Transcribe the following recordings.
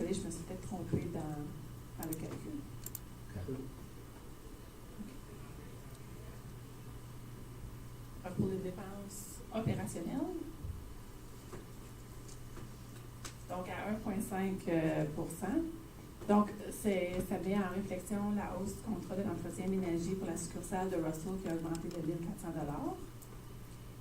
désolée, je me suis peut-être trompée dans le calcul. Okay. Pour les dépenses opérationnelles, donc à 1,5 %. Donc, ça met en réflexion la hausse du contrat de l'entretien ménager pour la succursale de Russell qui a augmenté de 1 400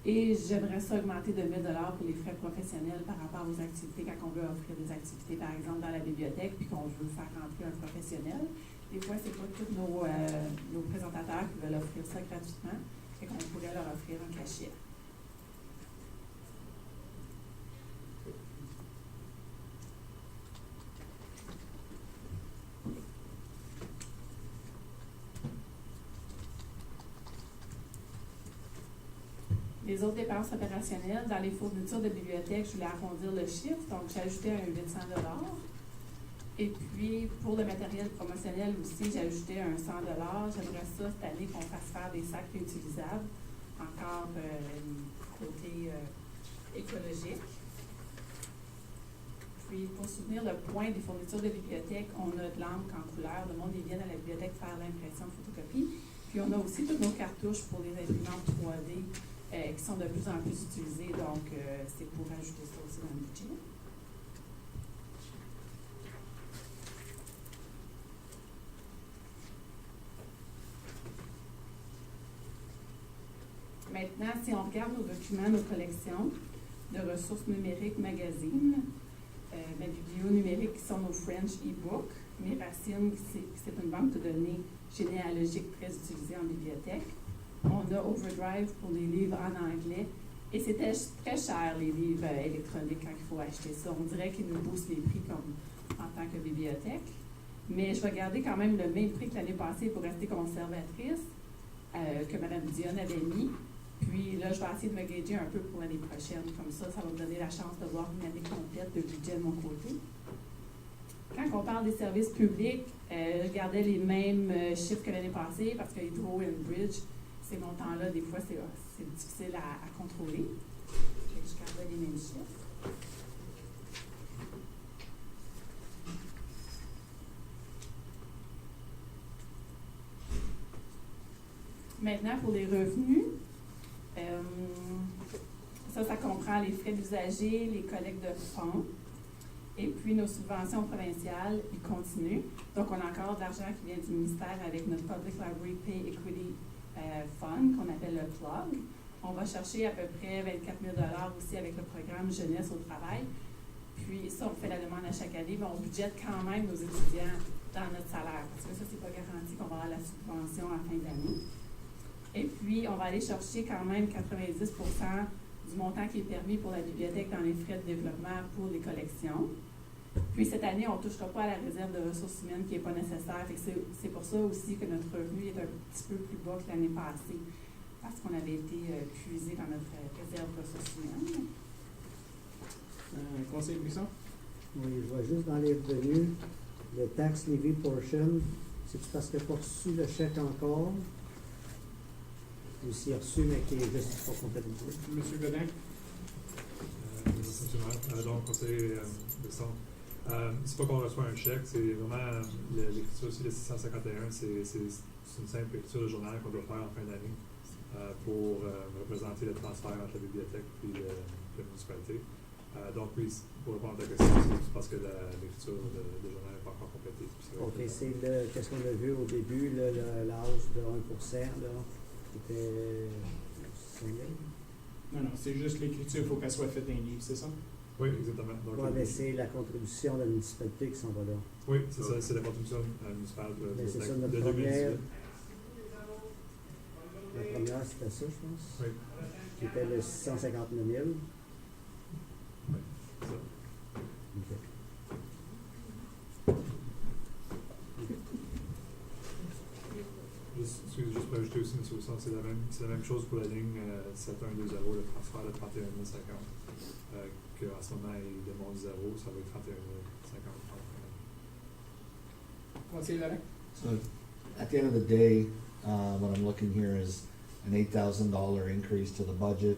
$. Et j'aimerais ça augmenter de 1 000 $ pour les frais professionnels par rapport aux activités, quand on veut offrir des activités, par exemple, dans la bibliothèque, puis qu'on veut faire rentrer un professionnel. Des fois, c'est pas tous nos présentateurs qui veulent offrir ça gratuitement, fait qu'on pourrait leur offrir un cachet. Les autres dépenses opérationnelles, dans les fournitures de bibliothèque, je voulais arrondir le chiffre, donc j'ai ajouté un 800 $. Et puis, pour le matériel promotionnel aussi, j'ai ajouté un 100 $. J'aimerais ça, cette année, qu'on fasse faire des sacs réutilisables, encore côté écologique. Puis, pour soutenir le point des fournitures de bibliothèque, on a de l'encre en couleur. Le monde, ils viennent à la bibliothèque faire l'impression de photocopie. Puis, on a aussi toutes nos cartouches pour les imprimantes 3D qui sont de plus en plus utilisées. Donc, c'est pour ajouter ça aussi dans le budget. Maintenant, si on regarde nos documents, nos collections de ressources numériques magazines, ma biblio numérique qui sont nos French e-books, mes racines, c'est une banque de données généalogiques très utilisée en bibliothèque. On a Overdrive pour les livres en anglais. Et c'était très cher, les livres électroniques, quand il faut acheter ça. On dirait qu'ils nous boostent les prix comme en tant que bibliothèque. Mais je vais garder quand même le même prix que l'année passée pour rester conservatrice, que Mme Dionne avait mis. Puis là, je vais essayer de me gager un peu pour l'année prochaine. Comme ça, ça va me donner la chance de voir une année complète de budget de mon côté. Quand on parle des services publics, je gardais les mêmes chiffres que l'année passée parce que Hydro et Bridge, ces montants-là, des fois, c'est difficile à contrôler. Je gardais les mêmes chiffres. Maintenant, pour les revenus, ça comprend les frais d'usager, les collectes de fonds, et puis nos subventions provinciales, ils continuent. Donc, on a encore de l'argent qui vient du ministère avec notre Public Library Pay Equity Fund, qu'on appelle le PLUG. On va chercher à peu près 24 000 $ aussi avec le programme Jeunesse au travail. Puis ça, on fait la demande à chaque année, mais on budgète quand même nos étudiants dans notre salaire, parce que ça, c'est pas garanti qu'on va avoir la subvention à la fin d'année. Et puis, on va aller chercher quand même 90% du montant qui est permis pour la bibliothèque dans les frais de développement pour les collections. Puis, cette année, on ne touchera pas à la réserve de ressources humaines qui n'est pas nécessaire. C'est pour ça aussi que notre revenu est un petit peu plus bas que l'année passée, parce qu'on avait été puisé dans notre réserve de ressources humaines. Conseil Buisson? Oui, je vois juste dans les revenus, le tax levy portion, c'est parce que tu n'as pas reçu le chèque encore, ou s'il est reçu, mais qui est juste pas comptabilisé. Monsieur Godin? Merci, M. le maire. Donc, conseiller Buisson. C'est pas qu'on reçoit un chèque, c'est vraiment l'écriture aussi, le 651, c'est une simple écriture de journal qu'on doit faire en fin d'année pour représenter le transfert entre la bibliothèque et la municipalité. Donc oui, pour répondre à ta question, c'est parce que l'écriture de journal n'est pas encore complétée. OK, c'est qu'est-ce qu'on a vu au début, la hausse de 1%, là, qui était 5 000. Non, c'est juste l'écriture, il faut qu'elle soit faite dans les livres, c'est ça? Oui, exactement. Oui, mais c'est la contribution de la municipalité qui s'en va là. Oui, c'est ça, c'est la contribution municipale Mais c'est ça, notre de première. 2018. La première, c'était ça, je pense. Oui. Qui était le 659 000. Oui, c'est ça. OK. Juste pour ajouter aussi, M. Wilson, c'est la même chose pour la ligne 7120, le transfert de 31 050, qu'en ce moment, il démontre 0, ça va être 31 050. Conseiller Laurent? So at the end of the day, what I'm looking here is an $8,000 increase to the budget.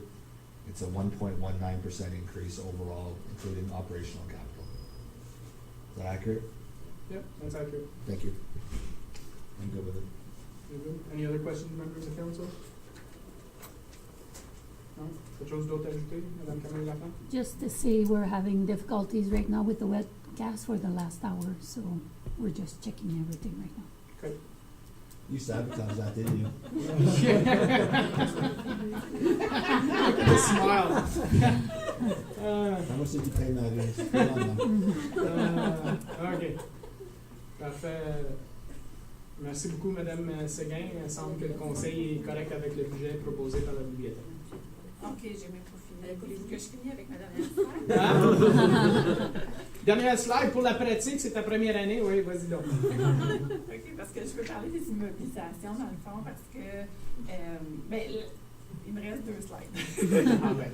It's a 1.19% increase overall, including operational capital. that accurate? Yep, that's accurate. Thank you. I'm good with it. You're good? Any other questions, members of the council? No? Quelque chose d'autre à ajouter, Madame Camille Lafont? Just to say, we're having difficulties right now with the wet gas for the last hour, so we're just checking everything right now. Okay. You sabotaged that, didn't you? The smile. How much did you pay Magnus? Come on now. OK. Parfait. Merci beaucoup, Madame Séguin. Il semble que le conseil est correct avec le budget proposé par la bibliothèque. OK, j'ai même pas fini. Voulez-vous que je finisse avec ma dernière slide? Dernière slide pour la pratique, c'est ta première année. Oui, vas-y donc. OK, parce que je veux parler des immobilisations dans le fond, parce que il me reste 2 slides. Ah ben.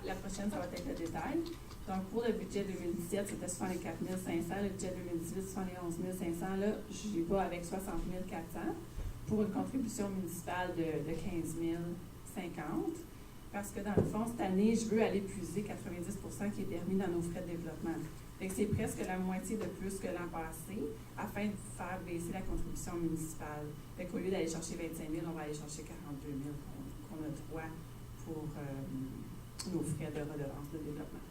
La prochaine, ça va être le détail. Donc, pour le budget 2017, c'était 64 500. Le budget 2018, 71 500. Là, j'y vais avec 60 400 pour une contribution municipale de 15 050. Parce que dans le fond, cette année, je veux aller puiser 90% qui est permis dans nos frais de développement. Fait que c'est presque la moitié de plus que l'an passé, afin de faire baisser la contribution municipale. Fait qu'au lieu d'aller chercher 25 000, on va aller chercher 42 000 qu'on a droit pour nos frais de redevance de développement.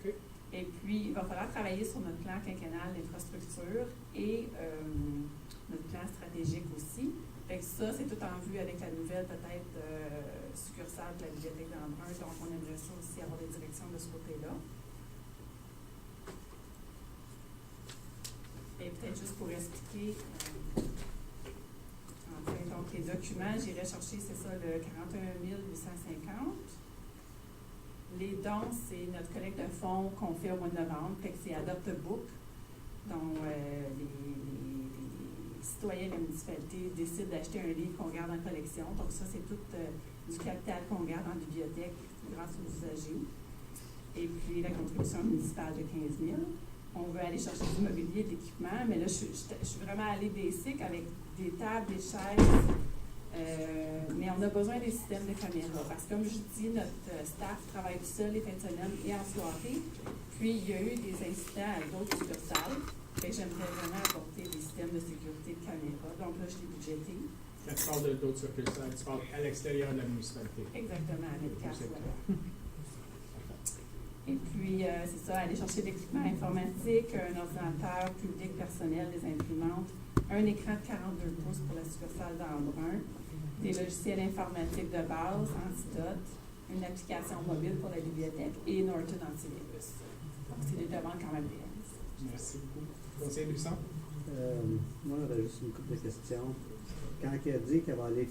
OK. Et puis, il va falloir travailler sur notre plan quinquennal d'infrastructure et notre plan stratégique aussi. Fait que ça, c'est tout en vue avec la nouvelle, peut-être, succursale de la bibliothèque d'Embrun. Donc, on aimerait ça aussi avoir des directions de ce côté-là. Et peut-être juste pour expliquer, enfin, donc les documents, j'irai chercher, c'est ça, le 41 850. Les dons, c'est notre collecte de fonds qu'on fait au mois de novembre, fait que c'est Adopt a Book, dont les citoyens de la municipalité décident d'acheter un livre qu'on garde en collection. Donc ça, c'est tout du capital qu'on garde en bibliothèque grâce aux usagers. Et puis la contribution municipale de 15 000. On veut aller chercher du mobilier, de l'équipement, mais là, je suis vraiment allée basic avec des tables, des chaises, mais on a besoin des systèmes de caméra parce que, comme je dis, notre staff travaille tout seul les fins de semaine et en soirée. Puis, il y a eu des incidents à d'autres succursales. Fait que j'aimerais vraiment apporter des systèmes de sécurité de caméra. Donc là, je l'ai budgété. Quand tu parles d'autres succursales, tu parles à l'extérieur de la municipalité. Exactement, avec Caswell. Et puis, c'est ça, aller chercher de l'équipement informatique, un ordinateur public personnel, des imprimantes, un écran de 42 pouces pour la succursale d'Embrun, des logiciels informatiques de base, Antidote, une application mobile pour la bibliothèque et Norton Antivirus. Donc, c'est des demandes quand même réalistes. Merci beaucoup. Conseiller Brisson? Moi, j'aurais juste une couple de questions. Quand elle dit qu'elle va aller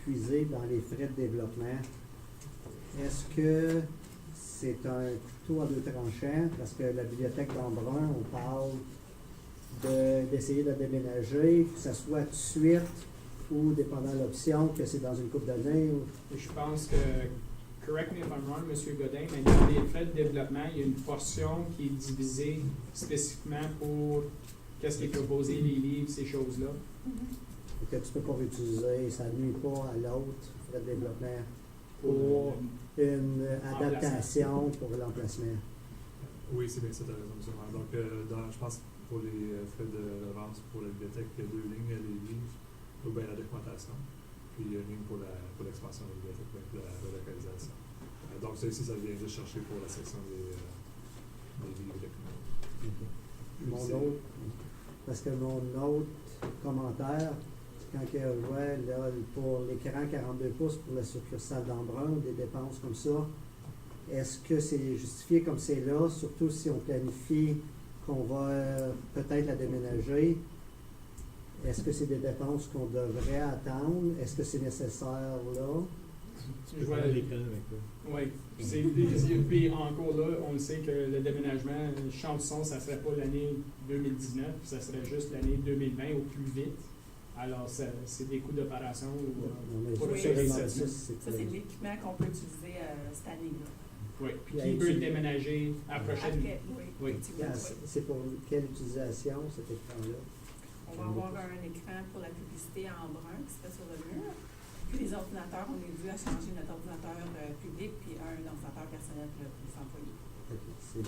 puiser dans les frais de développement, est-ce que c'est un couteau à 2 tranchants? Parce que la bibliothèque d'Embrun, on parle d'essayer de déménager, que ce soit tout de suite ou, dépendant de l'option, que c'est dans une couple d'années. Je pense que, correct me if I'm wrong, M. Godin, mais dans les frais de développement, il y a une portion qui est divisée spécifiquement pour qu'est-ce qui est proposé, les livres, ces choses-là. Que tu ne peux pas réutiliser, ça ne nuit pas à l'autre frais de développement pour une adaptation pour l'emplacement. Oui, c'est bien ça, tu as raison, M. Donc, je pense que pour les frais de vente pour la bibliothèque, il y a 2 lignes, les livres, ou bien la documentation, puis il y a une ligne pour l'expansion de la bibliothèque, pour la relocalisation. Donc, ça ici, ça vient juste chercher pour la section des livres et documents. Parce que mon autre commentaire, quand elle voit là, pour l'écran 42 pouces pour la succursale d'Embrun, des dépenses comme ça, est-ce que c'est justifié comme c'est là, surtout si on planifie qu'on va peut-être la déménager? Est-ce que c'est des dépenses qu'on devrait attendre? Est-ce que c'est nécessaire là? Je vois l'écran avec toi. Oui. Puis encore là, on le sait que le déménagement, champ de son, ça ne serait pas l'année 2019, ça serait juste l'année 2020 au plus vite. Alors, c'est des coûts d'opération pour assurer ça. Ça, c'est de l'équipement qu'on peut utiliser cette année-là. Oui, puis qui peut le déménager à la prochaine. Après, oui. C'est pour quelle utilisation, cet écran-là? On va avoir un écran pour la publicité en brun qui se fait sur le mur. Puis les ordinateurs, on est dû à changer notre ordinateur public puis un ordinateur personnel pour les employés. C'est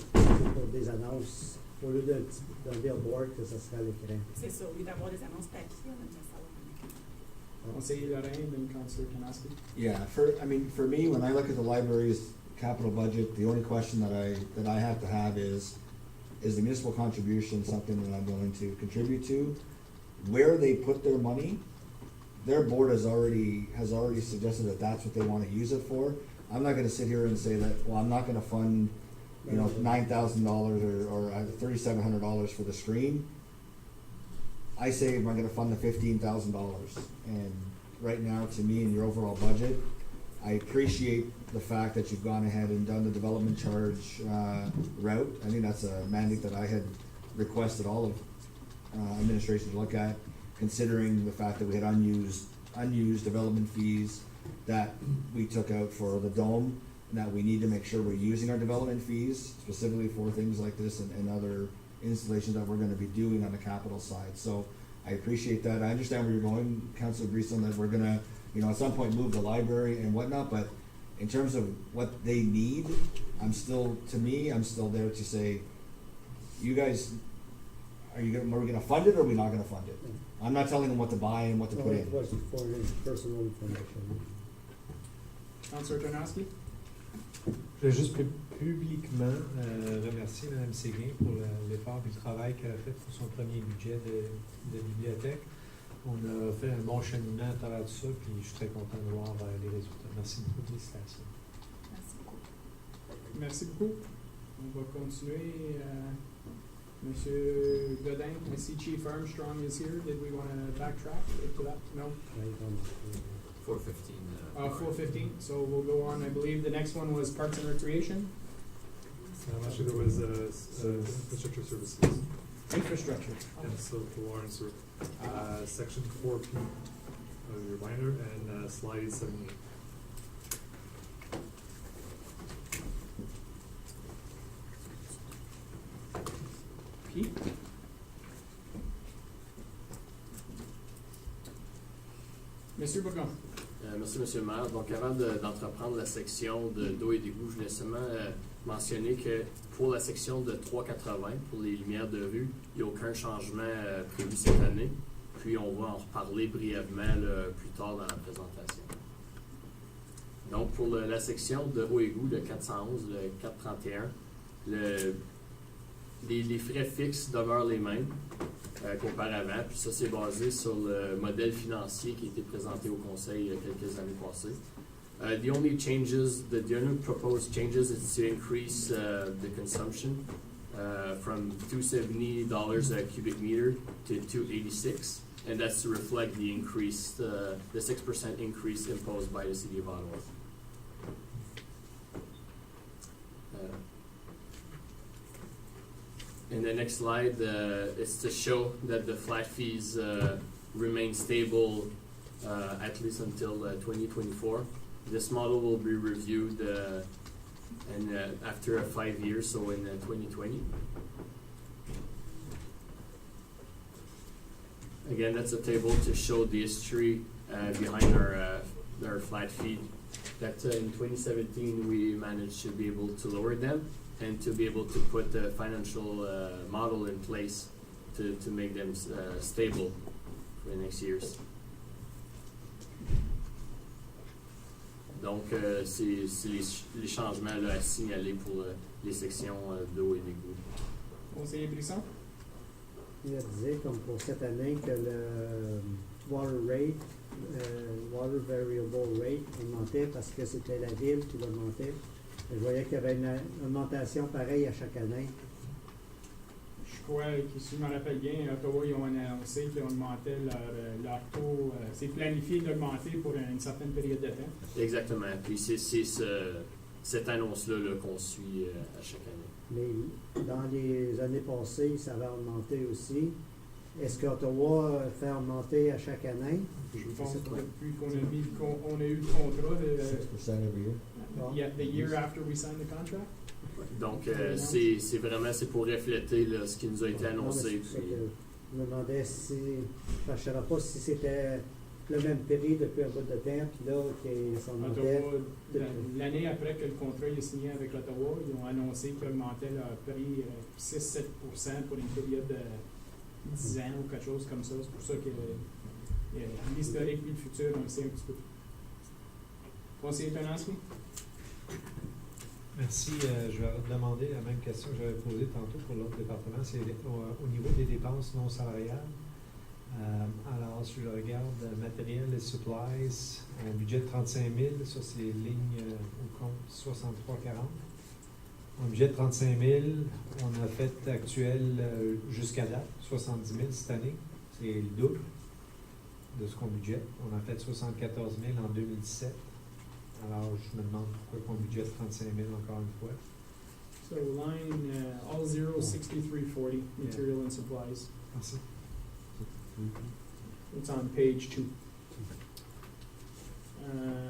pour des annonces Au lieu d'un billboard, que ça serait à l'écran. C'est ça, au lieu d'avoir des annonces papier, on aime bien savoir un écran. Conseiller Lorraine, then Councillor Kanowski. Yeah, for me, when I look at the library's capital budget, the only question that I have to have is the municipal contribution something that I'm willing to contribute to? Where they put their money, their board has already suggested that that's what they wanna use it for. I'm not gonna sit here and say that, well, I'm not gonna fund, $9,000 or $3,700 for the screen. I say, am I gonna fund the $15,000? And right now, to me, in your overall budget, I appreciate the fact that you've gone ahead and done the development charge route. I think that's a mandate that I had requested all of administration to look at, considering the fact that we had unused development fees that we took out for the dome, and that we need to make sure we're using our development fees specifically for things like this and other installations that we're gonna be doing on the capital side. So I appreciate that. I understand where you're going, Councilor Breeson, that we're gonna, at some point move the library and whatnot, but in terms of what they need, I'm still there to say, you guys, are we gonna fund it or are we not gonna fund it? I'm not telling them what to buy and what to put It in. was for his personal information. Councillor Kanowski. Je voulais juste publiquement remercier Mme Séguin pour l'effort et le travail qu'elle a fait pour son premier budget de bibliothèque. On a fait un bon cheminement à travers tout ça, puis je suis très content de voir les résultats. Merci beaucoup, félicitations. Merci beaucoup. Merci beaucoup. On va continuer. Monsieur Godin, I see Chief Armstrong is here. Did we want to backtrack to that? No? 4:15. 4:15. So we'll go on. I believe the next one was Parks and Recreation. Actually, there was infrastructure services. Infrastructure. And so for Lawrence, section 4P of your binder and slide 78. P. Monsieur Bourgon. Merci, Monsieur le maire. Donc, avant d'entreprendre la section d'eau et d'égout, je voulais seulement mentionner que pour la section de 380, pour les lumières de rue, il n'y a aucun changement prévu cette année. Puis, on va en reparler brièvement plus tard dans la présentation. Donc, pour la section de eau et égout, le 411, le 431, les frais fixes demeurent les mêmes qu'auparavant. Puis ça, c'est basé sur le modèle financier qui a été présenté au Conseil il y a quelques années passées. The only proposed changes is to increase the consumption from $270 a cubic meter to $286, and that's to reflect the increase, the 6% increase imposed by the City of Ottawa. In the next slide, it's to show that the flat fees remain stable at least until 2024. This model will be reviewed after 5 years, so in 2020. Again, that's a table to show the history behind our flat fee. That in 2017 we managed to be able to lower them and to be able to put the financial model in place to make them stable for the next years. Donc, c'est les changements là, à signaler pour les sections d'eau et d'égout. Conseiller Brisson. Il disait, comme pour cette année, que le water variable rate augmentait parce que c'était la ville qui l'augmentait. Je voyais qu'il y avait une augmentation pareille à chaque année. Je crois que, si je me rappelle bien, Ottawa, ils ont annoncé qu'ils augmentaient leur taux. C'est planifié d'augmenter pour une certaine période de temps. Exactement. Puis c'est cette annonce-là qu'on suit à chaque année. Mais dans les années passées, ça va augmenter aussi. Est-ce qu'Ottawa fait augmenter à chaque année? Je pense que depuis qu'on a eu le contrat, 6% every year. the year after we signed the contract. Donc, c'est vraiment pour refléter là, ce qui nous a été annoncé. Non, je me demandais si, je ne savais pas si c'était le même prix depuis un bout de temps, puis là, que son modèle. Ottawa, l'année après que le contrat est signé avec Ottawa, ils ont annoncé qu'ils augmentaient leur prix 6-7% pour une période de 10 ans ou quelque chose comme ça. C'est pour ça que l'historique et le futur, on le sait un petit peu. Conseiller Tonansky? Merci. Je vais demander la même question que j'avais posée tantôt pour l'autre département. C'est au niveau des dépenses non salariales. Alors, si je regarde matériel et supplies, un budget de 35 000, ça c'est ligne au compte 6340. Un budget de 35 000, on a fait actuel jusqu'à date, 70 000 cette année. C'est le double de ce qu'on budgète. On a fait 74 000 en 2017. Alors, je me demande pourquoi on budgète 35 000 encore une fois. So line all zero 6340 material and supplies. Merci. It's on page 2.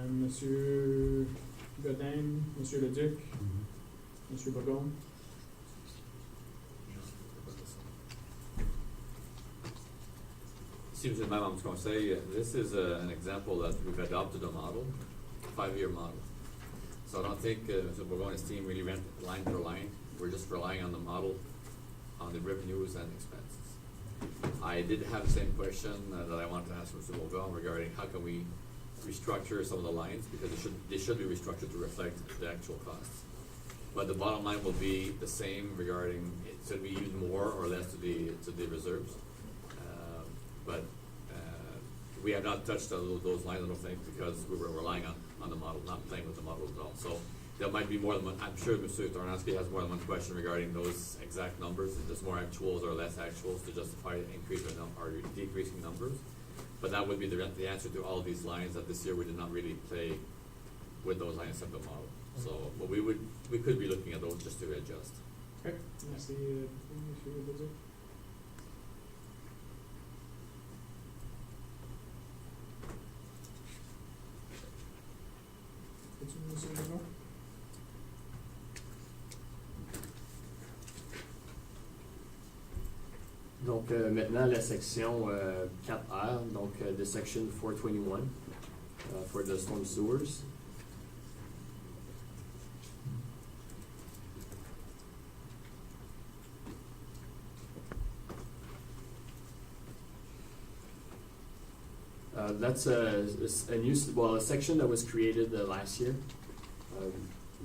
Monsieur Godin, Monsieur Leduc, Monsieur Bourgon. See, Mr. Mayor, I'm just going to say, this is an example that we've adopted a model, 5-year model. So I don't think Mr. Bourgon's team really went line per line. We're just relying on the model, on the revenues and expenses. I did have the same question that I wanted to ask Mr. Bourgon regarding how can we restructure some of the lines, because they should be restructured to reflect the actual costs. But the bottom line will be the same regarding, should we use more or less to the reserves? But we have not touched those lines, I don't think, because we were relying on the model, not playing with the model at all. So there might be more than one, I'm sure Mr. Tarnowski has more than one question regarding those exact numbers, if there's more actuals or less actuals to justify increase or decreasing numbers. But that would be the answer to all of these lines, that this year we did not really play with those lines of the model. So, but we could be looking at those just to adjust. Okay, merci, Monsieur Leduc. Monsieur Bourgon? Donc maintenant la section 4R, donc the section 421 for the storm sewers. That's a section that was created last year.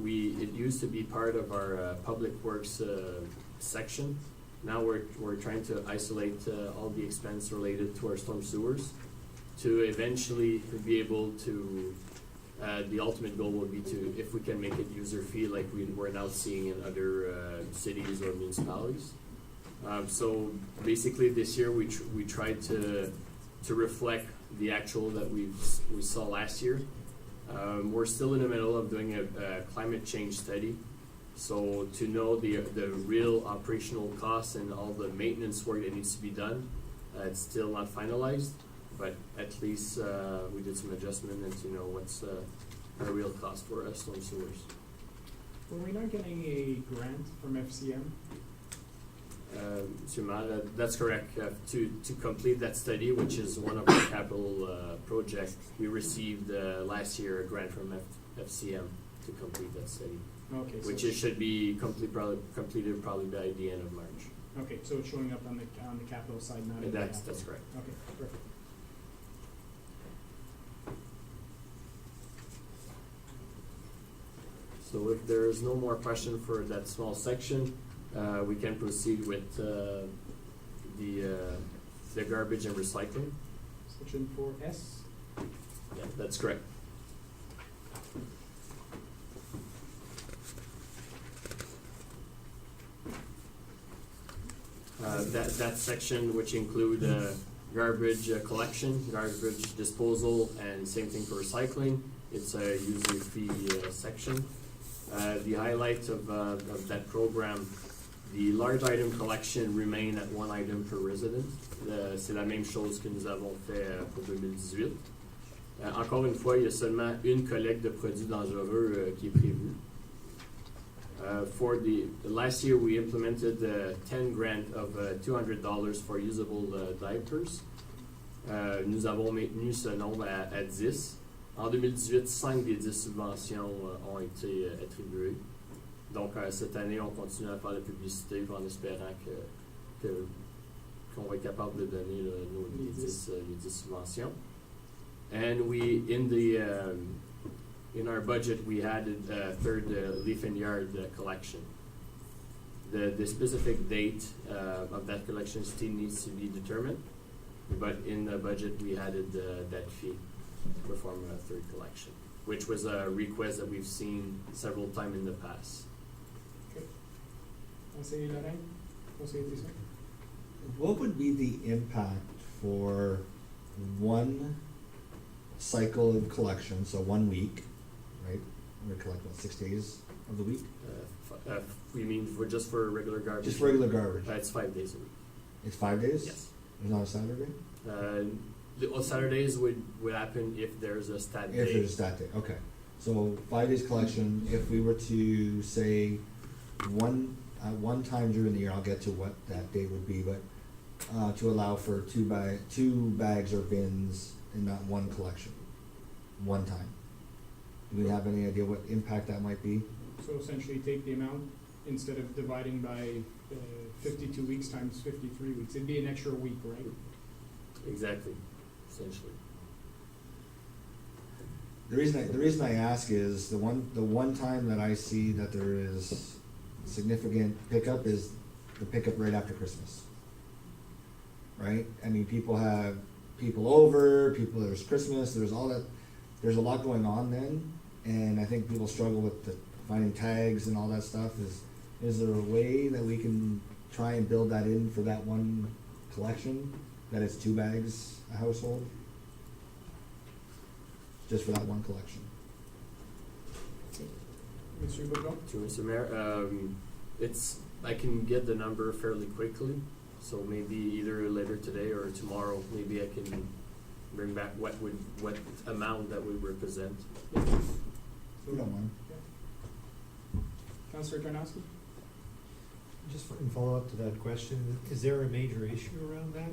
It used to be part of our public works section. Now we're trying to isolate all the expense related to our storm sewers to eventually be able to, the ultimate goal will be to, if we can make it user fee like we're now seeing in other cities or municipalities. So basically this year we tried to reflect the actual that we saw last year. We're still in the middle of doing a climate change study. So to know the real operational costs and all the maintenance work that needs to be done, it's still not finalized, but at least we did some adjustment and to know what's a real cost for us storm sewers. Were we not getting a grant from FCM? Monsieur Maher, that's correct. To complete that study, which is one of our capital projects, we received last year a grant from FCM to complete that study. Okay, Which it should be completed probably by the end of March. Okay, so it's showing up on the capital side, not in the That's capital. correct. Okay, perfect. So if there is no more question for that small section, we can proceed with the garbage and recycling. Section 4S. Yeah, that's correct. That section, which include garbage collection, garbage disposal, and same thing for recycling. It's a user fee section. The highlight of that program, the large item collection remain at 1 item per resident. C'est la même chose que nous avons fait pour 2018. Encore une fois, il y a seulement une collecte de produits dangereux qui est prévue. For the last year, we implemented 10 grant of $200 for usable diapers. Nous avons maintenu ce nombre à 10. En 2018, 5 des 10 subventions ont été attribuées. Donc, cette année, on continue à faire la publicité en espérant qu'on va être capable de donner les 10 subventions. And we, in our budget, we added a third leaf and yard collection. The specific date of that collection still needs to be determined, but in the budget, we added that fee to perform a third collection, which was a request that we've seen several times in the past. Conseiller Lorrain, conseiller Tisson. What would be the impact for one cycle of collection, so 1 week, right? We collect about 6 days of the week? We mean just for regular garbage? Just regular garbage. It's 5 days a week. It's 5 days? Yes. There's not a Saturday? Saturdays would happen if there's a stat day. If there's a stat day, okay. So 5 days collection, if we were to say one time during the year, I'll get to what that day would be, but to allow for two bags or bins and not one collection, one time. Do we have any idea what impact that might be? So essentially take the amount, instead of dividing by 52 weeks times 53 weeks, it'd be an extra week, right? Exactly, essentially. The reason I ask is the one time that I see that there is significant pickup is the pickup right after Christmas. Right? I mean, people have people over, there's Christmas, there's all that, there's a lot going on then, and I think people struggle with finding tags and all that stuff. Is there a way that we can try and build that in for that one collection, that it's 2 bags a household? Just for that one collection. Monsieur Bourgon? To Mr. Mayor, I can get the number fairly quickly, so maybe either later today or tomorrow, maybe I can bring back what amount that would represent. We don't mind. Councillor Tarnowski? Just in follow-up to that question, is there a major issue around that?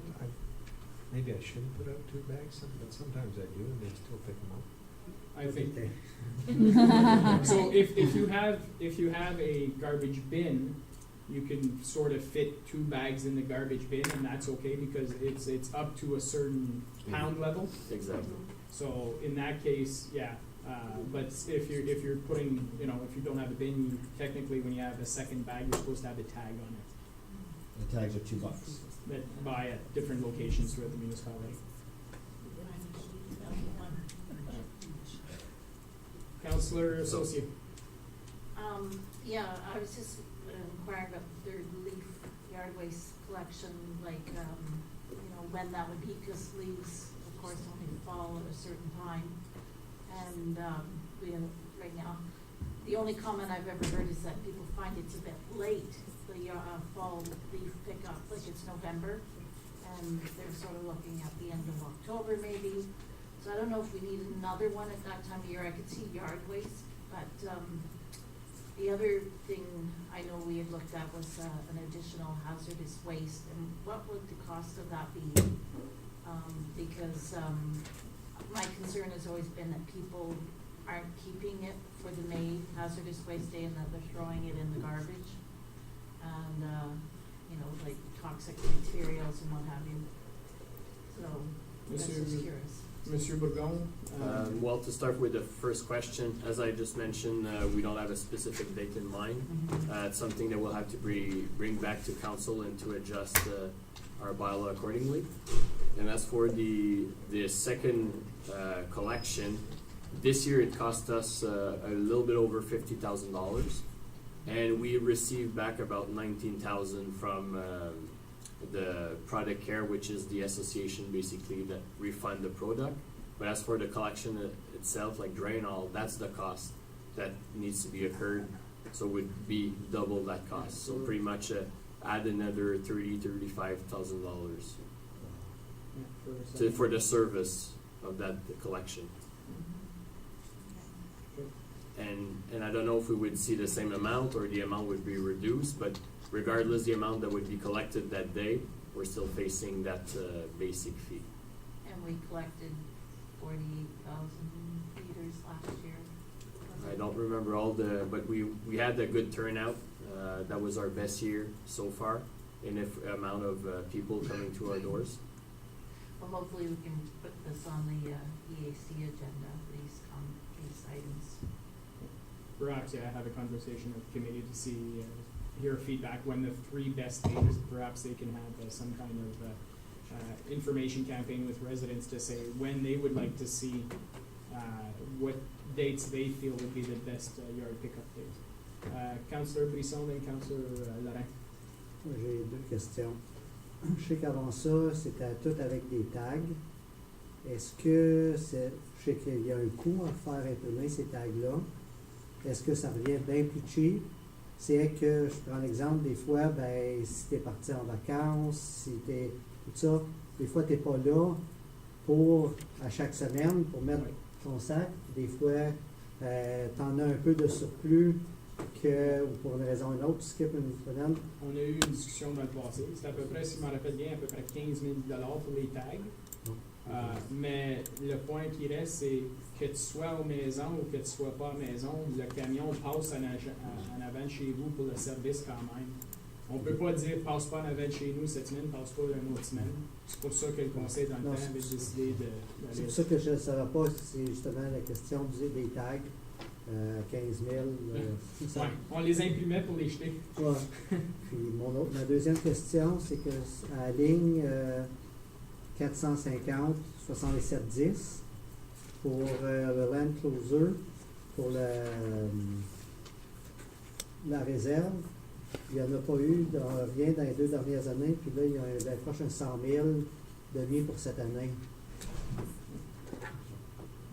Maybe I shouldn't put out 2 bags, but sometimes I do, and they still pick them up. I think, Okay. so if you have a garbage bin, you can sort of fit 2 bags in the garbage bin, and that's okay because it's up to a certain pound level. Exactly. So in that case, yeah. But if you're putting, if you don't have a bin, technically when you have a second bag, you're supposed to have a tag on it The tags are $2. that buy at different locations throughout the municipality. Councillor Associate. Yeah, I was just inquiring about the third leaf yard waste collection, like, when that would be, because leaves, of course, only fall at a certain time. And we have, right now, the only comment I've ever heard is that people find it's a bit late, the fall leaf pickup, like it's November, and they're sort of looking at the end of October maybe. So I don't know if we need another one at that time of year. I could see yard waste, but the other thing I know we had looked at was an additional hazardous waste, and what would the cost of that be? Because my concern has always been that people aren't keeping it for the May hazardous waste day and that they're throwing it in the garbage. And, like toxic materials and what have you. So, that's just curious. Monsieur Bourgon? Well, to start with the first question, as I just mentioned, we don't have a specific date in mind. It's something that we'll have to bring back to council and to adjust our bylaw accordingly. And as for the second collection, this year it cost us a little bit over $50,000, and we received back about $19,000 from the Product Care, which is the association basically that refund the product. But as for the collection itself, like drain all, that's the cost that needs to be occurred. So it would be double that cost. So pretty much add another $35,000 for the service of that collection. And I don't know if we would see the same amount or the amount would be reduced, but regardless the amount that would be collected that day, we're still facing that basic fee. we collected 48,000 liters last year. I don't remember but we had a good turnout. That was our best year so far in amount of people coming to our doors. Well, hopefully we can put this on the EAC agenda, these items. Perhaps, yeah, have a conversation with the committee to see, hear feedback when the 3 best days, perhaps they can have some kind of information campaign with residents to say when they would like to see what dates they feel would be the best yard pickup days. Councillor Brisson and Councillor Laurent. J'ai 2 questions. Je sais qu'avant ça, c'était tout avec des tags. Est-ce que je sais qu'il y a un coût à faire imprimer ces tags-là. Est-ce que ça revient bien plus cheap? C'est que, je prends l'exemple, des fois, ben, si tu es parti en vacances, si tu es tout ça, des fois, tu n'es pas là pour, à chaque semaine, pour mettre ton sac. Des fois, tu en as un peu de surplus que, ou pour une raison ou une autre, tu skippes une semaine. On a eu une discussion dans le passé. C'est à peu près, si je me rappelle bien, à peu près 15 000 $ pour les tags. Mais le point qui reste, c'est que tu sois aux maisons ou que tu sois pas à la maison, le camion passe en avant de chez vous pour le service quand même. On ne peut pas dire passe pas en avant de chez nous cette semaine, passe pas une autre semaine. C'est pour ça que le conseil dans le temps avait décidé de. C'est pour ça que je ne savais pas si c'est justement la question des tags. 15 000. Ouais, on les imprimait pour les jeter. Ouais. Puis ma deuxième question, c'est que à la ligne 450 6710 pour le land closer, pour la réserve, il n'y en a pas eu rien dans les 2 dernières années. Puis là, il y a approche un 100 000 de liens pour cette année.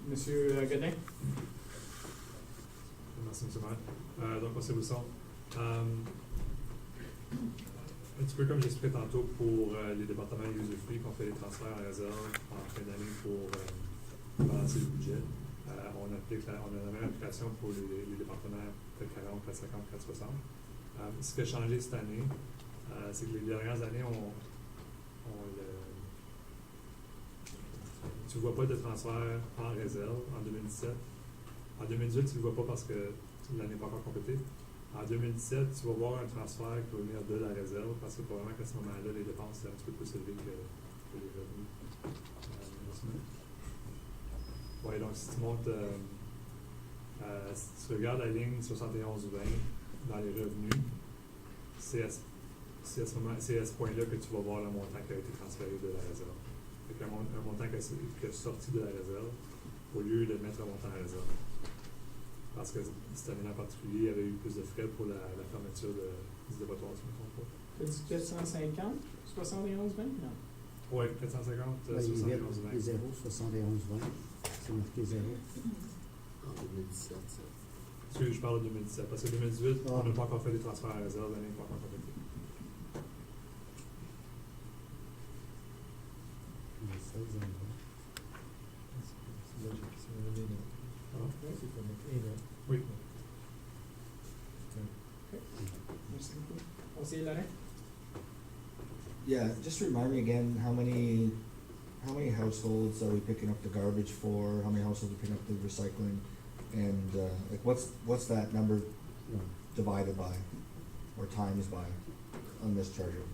Monsieur Godin? Merci, M. Maire. Donc, M. Bousson, un petit peu comme j'expliquais tantôt pour les départements usufruits qu'on fait les transferts en réserve en fin d'année pour balancer le budget. On a la même application pour les départements 440, 450, 460. Ce qui a changé cette année, c'est que les dernières années, tu ne vois pas de transfert en réserve en 2017. En 2018, tu ne le vois pas parce que l'année n'est pas encore complétée. En 2017, tu vas voir un transfert qui va venir de la réserve parce que probablement qu'à ce moment-là, les dépenses sont un petit peu plus élevées que les revenus. Oui, donc si tu montes, si tu regardes la ligne 71-20 dans les revenus, c'est à ce point-là que tu vas voir le montant qui a été transféré de la réserve. Donc un montant qui est sorti de la réserve au lieu de mettre un montant en réserve. Parce que cette année en particulier, il y avait eu plus de frais pour la fermeture du dépotoir, si je ne me trompe pas. Tu as dit 450, 71, 20? Non. Oui, 450, Il 71, 20. Les 0, 71, 20. C'est marqué 0. En 2017, ça. Je parle de 2017, parce que 2018, on n'a pas encore fait des transferts à réserve, l'année n'est pas encore complétée. Oui. Merci beaucoup. Conseiller Laurent? Yeah, just remind me again, how many households are we picking up the garbage for? How many households are picking up the recycling? And like what's that number divided by or times by on this charger?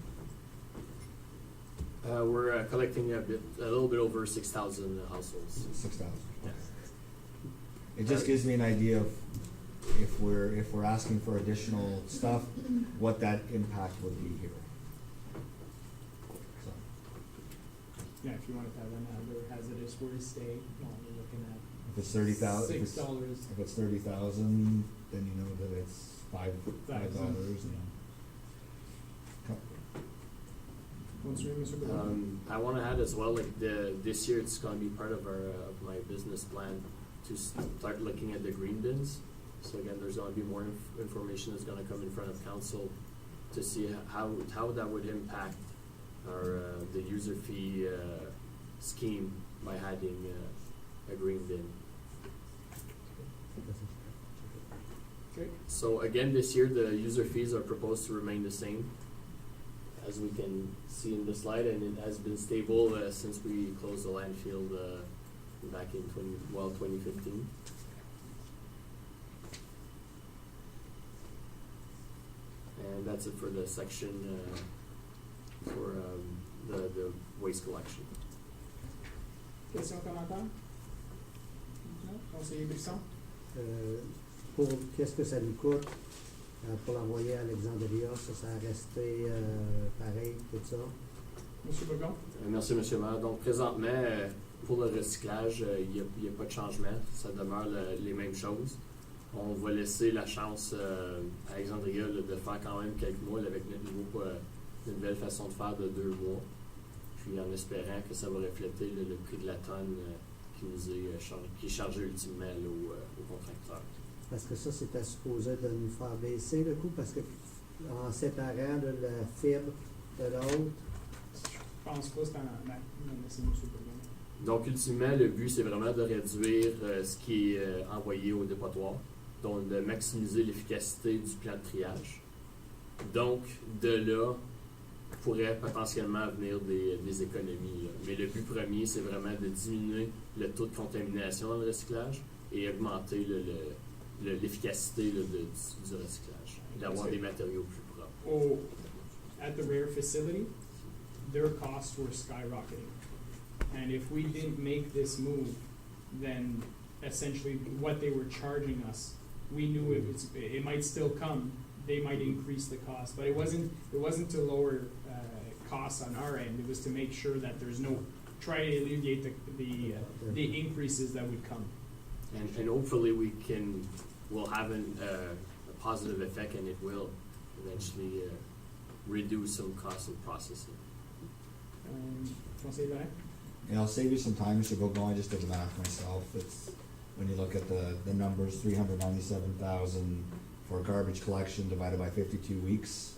We're collecting a little bit over 6,000 households. 6,000. Yeah. It just gives me an idea of if we're asking for additional stuff, what that impact would be here. So. Yeah, if you wanted to have another hazardous waste day, you're looking at If it's 30,000, $6. if it's 30,000, then you know that it's $5. Continue, Mr. Goodwin. I want to add as well, like this year, it's going to be part of my business plan to start looking at the green bins. So again, there's going to be more information that's going to come in front of council to see how that would impact our the user fee scheme by adding a green bin. Okay. So again, this year the user fees are proposed to remain the same as we can see in the slide, and it has been stable since we closed the landfill back in 2015. And that's it for the section for the waste collection. Questions, commentaires? Non? Conseiller Brisson? Pour qu'est-ce que ça lui coûte pour l'envoyer à Alexandria, ça a resté pareil, tout ça? Monsieur Bourgon? Merci, M. le maire. Donc, présentement, pour le recyclage, il n'y a pas de changement. Ça demeure les mêmes choses. On va laisser la chance à Alexandria de faire quand même quelques mois avec notre nouvelle façon de faire de 2 mois. Puis en espérant que ça va refléter le prix de la tonne qui est chargé ultimement au contracteur. Parce que ça, c'était supposé de nous faire baisser le coût, parce que en séparant la fibre de l'autre. Je pense pas, c'est M. Bourgon. Donc, ultimement, le but, c'est vraiment de réduire ce qui est envoyé au dépotoir, donc de maximiser l'efficacité du plan de triage. Donc, de là, pourrait potentiellement venir des économies. Là. Mais le but premier, c'est vraiment de diminuer le taux de contamination dans le recyclage et augmenter l'efficacité du recyclage, d'avoir des matériaux plus propres. At the Rare facility, their costs were skyrocketing. And if we didn't make this move, then essentially what they were charging us, we knew it might still come. They might increase the cost, but it wasn't to lower costs on our end. It was to make sure that there's try to alleviate the increases that would come. And hopefully we'll have a positive effect, and it will eventually reduce some costs of processing. Conseiller Laurent? And I'll save you some time, Mr. Bourgon. I just did the math myself. It's, when you look at the numbers, 397,000 for garbage collection divided by 52 weeks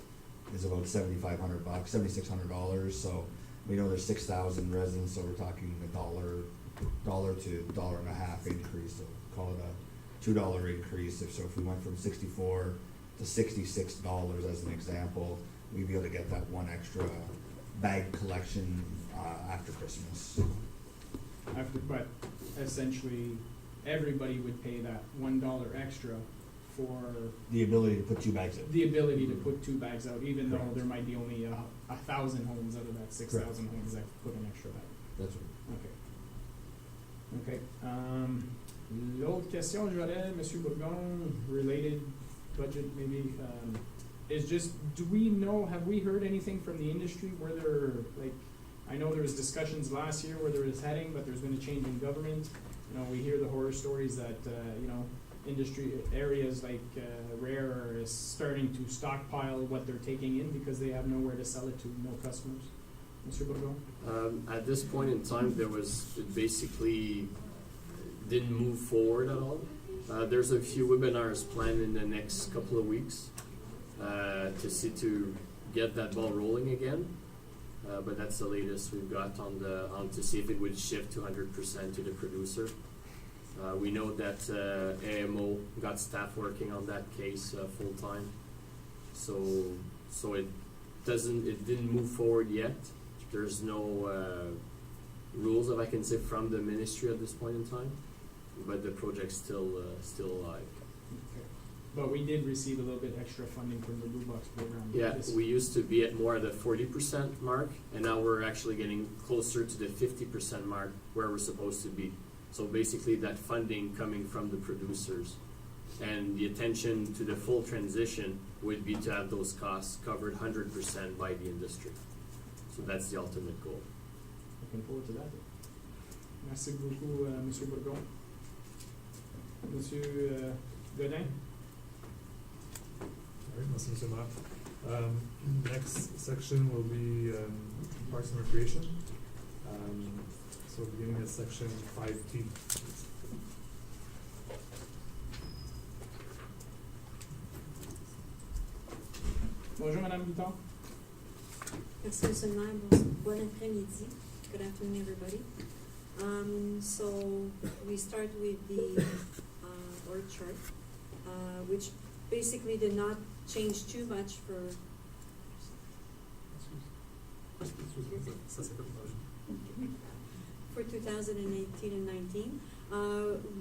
is about $7,500, $7,600. So we know there's 6,000 residents, so we're talking $1 to $1.50 increase. So call it a $2 increase. If we went from $64 to $66 as an example, we'd be able to get that one extra bag collection after Christmas. But essentially, everybody would pay that $1 extra for the ability to put 2 bags in. the ability to put 2 bags out, even though Correct. there might be only 1,000 homes out of that 6,000 homes that put an extra bag. That's right. Okay. L'autre question que j'aurais, M. Bourgon, related budget maybe, is just, have we heard anything from the industry where I know there was discussions last year where there was heading, but there's been a change in government. We hear the horror stories that, industry areas like Rare is starting to stockpile what they're taking in because they have nowhere to sell it to, no customers. Mr. Bourgon? At this point in time, it basically didn't move forward at all. There's a few webinars planned in the next couple of weeks to get that ball rolling again. But that's the latest we've got on to see if it would shift to 100% to the producer. We know that AMO got staff working on that case full time. So it didn't move forward yet. There's no rules, if I can say, from the ministry at this point in time, but the project's still alive. Okay. But we did receive a little bit extra funding from the Blue Box program. Yeah, we used to be at more of the 40% mark, and now we're actually getting closer to the 50% mark where we're supposed to be. So basically that funding coming from the producers, and the attention to the full transition would be to have those costs covered 100% by the industry. So that's the ultimate goal. Looking forward to that. Merci beaucoup, Monsieur Bourgon. Monsieur Godin? All right, merci, Monsieur le Maire. Next section will be Parks and Recreation. So beginning at section 5T. Bonjour, Madame Guiton. Merci, Monsieur le Maire. Bon après-midi. Good afternoon, everybody. So we start with the org chart, which basically did not change too much for Ça, c'est comme motion. For 2018 and 19,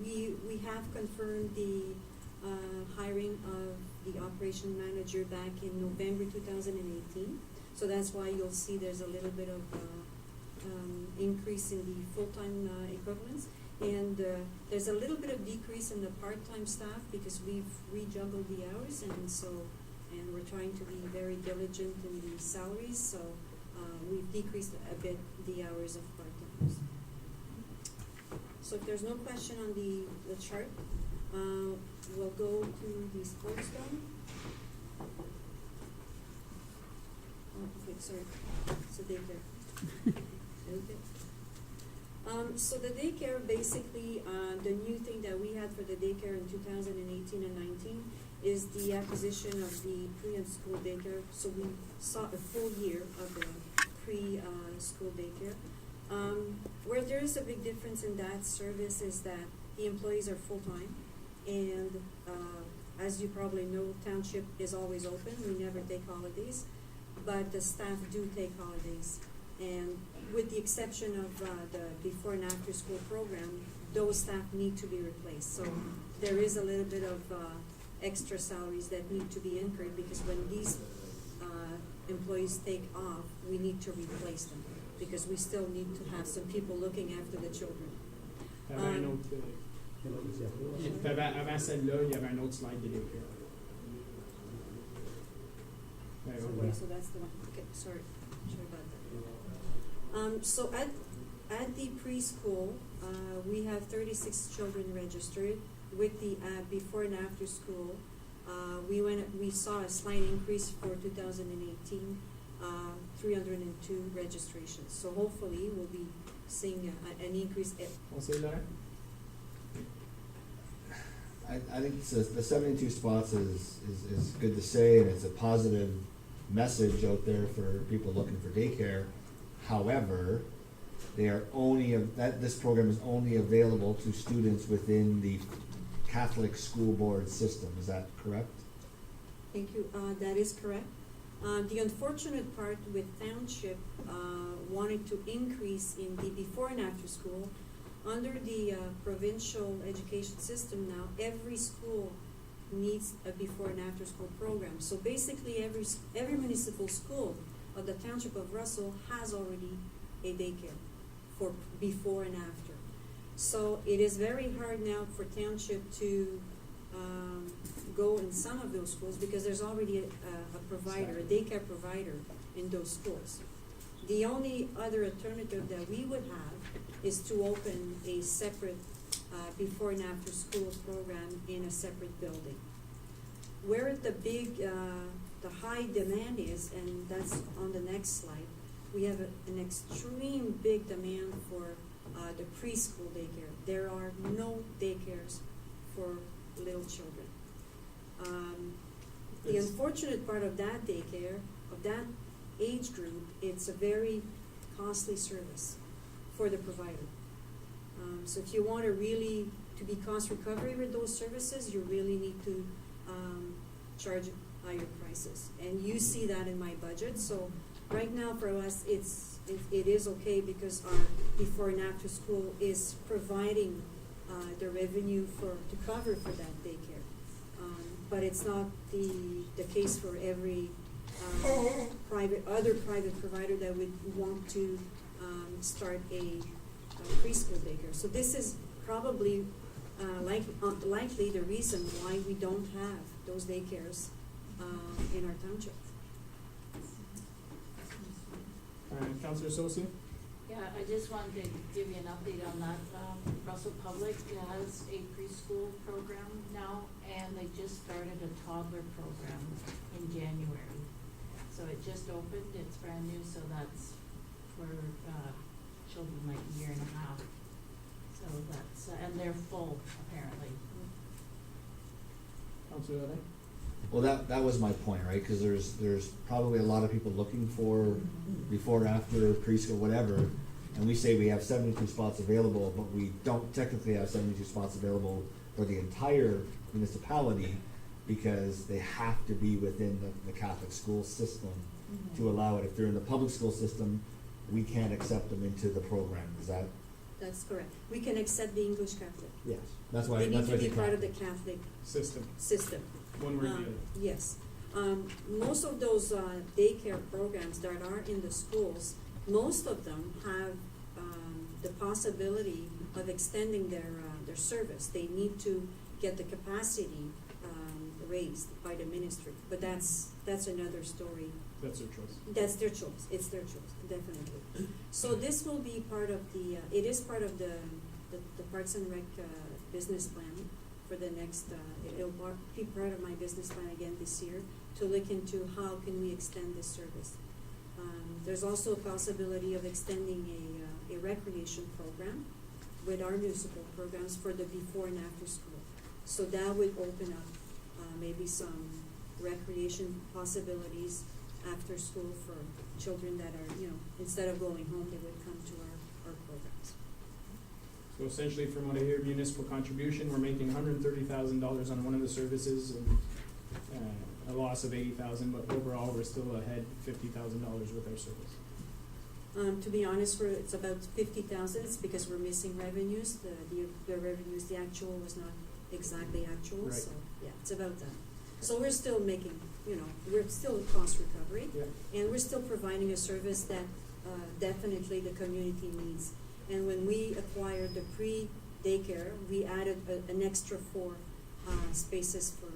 we have confirmed the hiring of the operation manager back in November 2018. So that's why you'll see there's a little bit of increase in the full-time equivalents. And there's a little bit of decrease in the part-time staff because we've rejuggled the hours, and we're trying to be very diligent in the salaries. So we've decreased a bit the hours of part-timers. So if there's no question on the chart, we'll go to the sports zone. Oh, okay, sorry. So daycare. Okay. So the daycare, basically, the new thing that we had for the daycare in 2018 and 19 is the acquisition of the pre and school daycare. So we saw a full year of the pre-school daycare. Where there is a big difference in that service is that the employees are full-time, and as you probably know, Township is always open. We never take holidays, but the staff do take holidays. And with the exception of the before and after school program, those staff need to be replaced. So there is a little bit of extra salaries that need to be incurred because when these employees take off, we need to replace them because we still need to have some people looking after the children. T'avais un autre, avant celle-là, il y avait un autre slide de daycare. Okay, so that's the one. Okay, sorry about that. So at the preschool, we have 36 children registered. With the before and after school, we saw a slight increase for 2018, 302 registrations. So hopefully we'll be seeing an increase. Conseil Laurent? I think the 72 spots is good to say, and it's a positive message out there for people looking for daycare. However, they are only this program is only available to students within the Catholic school board system. Is that correct? Thank you. That is correct. The unfortunate part with Township wanted to increase in the before and after school. Under the provincial education system now, every school needs a before and after school program. So basically every municipal school of the Township of Russell has already a daycare for before and after. So it is very hard now for Township to go in some of those schools because there's already a provider, a daycare provider in those schools. The only other alternative that we would have is to open a separate before and after school program in a separate building. Where the high demand is, and that's on the next slide, we have an extreme big demand for the preschool daycare. There are no daycares for little children. The unfortunate part of that daycare, of that age group, it's a very costly service for the provider. So if you want to really to be cost recovery with those services, you really need to charge higher prices. And you see that in my budget. So right now for us, it is okay because our before and after school is providing the revenue to cover for that daycare. But it's not the case for every other private provider that would want to start a preschool daycare. So this is probably likely the reason why we don't have those daycares in our township. Councillor Saucier? Yeah, I just wanted to give you an update on that. Russell Public has a preschool program now, and they just started a toddler program in January. So it just opened, it's brand new, so that's for children like a year and a half. So that's, and they're full apparently. Councillor Laurent? Well, that was my point, right? Because there's probably a lot of people looking for before, after, preschool, whatever, and we say we have 72 spots available, but we don't technically have 72 spots available for the entire municipality because they have to be within the Catholic school system to allow it. If they're in the public school system, we can't accept them into the program. Is that, That's correct. We can accept the English Catholic. yes, that's why, They need that's why to I be think part of the Catholic. Catholic System, system. one way or the other. Yes. Most of those daycare programs that are in the schools, most of them have the possibility of extending their service. They need to get the capacity raised by the ministry, but that's another story. That's their choice. That's their choice. It's their choice, definitely. So this will be part of it is part of the Parks and Rec business plan for the next, it'll be part of my business plan again this year to look into how can we extend this service. There's also a possibility of extending a recreation program with our municipal programs for the before and after school. So that would open up maybe some recreation possibilities after school for children that are, instead of going home, they would come to our programs. So essentially, from what I hear, municipal contribution, we're making $130,000 on one of the services and a loss of $80,000, but overall, we're still ahead $50,000 with our service. To be honest, it's about 50,000. It's because we're missing revenues. The revenues, the actual was not exactly actual, Right. so yeah, it's about that. So we're still making, we're still in cost recovery, Yeah. and we're still providing a service that definitely the community needs. And when we acquired the pre-daycare, we added an extra 4 spaces for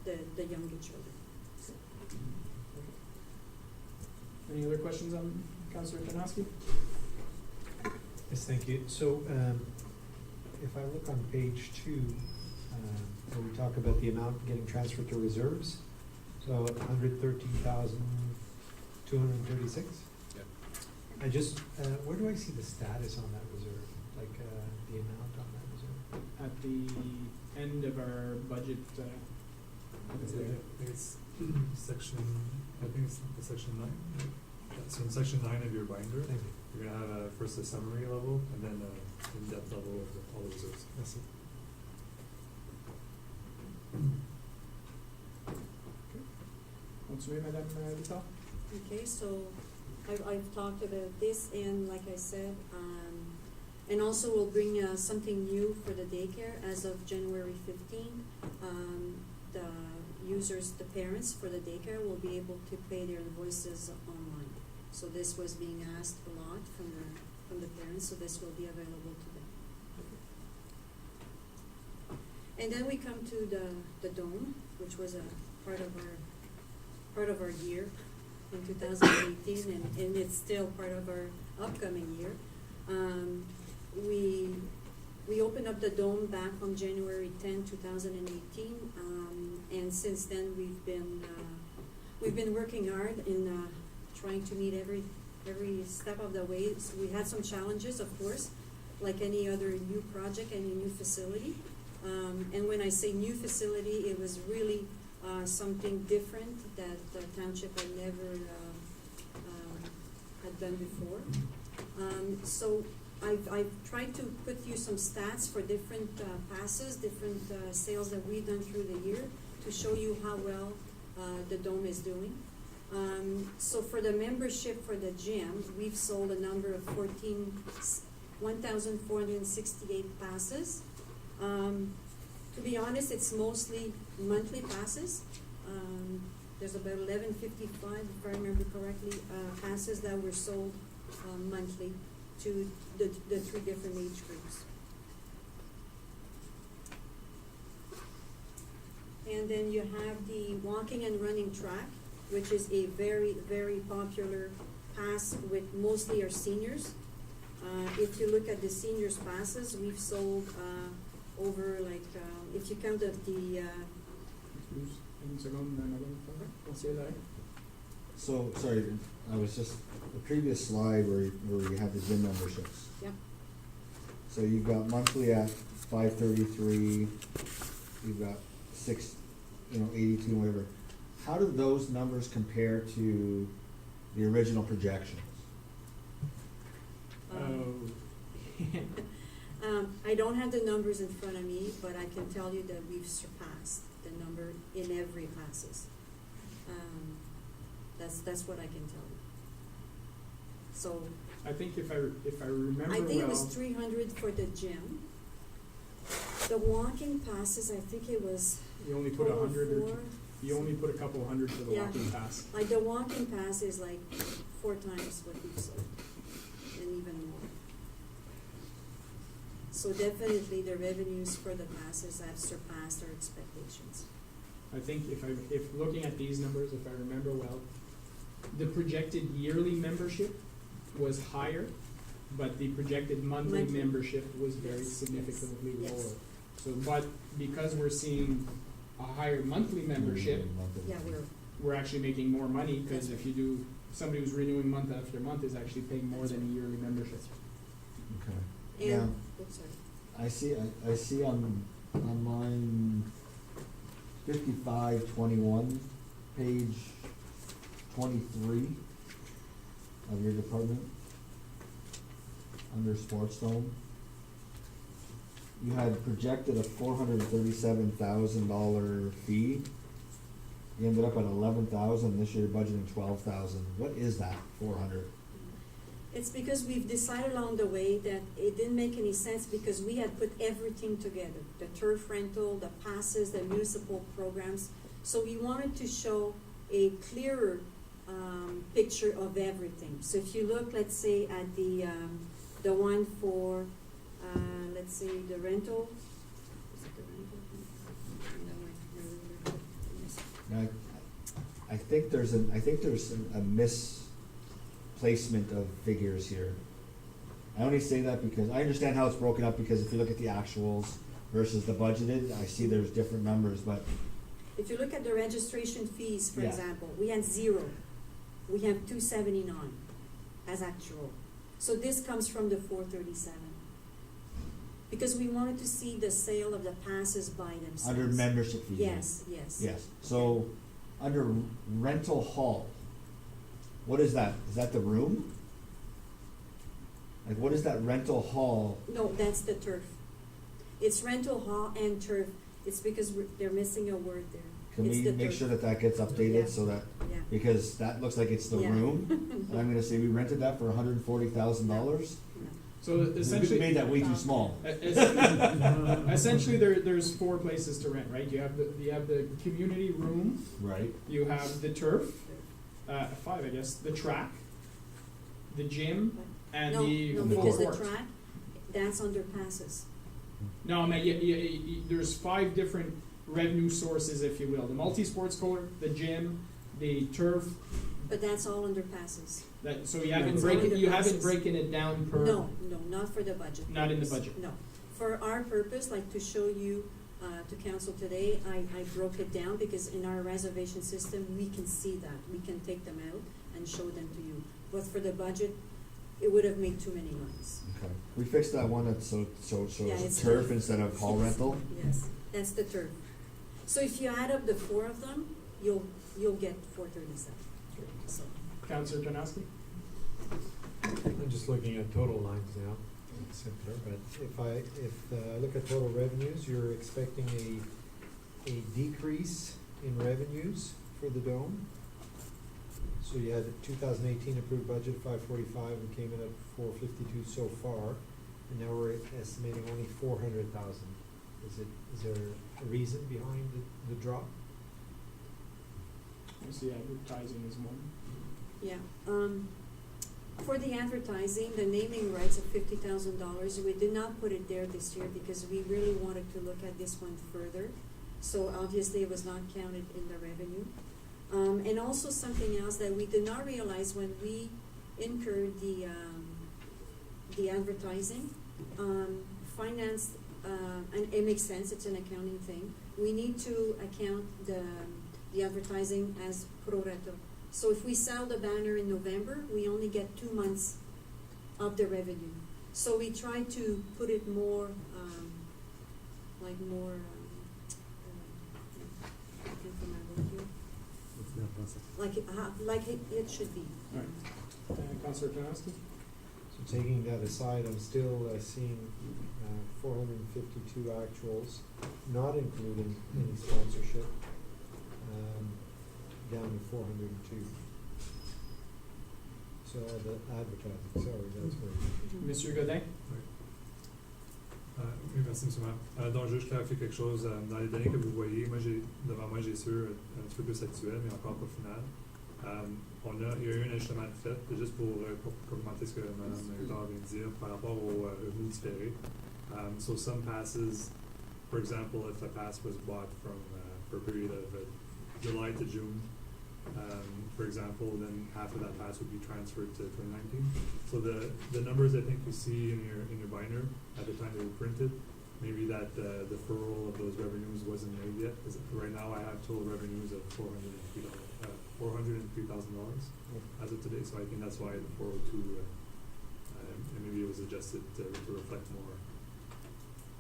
the younger children. Any other questions on Councillor Tarnowski? Yes, thank you. So, if I look on page 2, where we talk about the amount getting transferred to reserves, so 113,236. Yeah. I just, where do I see the status on that reserve? Like, the amount on that reserve? At the end of our budget, It's section, I think it's section 9. So in section 9 of your binder, Thank you. you're gonna have first a summary level and then in-depth level of all the reserves. That's it. Continuez, Madame Vita. Okay, so I've talked about this, and like I said, and also we'll bring something new for the daycare as of January 15. The users, the parents for the daycare will be able to pay their invoices online. So this was being asked a lot from the parents, so this will be available to them. And then we come to the dome, which was a part of our year in 2018, and it's still part of our upcoming year. We opened up the dome back on January 10, 2018, and since then we've been working hard in trying to meet every step of the way. So we had some challenges, of course, like any other new project, any new facility. And when I say new facility, it was really something different that the township had never had done before. So I've tried to put you some stats for different passes, different sales that we've done through the year to show you how well the dome is doing. So for the membership for the gym, we've sold a number of 1,468 passes. To be honest, it's mostly monthly passes. There's about 1,155, if I remember correctly, passes that were sold monthly to the 3 different age groups. And then you have the walking and running track, which is a very, very popular pass with mostly our seniors. If you look at the seniors passes, we've sold over if you count up the Une seconde, Madame. Conseiller Larry. So, sorry, I was just, the previous slide where you had the gym memberships. Yep. So you've got monthly at 533, you've got 82, whatever. How do those numbers compare to the original projections? I don't have the numbers in front of me, but I can tell you that we've surpassed the number in every passes. That's what I can tell you. So, I think if I remember I think it was well, 300 for the gym. The walking passes, I think it was you only put 100 or 4. you only put a couple hundred for the Yeah. walking pass. Like the walking pass is like 4 times what we've sold, and even more. So definitely the revenues for the passes have surpassed our expectations. I think if looking at these numbers, if I remember well, the projected yearly membership was higher, but the projected monthly Monthly. membership was very Yes, significantly yes. lower. So, but because we're seeing a higher monthly membership, Yeah, we're actually making more money, because if you do, somebody who's renewing month after month is actually paying more than a yearly membership. Okay. and, Now, oops, sorry. I see on line 5521, page 23 of your department, under Sports Dome, you had projected a $437,000 fee. You ended up at 11,000. This year you're budgeting 12,000. What is that 400? It's because we've decided along the way that it didn't make any sense because we had put everything together, the turf rental, the passes, the municipal programs. So we wanted to show a clearer picture of everything. So if you look, let's say, at the one for, let's say, the rental. Is it the rental? Now, I think there's a misplacement of figures here. I only say that because I understand how it's broken up, because if you look at the actuals versus the budgeted, I see there's different numbers, but If you look at the registration fees, for Yeah. example, we had 0. We have 279 as actual. So this comes from the 437. Because we wanted to see the sale of the passes by themselves. under membership fees. Yes, yes. Yes, so, under rental hall, what is that? Is that the room? Like, what is that rental hall? No, that's the turf. It's rental hall and turf. It's because they're missing a word there. Can It's we the make turf. sure that that gets updated Yeah. so that, Yeah. because that looks like it's the Yeah. room? And I'm gonna say we rented that for $140,000? So We essentially, made that way too small. essentially, there's 4 places to rent, right? You have the community room, Right. you have the turf, 5 I guess, the track, the gym, and No, the no, full because the court. track, that's under passes. No, I mean, there's 5 different revenue sources, if you will. The multi-sports court, the gym, the turf. But that's all under passes. So you No, haven't it's only breaking the you haven't passes. breaking it down per. No, not for the budget. Not in the purpose. budget. No. For our purpose, like to show you, to council today, I broke it down because in our reservation system, we can see that. We can take them out and show them to you. But for the budget, it would have made too many lines. Okay. We fixed that one that's so Yeah, it's it's turf turf. instead of hall rental? Yes, that's the turf. So if you add up the 4 of them, you'll get 437. So, Councillor Janowski? I'm just looking at total lines now, it's simpler, but if I look at total revenues, you're expecting a decrease in revenues for the dome. So you had a 2018 approved budget 545 and came in at 452 so far, and now we're estimating only 400,000. Is there a reason behind the drop? I see advertising is one. yeah. For the advertising, the naming rights of $50,000, we did not put it there this year because we really wanted to look at this one further. So obviously it was not counted in the revenue. And also something else that we did not realize when we incurred the advertising, finance, and it makes sense, it's an accounting thing. We need to account the advertising as pro rata. So if we sell the banner in November, we only get 2 months of the revenue. So we try to put it more, I can't find my word here. Like it should be. All right. Councillor Janowski? So taking that aside, I'm still seeing 452 actuals, not including any sponsorship, down to 402. sur advertising, sorry, that's right. Monsieur Godin? Oui, merci, M. le maire. Donc, je veux juste clarifier quelque chose. Dans les données que vous voyez, devant moi, j'ai ceux un petit peu plus actuels, mais encore pas final. Il y a eu un ajustement de fait, juste pour commenter ce que Mme Hudard vient de dire par rapport aux revenus différés. So some passes, for example, if a pass was bought from for a period of July to June, for example, then half of that pass would be transferred to 2019. So the numbers I think you see in your binder at the time they were printed, maybe that deferral of those revenues wasn't made yet. Because right now I have total revenues of $403,000 as of today. So I think that's why the 402 and maybe it was adjusted to reflect more.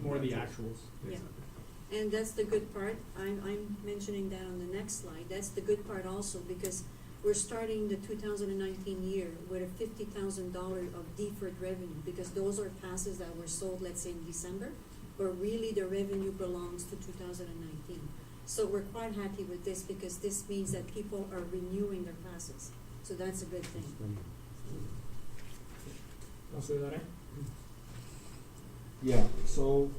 More the actuals. Yeah. Exactly. And that's the good part. I'm mentioning that on the next slide. That's the good part also, because we're starting the 2019 year with a $50,000 of deferred revenue, because those are passes that were sold, let's say in December, but really the revenue belongs to 2019. So we're quite happy with this, because this means that people are renewing their passes. So that's a good thing. Monsieur Laurent? Yeah, so,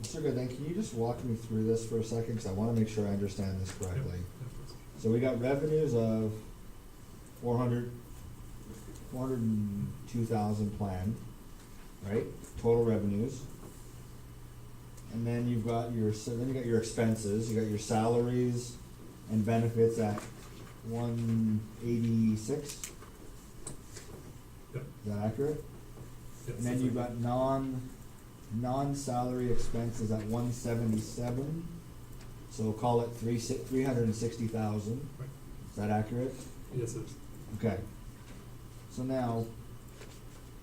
Mr. Godin, can you just walk me through this for a second, because I want to make sure I understand this correctly. Yep, of course. So we got revenues of 402,000 planned, right? Total revenues. And then you've got your expenses. You got your salaries and benefits at 186. Yep. Is that accurate? Yes, And then that's you've right. got non-salary expenses at 177. So call it 360,000. Right. Is that accurate? Yes, it is. Okay. So now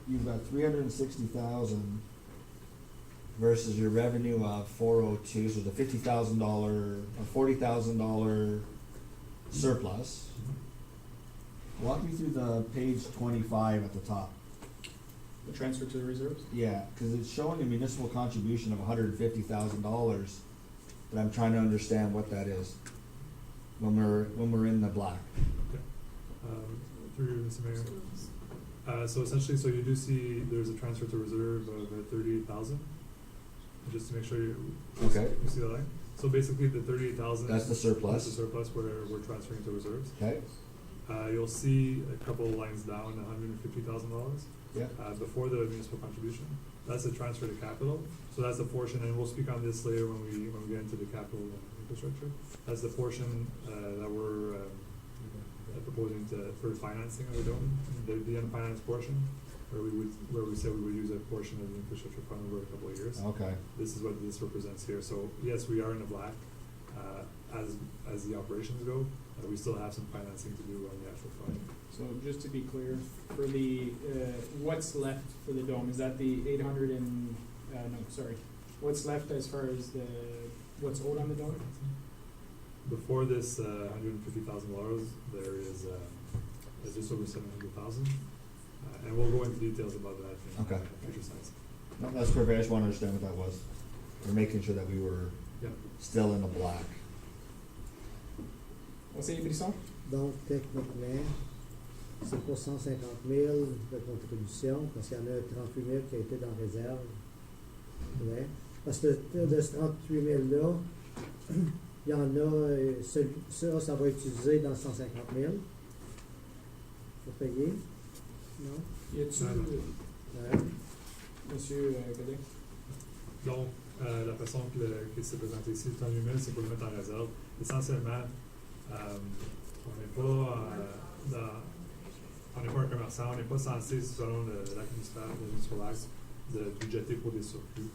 you've got 360,000 versus your revenue of 402. So the $50,000 or $40,000 surplus. Walk me through the page 25 at the top. The transfer to the reserves? Yeah, because it's showing a municipal contribution of $150,000, but I'm trying to understand what that is when we're in the black. Okay. Through you, Mr. Mayor. So essentially, so you do see there's a transfer to reserve of 38,000. Just to make sure you see the line. So basically, the 38,000. That's the surplus. That's the surplus where we're transferring to reserves. Okay. You'll see a couple of lines down, $150,000. Yeah. Before the municipal contribution. That's a transfer to capital. So that's the portion, and we'll speak on this later when we get into the capital infrastructure. That's the portion that we're proposing for financing of the dome, the unfinanced portion, where we said we would use a portion of the infrastructure fund over a couple of years. Okay. This is what this represents here. So yes, we are in the black as the operations go. We still have some financing to do on the actual fund. So just to be clear, for the, what's left for the dome, is that the 800 and, what's left as far as what's owed on the dome? Before this $150,000, there is just over 700,000, and we'll go into details about that in future slides. No, that's perfect. I just want to understand what that was. We're making sure that we were still in the black. Conseiller Brisson? Donc, techniquement, c'est pour 150 000 de contribution, parce qu'il y en a 38 000 qui a été dans réserve. Ouais. Parce que de ce 38 000-là, il y en a, ça va utiliser dans 150 000 pour payer. Non? Y a-tu, Monsieur Godin? Donc, la façon que c'est présenté ici, le 38 000, c'est pour le mettre en réserve. Essentiellement, on n'est pas un commerçant, on n'est pas censé, selon l'acte municipal, le Municipal Act, de budgéter pour des surplus.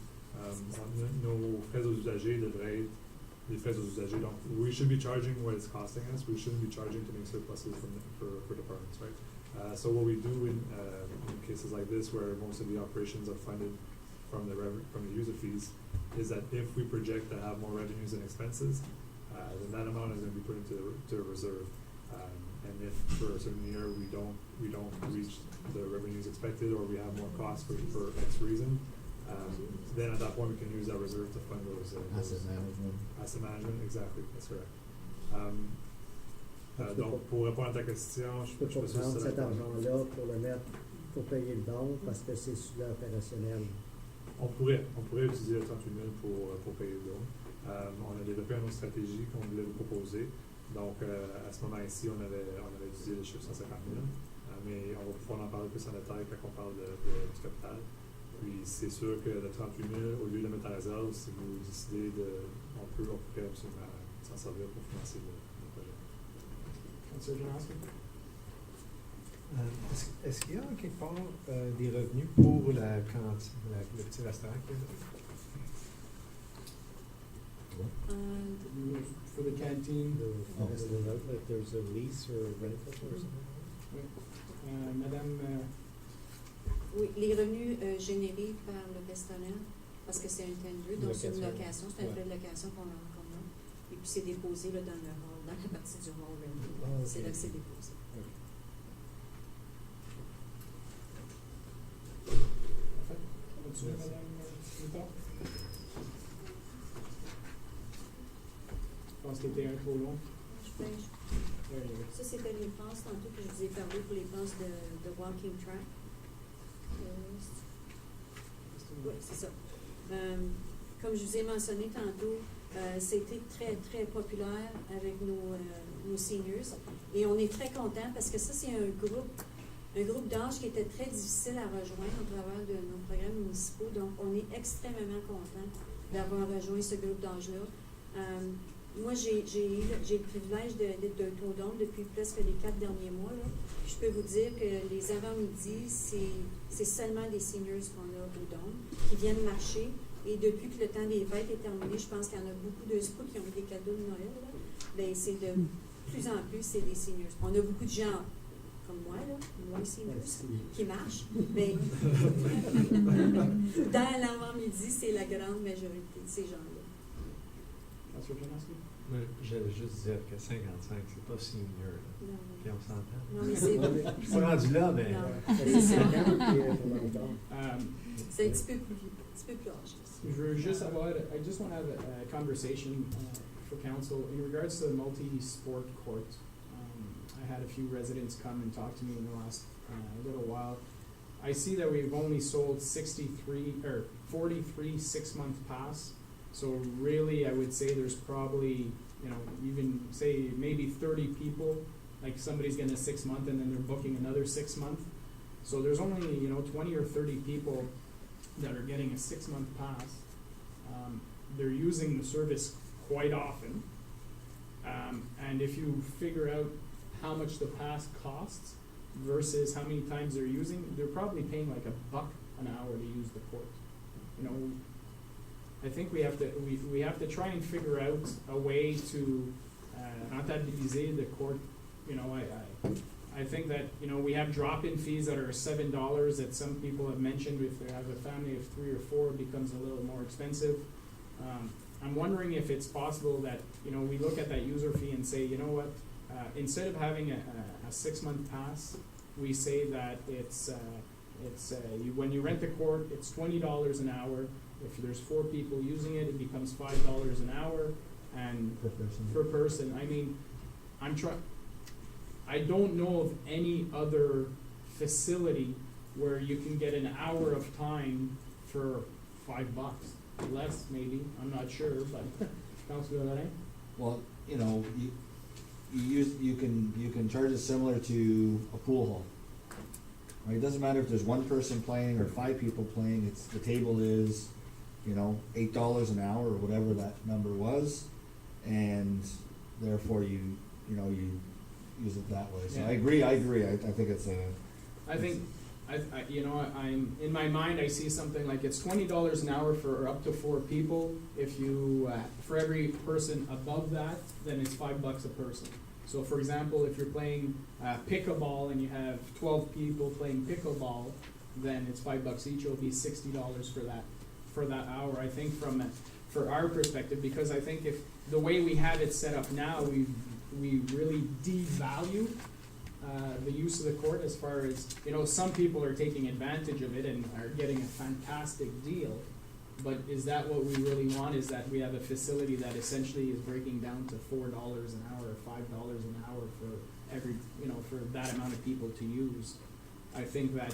Nos frais aux usagers devraient être des frais aux usagers. Donc, we should be charging what it's costing us. We shouldn't be charging to make surpluses for departments, right? So what we do in cases like this, where most of the operations are funded from the user fees, is that if we project to have more revenues and expenses, then that amount is going to be put into a reserve. And if for a certain year we don't reach the revenues expected, or we have more costs for X reason, then at that point we can use that reserve to fund those Asset management. Asset management, exactly. That's correct. Donc, pour répondre à ta question, Je peux pas suis sûr prendre si cet c'est la- argent-là pour le mettre, pour payer le don, parce que c'est sous l'opérationnel. On pourrait utiliser le 38 000 pour payer le don. On a développé une autre stratégie qu'on voulait vous proposer. Donc, à ce moment-ci, on avait utilisé le chiffre 150 000, mais on va pouvoir en parler plus en détail quand on parle du capital. Puis, c'est sûr que le 38 000, au lieu de le mettre à réserve, si vous décidez on pourrait absolument s'en servir pour financer le projet. Councillor Janoski? Est-ce qu'il y a quelque part des revenus pour la cantine, le petit restaurant qu'il y a là? For the canteen. If there's a lease or rental or something? Madame, Oui, les revenus générés par le restaurant, parce que c'est un tender, donc c'est une location, c'est un frais de location qu'on a. Et puis c'est déposé là, dans le hall, dans la partie du hall rental. Ah, ok. C'est là que c'est déposé. continuez, Madame Mouton. Je pense qu'il était un trop long. Ça, c'était les passes tantôt que je vous ai parlé pour les passes de walking track. Oui, c'est ça. Comme je vous ai mentionné tantôt, c'était très, très populaire avec nos seniors. Et on est très contents parce que ça, c'est un groupe d'âge qui était très difficile à rejoindre au travers de nos programmes municipaux. Donc, on est extrêmement contents d'avoir rejoint ce groupe d'âge-là. Moi, j'ai le privilège d'être d'un taux d'onde depuis presque les 4 derniers mois. Là. Je peux vous dire que les avant-midi, c'est seulement des seniors qu'on a au dôme qui viennent marcher. Et depuis que le temps des fêtes est terminé, je pense qu'il y en a beaucoup de scouts qui ont eu des cadeaux de Noël. Là. Ben, c'est de plus en plus, c'est des seniors. On a beaucoup de gens comme moi, là, moins seniors, qui marchent. Mais dans l'avant-midi, c'est la grande majorité de ces gens-là. Councillor Janoski? J'allais juste dire que 55, c'est pas senior. Là. Non, Puis on s'entend. non, mais c'est Je suis pas rendu là, mais. Non. C'est 50 pour longtemps. C'est un petit peu plus âgé. Je veux juste avoir, I just want to have a conversation for council in regards to the multi-sport court. I had a few residents come and talk to me in the last little while. I see that we've only sold 43 6-month pass. So really, I would say there's probably, even say maybe 30 people, like somebody's getting a 6-month and then they're booking another 6-month. So there's only, 20 or 30 people that are getting a 6-month pass. They're using the service quite often. And if you figure out how much the pass costs versus how many times they're using, they're probably paying like $1 an hour to use the court. I think we have to try and figure out a way to rentabiliser the court. I think that we have drop-in fees that are $7 that some people have mentioned. If they have a family of 3 or 4, it becomes a little more expensive. I'm wondering if it's possible that we look at that user fee and say, instead of having a 6-month pass, we say that it's when you rent the court, it's $20 an hour. If there's 4 people using it, it becomes $5 an hour, and per person. I mean, I don't know of any other facility where you can get an hour of time for $5, less maybe. I'm not sure, but Councilor Lorraine? Well, you can charge it similar to a pool hall. Right? It doesn't matter if there's 1 person playing or 5 people playing. The table is, $8 an hour or whatever that number was, and therefore you use it that way. So Yeah. I agree. I think it's a. I think, I'm in my mind. I see something like it's $20 an hour for up to 4 people. If you for every person above that, then it's $5 a person. So, for example, if you're playing pickleball and you have 12 people playing pickleball, then it's $5 each. It'll be $60 for that hour. I think for our perspective, because I think if the way we have it set up now, we really devalue the use of the court as far as, some people are taking advantage of it and are getting a fantastic deal. But is that what we really want, is that we have a facility that essentially is breaking down to $4 an hour, or $5 an hour for every, for that amount of people to use? I think that,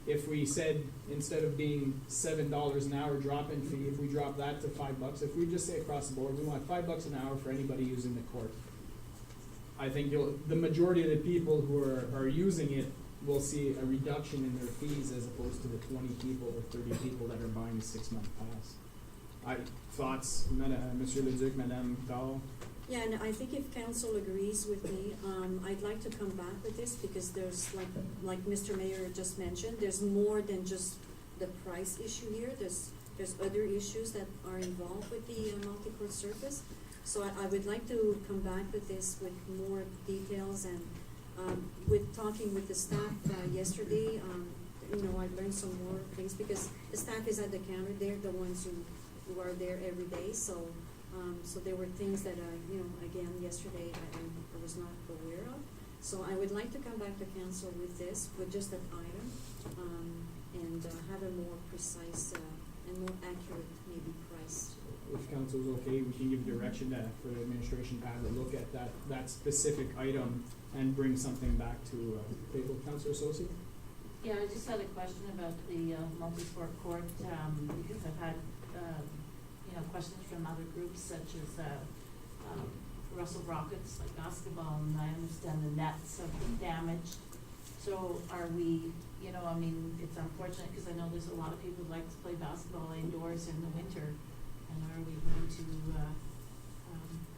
if we said, instead of being $7 an hour drop-in fee, if we drop that to $5, if we just say across the board, we want $5 an hour for anybody using the court, I think the majority of the people who are using it will see a reduction in their fees as opposed to the 20 people or 30 people that are buying a 6-month pass. Thoughts, Monsieur Leduc, Madame Dahl? Yeah, and I think if council agrees with me, I'd like to come back with this because there's, like Mr. Mayor just mentioned, there's more than just the price issue here. There's other issues that are involved with the multi-court surface. So I would like to come back with this with more details, and with talking with the staff yesterday, I learned some more things because the staff is at the counter. They're the ones who are there every day. So there were things that again yesterday I was not aware of. So I would like to come back to council with this, with just that item, and have a more precise and more accurate maybe price. If council's okay, we can give direction for the administration to have a look at that specific item and bring something back to table. Councilor Associate? Yeah, I just had a question about the multi-sport court, because I've had, questions from other groups such as Russell Rockets, like basketball, and I understand the nets have been damaged. So are we, it's unfortunate because I know there's a lot of people who like to play basketball indoors in the winter. And are we going to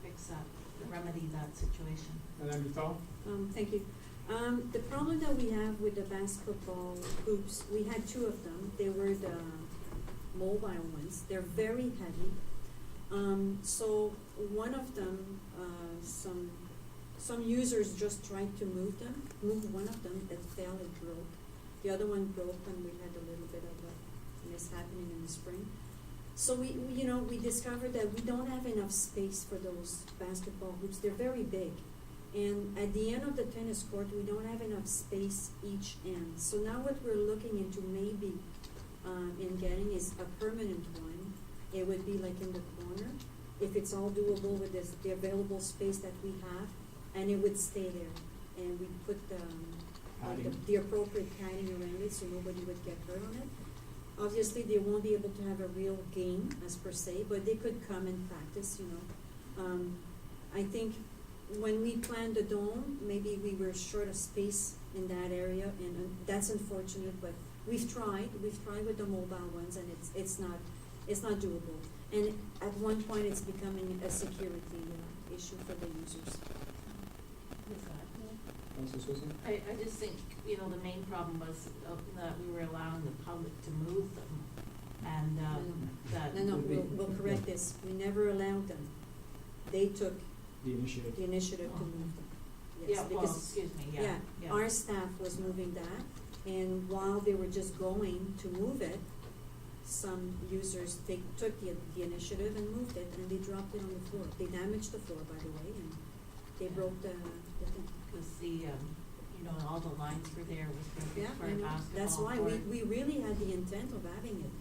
fix that, remedy that situation? Madame Vital? Thank you. The problem that we have with the basketball hoops, we had 2 of them. They were the mobile ones. They're very heavy. So one of them, some users just tried to move one of them, that fell, it broke. The other one broke when we had a little bit of a mishappening in the spring. So we discovered that we don't have enough space for those basketball hoops. They're very big. And at the end of the tennis court, we don't have enough space each end. So now what we're looking into maybe in getting is a permanent one. It would be like in the corner, if it's all doable with the available space that we have, and it would stay there. And we put the appropriate padding around it so nobody would get hurt on it. Obviously, they won't be able to have a real game as per se, but they could come and practice, I think when we planned the dome, maybe we were short of space in that area, and that's unfortunate, but we've tried with the mobile ones, and it's not doable. And at one point, it's becoming a security issue for the users. I just think, the main problem was that we were allowing the public to move them, and that... No, we'll correct this. We never allowed them. They took the initiative to move them. Yes, Yeah, because, excuse me, yeah. our staff was moving that, and while they were just going to move it, some users took the initiative and moved it, and they dropped it on the floor. They damaged the floor, by the way, and they broke the thing. Because all the lines were there was perfect for I a know. basketball That's why court. we really had the intent of having it.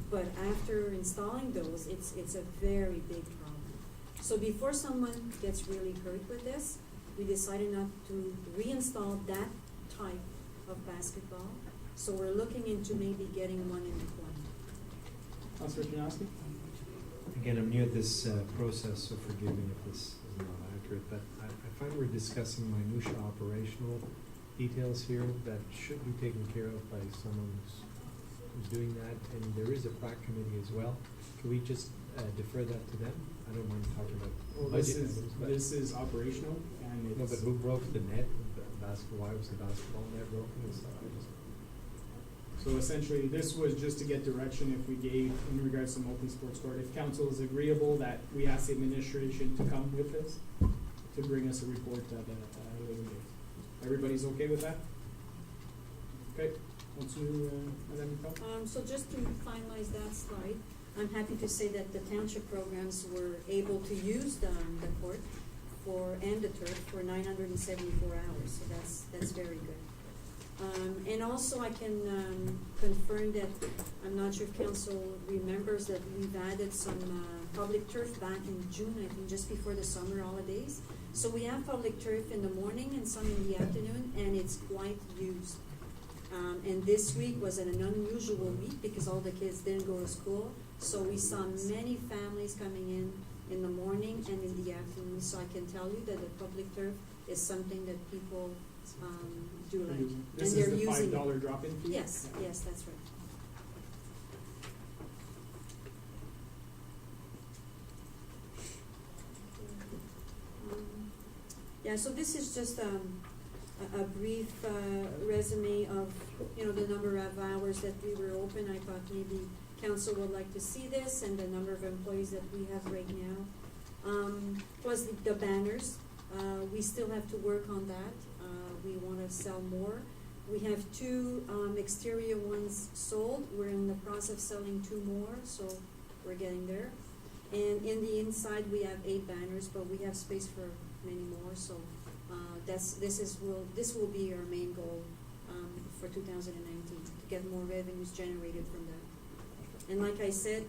But after installing those, it's a very big problem. So before someone gets really hurt with this, we decided not to reinstall that type of basketball. So we're looking into maybe getting one in the corner. Councilor Janowski? Again, I'm new at this process, so forgive me if this is not accurate, but I find we're discussing minutiae operational details here that should be taken care of by someone who's doing that, and there is a PRAC committee as well. Can we just defer that to them? I don't mind talking about This is budget items, operational, and no, it's... but who broke the net? Why was the basketball net broken and stuff? So essentially, this was just to get direction if we gave, in regards to multi-sports court, if council is agreeable that we ask the administration to come with this, to bring us a report at a later date. Everybody's okay with that? Okay, Madame Nicole? So just to finalize that slide, I'm happy to say that the township programs were able to use the court and the turf for 974 hours, so that's very good. And also I can confirm that, I'm not sure if council remembers that we've added some public turf back in June, I think just before the summer holidays. So we have public turf in the morning and some in the afternoon, and it's quite used. And this week was an unusual week because all the kids didn't go to school. So we saw many families coming in the morning and in the afternoon. So I can tell you that the public turf is something that people do like. This And they're is the using it. $5 drop-in fee? Yes, yes, that's right. Yeah, so this is just a brief resume of, the number of hours that we were open. I thought maybe council would like to see this and the number of employees that we have right now. Plus the banners, we still have to work on that. We want to sell more. We have 2 exterior ones sold. We're in the process of selling 2 more, so we're getting there. And in the inside, we have 8 banners, but we have space for many more. So this will be our main goal for 2019, to get more revenues generated from that. And like I said,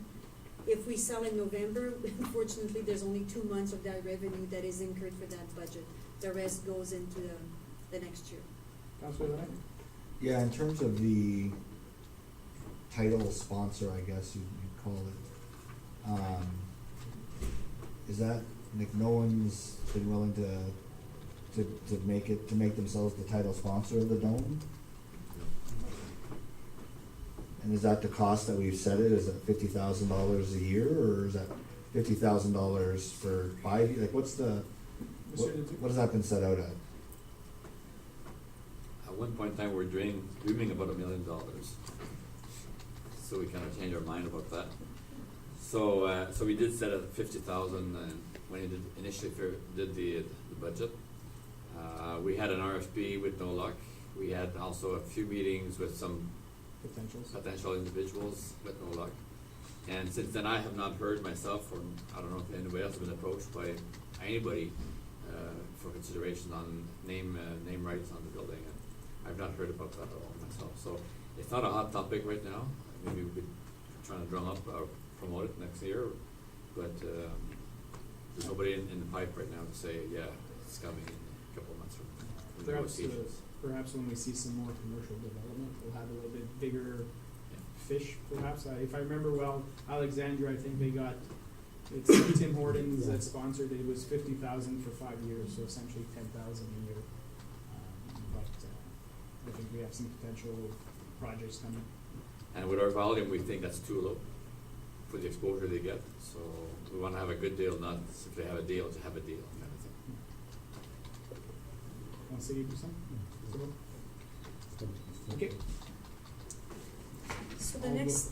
if we sell in November, unfortunately, there's only 2 months of that revenue that is incurred for that budget. The rest goes into the next year. Councilor Lorraine? Yeah, in terms of the title sponsor, I guess you'd call it, is that, like, no one's been willing to make themselves the title sponsor of the Dome? And is that the cost that we've set it? Is it $50,000 a year, or is that $50,000 for 5 years? Like, what has that been set out at? At one point in time, we were dreaming about $1 million. So we kind of changed our mind about that. So we did set it at 50,000, and when we initially did the budget, we had an RFP with no luck. We had also a few meetings with some potential individuals with no luck. And since then, I have not heard myself, or I don't know if anybody else has been approached by anybody for consideration on name rights on the building. And I've not heard about that at all myself. So it's not a hot topic right now. Maybe we could try to drum up or promote it next year, but there's nobody in the pipe right now to say, yeah, it's coming in a couple of months from Perhaps when we see some more commercial development, we'll have a little bit bigger fish, perhaps. If I remember well, Alexandria, I think it's Tim Hortons that sponsored it. It was $50,000 for 5 years, so essentially $10,000 a year. But I think we have some potential projects coming. And with our volume, we think that's too low for the exposure they get. So we want to have a good deal, not if they have a deal to have a deal kind of thing. Want to say something? Ok. So the next...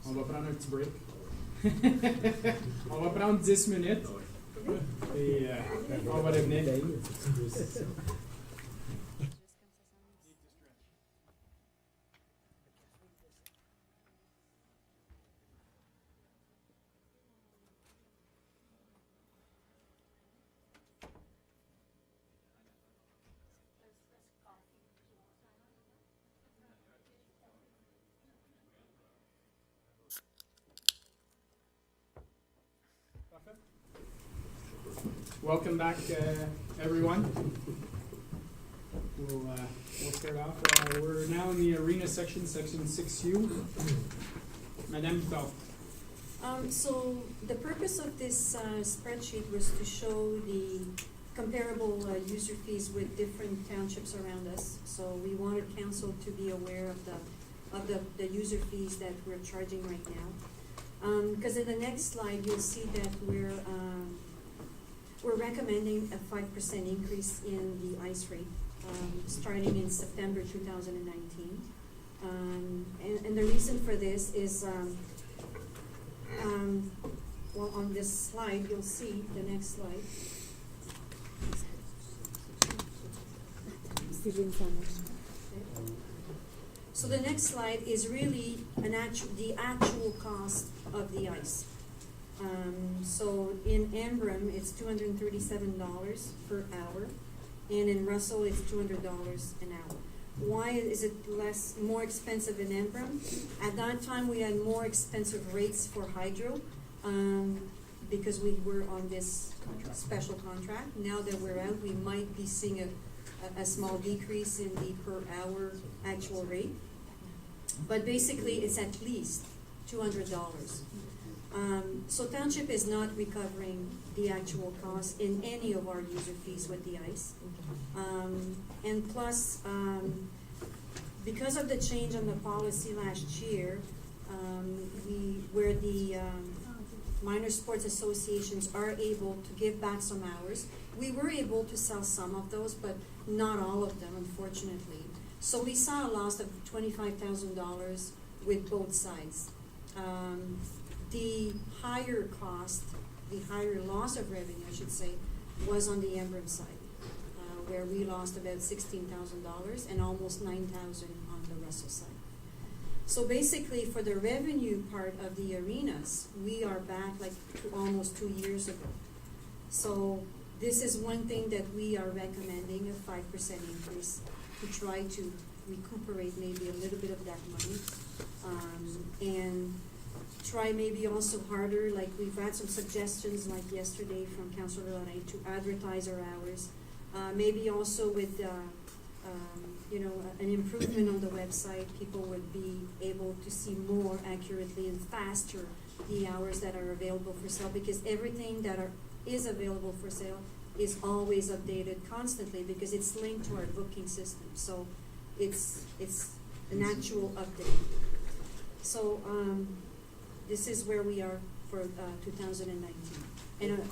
On va prendre un petit break. On va prendre 10 minutes. Et on va revenir. Welcome back, everyone. We'll start off. We're now in the arena section 6U. Madame Bouton. So the purpose of this spreadsheet was to show the comparable user fees with different townships around us. So we wanted council to be aware of the user fees that we're charging right now. Because in the next slide, you'll see that we're recommending a 5% increase in the ICE rate, starting in September 2019. And the reason for this is, well, on this slide, you'll see, the next slide. So the next slide is really the actual cost of the ICE. So in Ambram, it's $237 per hour, and in Russell, it's $200 an hour. Why is it more expensive in Embrun? At that time, we had more expensive rates for hydro, because we were on this special contract. Now that we're out, we might be seeing a small decrease in the per hour actual rate. But basically, it's at least $200. So Township is not recovering the actual cost in any of our user fees with the ICE. And plus, because of the change on the policy last year, where the minor sports associations are able to give back some hours, we were able to sell some of those, but not all of them, unfortunately. So we saw a loss of $25,000 with both sides. The higher cost, the higher loss of revenue, I should say, was on the Embrun side, where we lost about $16,000 and almost $9,000 on the Russell side. So basically, for the revenue part of the arenas, we are back like to almost 2 years ago. So this is one thing that we are recommending, a 5% increase, to try to recuperate maybe a little bit of that money, and try maybe also harder, like we've had some suggestions like yesterday from Councilor Lorraine to advertise our hours. Maybe also with an improvement on the website, people would be able to see more accurately and faster the hours that are available for sale, because everything that is available for sale is always updated constantly because it's linked to our booking system. So it's an actual update. So this is where we are for 2019. And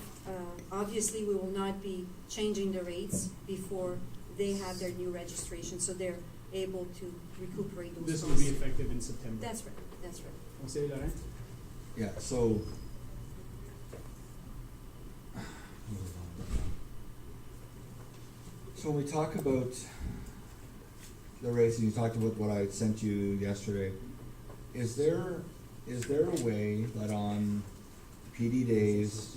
obviously we will not be changing the rates before they have their new registration, so they're able to recuperate those This costs. will be effective in September. That's right, that's right. Conseiller Laurent? Yeah, so. So when we talk about the rates, and you talked about what I sent you yesterday, is there a way that on PD days,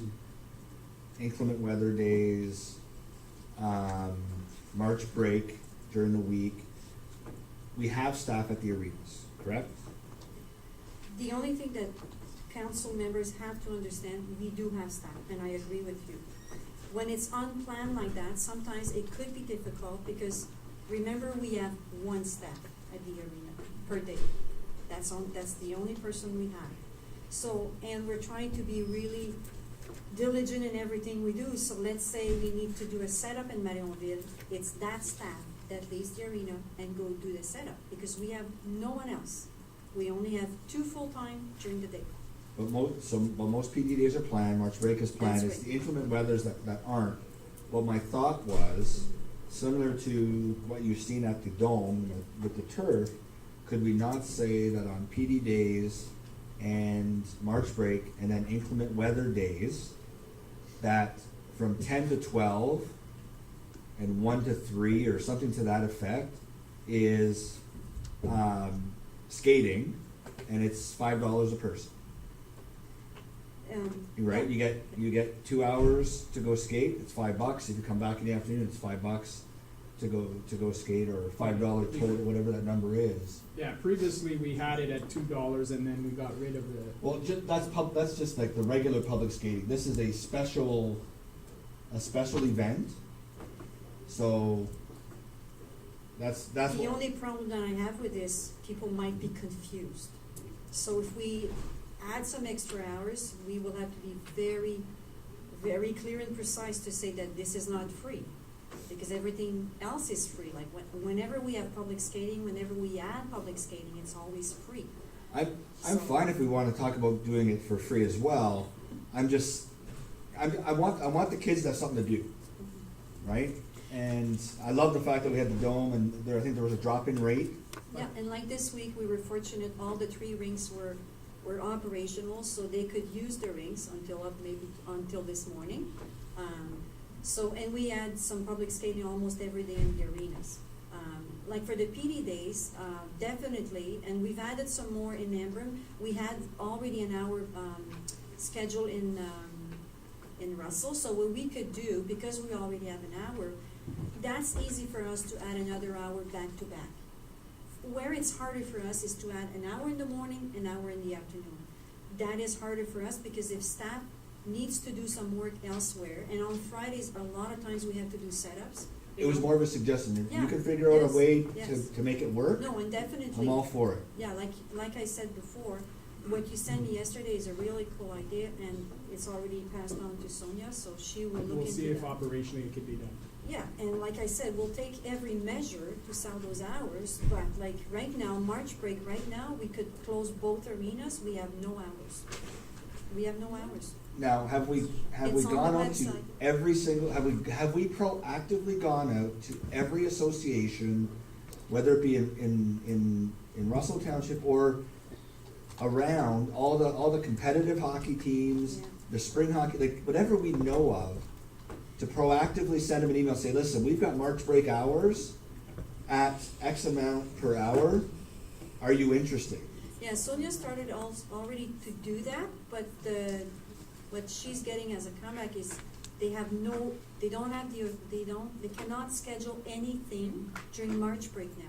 inclement weather days, March break during the week, we have staff at the arenas, correct? The only thing that council members have to understand, we do have staff, and I agree with you. When it's unplanned like that, sometimes it could be difficult because remember we have one staff at the arena per day. That's the only person we have. So, and we're trying to be really diligent in everything we do. So let's say we need to do a setup in Marionville, it's that staff that leaves the arena and go do the setup because we have no one else. We only have 2 full-time during the day. But most PD days are planned, March break is planned, That's it's right. the inclement weathers that aren't. What my thought was, similar to what you've seen at the Dome with the turf, could we not say that on PD days and March break and then inclement weather days, that from 10 to 12 and 1 to 3 or something to that effect is skating, and it's $5 a person. Right, you get 2 hours to go skate. It's $5. If you come back in the afternoon, it's $5 to go skate, or $5 total, whatever that number is. Yeah, previously we had it at $2 and then we got rid of the. Well, that's just like the regular public skating. This is a special event. So that's The what, only problem that I have with this, people might be confused. So if we add some extra hours, we will have to be very, very clear and precise to say that this is not free, because everything else is free. Like whenever we have public skating, whenever we add public skating, it's always free. I'm fine if we want to talk about doing it for free as well. I want the kids to have something to do, right? And I love the fact that we had the Dome, and I think there was a drop-in rate. Yeah, and like this week, we were fortunate, all the 3 rinks were operational, so they could use the rinks until this morning. And we had some public skating almost every day in the arenas. Like for the PD days, definitely, and we've added some more in Embrun. We had already an hour scheduled in Russell, so what we could do, because we already have an hour, that's easy for us to add another hour back to back. Where it's harder for us is to add an hour in the morning, an hour in the afternoon. That is harder for us because if staff needs to do some work elsewhere, and on Fridays, a lot of times we have to do setups. It was more of a suggestion. If you Yeah, can figure out yes, a way yes. to make it work, No, and definitely. I'm all for it. Yeah, like I said before, what you sent me yesterday is a really cool idea, and it's already passed on to Sonia, so she will look into that. We'll see if operationally it could be done. Yeah, and like I said, we'll take every measure to sell those hours, but like right now, March break, right now, we could close both arenas, we have no hours. We have no hours. Now, have we It's on gone the out to website. every single, have we proactively gone out to every association, whether it be in Russell Township or around all the competitive hockey teams, Yeah. the spring hockey, like whatever we know of, to proactively send them an email, say, listen, we've got March break hours at X amount per hour, are you interested? Yeah, Sonia started already to do that, but what she's getting as a comeback is they cannot schedule anything during March break now.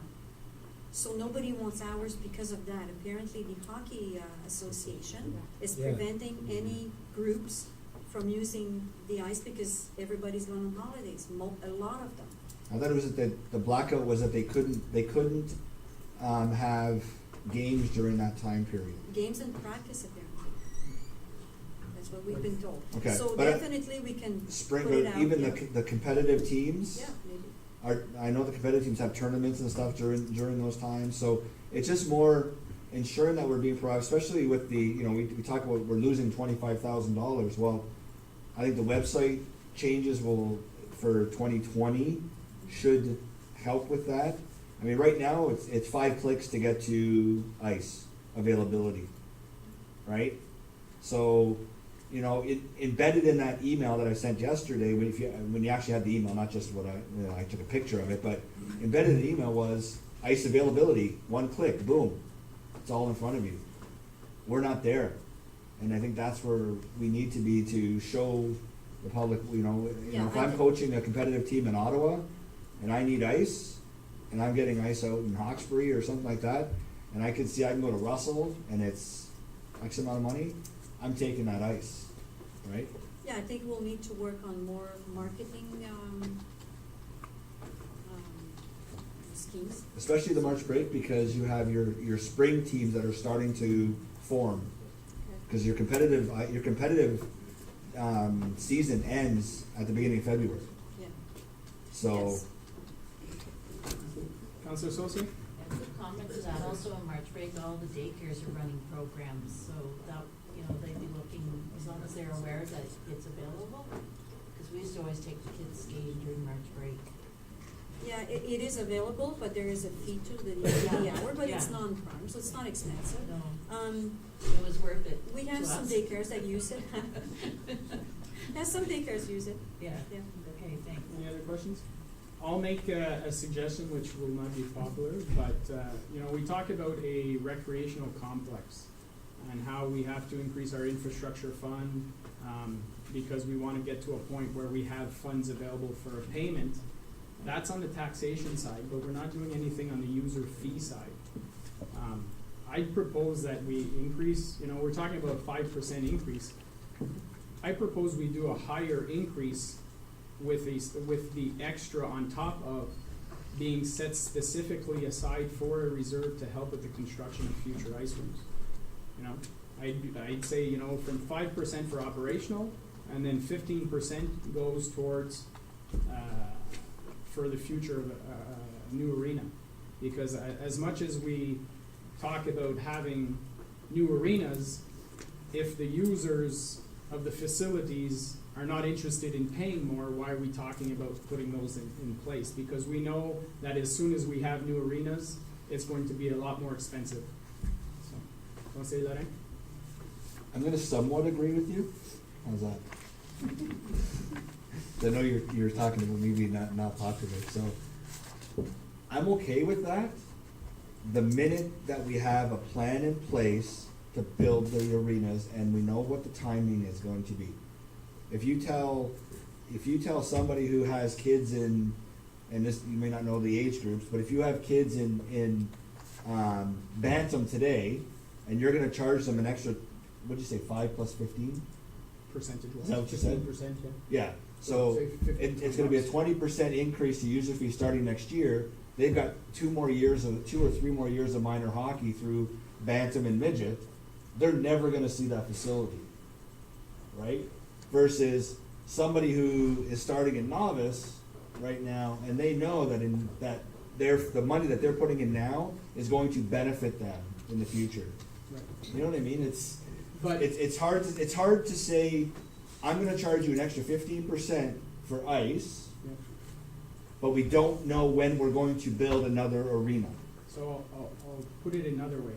So nobody wants hours because of that. Apparently, the hockey association is Yeah. preventing any groups from using the ice because everybody's going on holidays, a lot of them. I thought it was that the blackout was that they couldn't have games during that time period. Games and practice, apparently. That's what we've been told. Okay, So but definitely we can Spring, put it out. even yeah. the competitive teams. Yeah, maybe. I know the competitive teams have tournaments and stuff during those times, so it's just more ensuring that we're being proactive, especially with the, we talk about we're losing $25,000. Well, I think the website changes for 2020 should help with that. I mean, right now, it's 5 clicks to get to ice availability, right? So, embedded in that email that I sent yesterday, when you actually had the email, not just what I took a picture of it, but embedded in the email was ice availability, 1 click, boom, it's all in front of you. We're not there, and I think that's where we need to be to show the public. Yeah, if I I'm think- coaching a competitive team in Ottawa, and I need ice, and I'm getting ice out in Hawkesbury or something like that, and I can see I can go to Russell, and it's X amount of money, I'm taking that ice, right? Yeah, I think we'll need to work on more marketing schemes. Especially the March break, because you have your spring teams that are starting to form. Because your competitive season ends at the beginning of February. Yeah. So, Yes. Councillor Sosi? And to comment to that, also in March break, all the daycares are running programs, so that, they'd be looking, as long as they're aware that it's available, because we used to always take the kids skating during March break. Yeah, it is available, but there is a fee to the hour, but it's Yeah. non-prime, so it's not expensive. No, it was worth it We have to some us. daycares that use it. Yeah, some daycares use it. Yeah, Yeah. okay, thanks. Any other questions? I'll make a suggestion which will not be popular, but, we talk about a recreational complex and how we have to increase our infrastructure fund because we want to get to a point where we have funds available for a payment. That's on the taxation side, but we're not doing anything on the user fee side. I propose that we increase, we're talking about a 5% increase. I propose we do a higher increase with the extra on top of being set specifically aside for a reserve to help with the construction of future ice rooms. I'd say, from 5% for operational, and then 15% goes towards for the future of a new arena. Because as much as we talk about having new arenas, if the users of the facilities are not interested in paying more, why are we talking about putting those in place? Because we know that as soon as we have new arenas, it's going to be a lot more expensive. So, want to say that, eh? I'm gonna somewhat agree with you. How's that? I know you're talking about maybe not popular, so I'm okay with that. The minute that we have a plan in place to build the arenas and we know what the timing is going to be. If you tell somebody who has kids in, and this, you may not know the age groups, but if you have kids in Bantam today, and you're gonna charge them an extra, what'd you say, 5 plus 15? Percentage-wise. Is that what you said? 15%, yeah. Yeah, so Say 15 it's gonna be a bucks. 20% increase to user fee starting next year. They've got 2 or 3 more years of minor hockey through Bantam and Midget. They're never gonna see that facility, right? Versus somebody who is starting in novice right now, and they know that the money that they're putting in now is going to benefit them in the future. Right. You know what I mean? But It's hard to say, I'm gonna charge you an extra 15% for ice, yeah. but we don't know when we're going to build another arena. So I'll put it another way.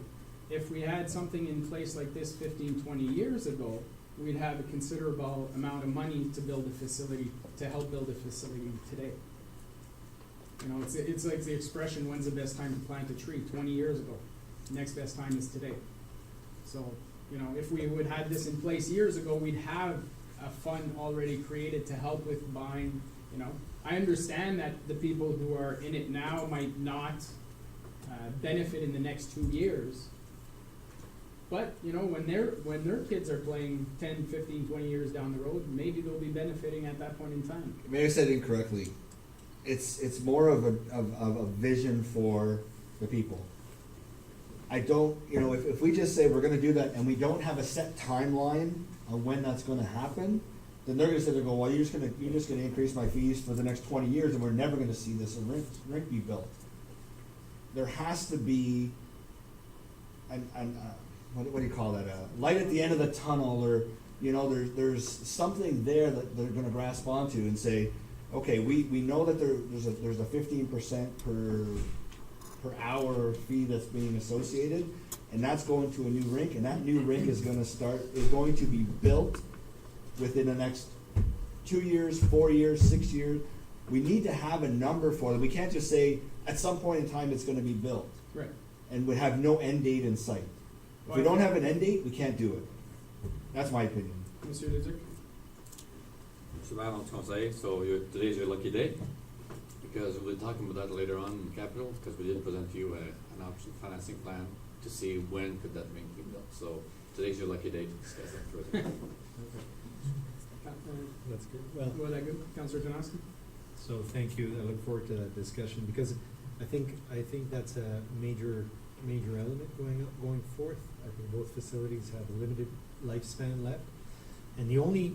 If we had something in place like this 15, 20 years ago, we'd have a considerable amount of money to build a facility, to help build a facility today. You know, it's like the expression, when's the best time to plant a tree? 20 years ago. Next best time is today. So, you know, if we would have this in place years ago, we'd have a fund already created to help with buying, you know. I understand that the people who are in it now might not benefit in the next 2 years. But, you know, when their kids are playing 10, 15, 20 years down the road, maybe they'll be benefiting at that point in time. Maybe I said it incorrectly. It's more of a vision for the people. I don't, you know, if we just say we're gonna do that and we don't have a set timeline on when that's gonna happen, then they're gonna sit there and go, well, you're just gonna increase my fees for the next 20 years and we're never gonna see this rink be built. There has to be what do you call that? A light at the end of the tunnel, or, you know, there's something there that they're gonna grasp onto and say, okay, we know that there's a 15% per hour fee that's being associated, and that's going to a new rink, and that new rink is going to be built within the next 2 years, 4 years, 6 years. We need to have a number for them. We can't just say at some point in time it's going to be built, Right. and we have no end date in sight. If we don't have an end date, we can't do it. That's my opinion. Monsieur Leduc? Mr. Mayor, on Conseil, so today's your lucky day, because we'll be talking about that later on in capital, because we did present to you an option financing plan to see when could that rink be built. So today's your lucky day to discuss that further. That's good. Well, Was that good? Councillor Janoski? so thank you. I look forward to that discussion, because I think that's a major element going forth. I think both facilities have a limited lifespan left, and the only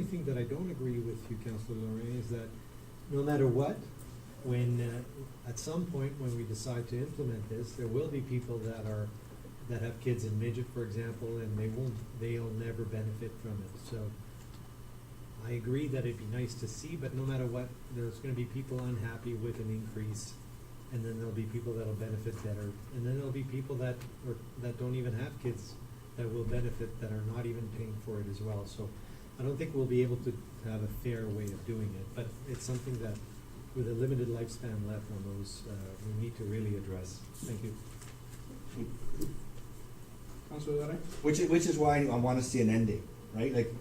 thing that I don't agree with you, Councillor Lorraine, is that no matter what, when at some point when we decide to implement this, there will be people that have kids in midget, for example, and they'll never benefit from it. So I agree that it'd be nice to see, but no matter what, there's going to be people unhappy with an increase, and then there'll be people that'll benefit better, and then there'll be people that don't even have kids that will benefit, that are not even paying for it as well. So I don't think we'll be able to have a fair way of doing it, but it's something that, with a limited lifespan left on those, we need to really address. Thank you. Councillor Lorraine? Which is why I want to see an end date, right? Like,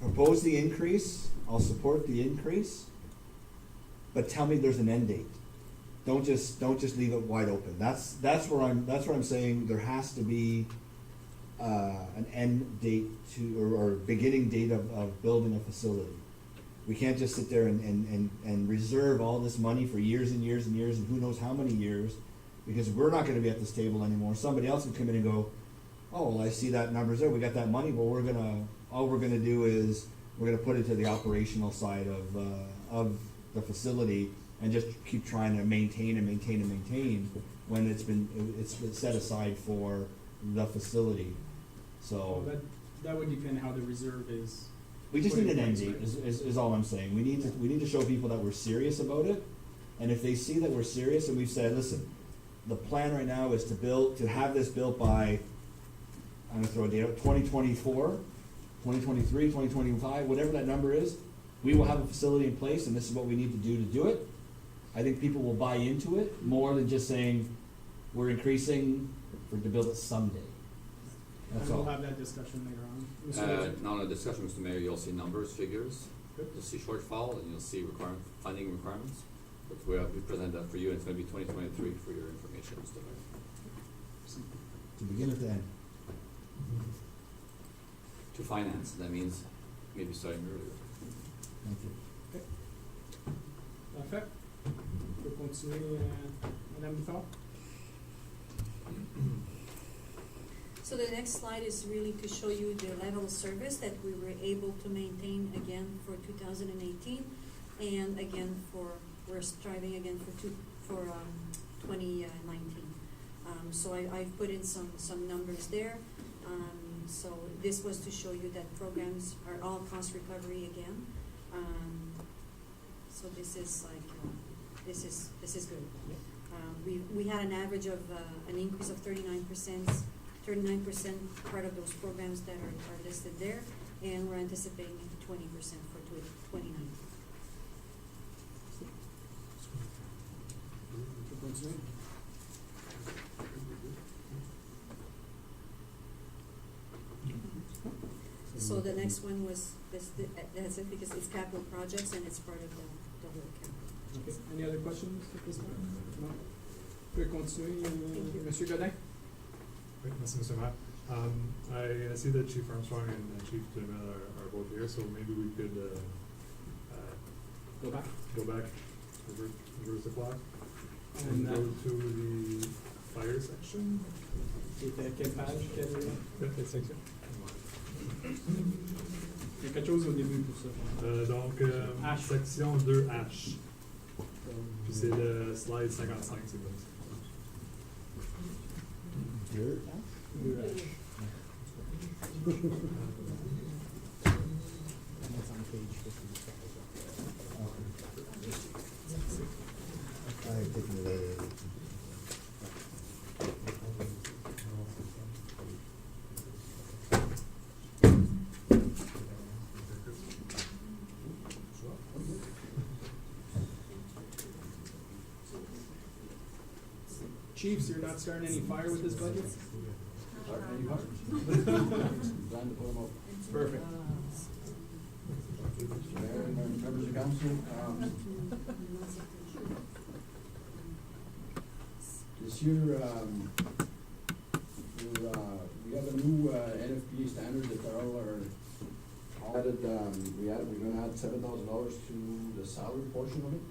propose the increase, I'll support the increase, but tell me there's an end date. Don't just leave it wide open. That's where I'm saying there has to be an end date or beginning date of building a facility. We can't just sit there and reserve all this money for years and years and years and who knows how many years, because we're not gonna be at this table anymore. Somebody else can come in and go, oh, well, I see that number's there, we got that money, well, all we're gonna do is we're gonna put it to the operational side of the facility and just keep trying to maintain when it's been set aside for the facility. So Well, that would depend how the reserve is. we just need an end Right. date is all I'm saying. We need to show people that we're serious about it, and if they see that we're serious and we've said, listen, the plan right now is to have this built by, I'm gonna throw a date out, 2024, 2023, 2025, whatever that number is, we will have a facility in place and this is what we need to do it. I think people will buy into it more than just saying, we're increasing to build it someday. That's And all. we'll have that discussion later on. Monsieur Leduc? Now in the discussion, Mr. Mayor, you'll see numbers, figures, Good. you'll see shortfall, and you'll see funding requirements. But we present that for you, and it's gonna be 2023 for your information, Mr. Mayor. To begin at the end. To finance, that means maybe starting earlier. Thank you. Parfait. On peut continuer, Madame Bouffard. So the next slide is really to show you the level of service that we were able to maintain again for 2018, and again we're striving again for 2019. So I've put in some numbers there. So this was to show you that programs are all cost recovery again. So this is like this is good. We had an average of an increase of 39%. 39% part of those programs that are listed there, and we're anticipating 20% for 2019. On peut continuer. So the next one was that's it, because it's capital projects and it's part of the whole capital. Okay. Any other questions at this point? No. On peut continuer, Monsieur Godin. Oui, merci, Mr. Mayor. I see that Chief Armstrong and Chief Duhamel are both here, so maybe we could Go back. reverse the clock, and And, go to the fire section. C'était quelle page? Quelle section? Il y a quelque chose au début pour ça. Donc, H. section 2H. Puis c'est le slide 55, c'est bon. Here. That's on page 50. I've taken it out. Chiefs, you're not starting any fire with this budget? Perfect. Mr. Mayor and members of council, this year, we have a new NFPA standard that all are added. We're gonna add $7,000 to the salary portion of it.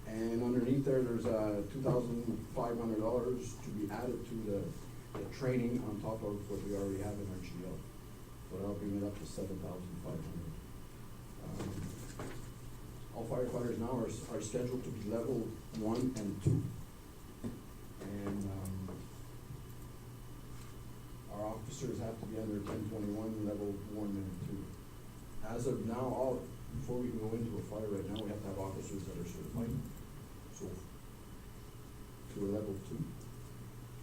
And underneath there's $2,500 to be added to the training on top of what we already have in our GL. So that'll bring it up to $7,500. All firefighters now are scheduled to be level 1 and 2. And our officers have to be under 1021, level 1 and 2. As of now, before we can go into a fire right now, we have to have officers that are certified. So, to a level 2.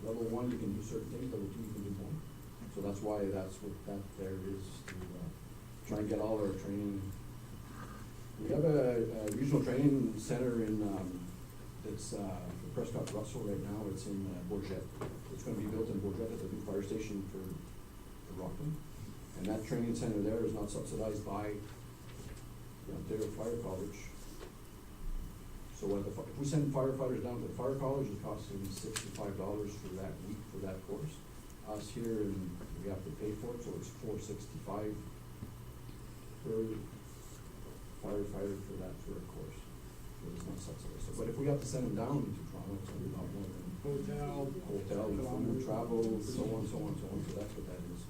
Level 1, you can do certain things, level 2, you can do more. So that's why that's what that there is, to try and get all our training. We have a regional training center in, it's Prescott Russell right now, it's in Bourget. It's gonna be built in Bourget at the new fire station for Rockland. And that training center there is not subsidized by the Ontario Fire College. So if we send firefighters down to the fire college, it costs them $65 for that week for that course. Us here, and we have to pay for it, so it's $465 per firefighter for that for a course. So it's not subsidized. So, but if we have to send them down to Toronto, it's gonna be a lot more than hotel, food, travel, so on. So that's what that is.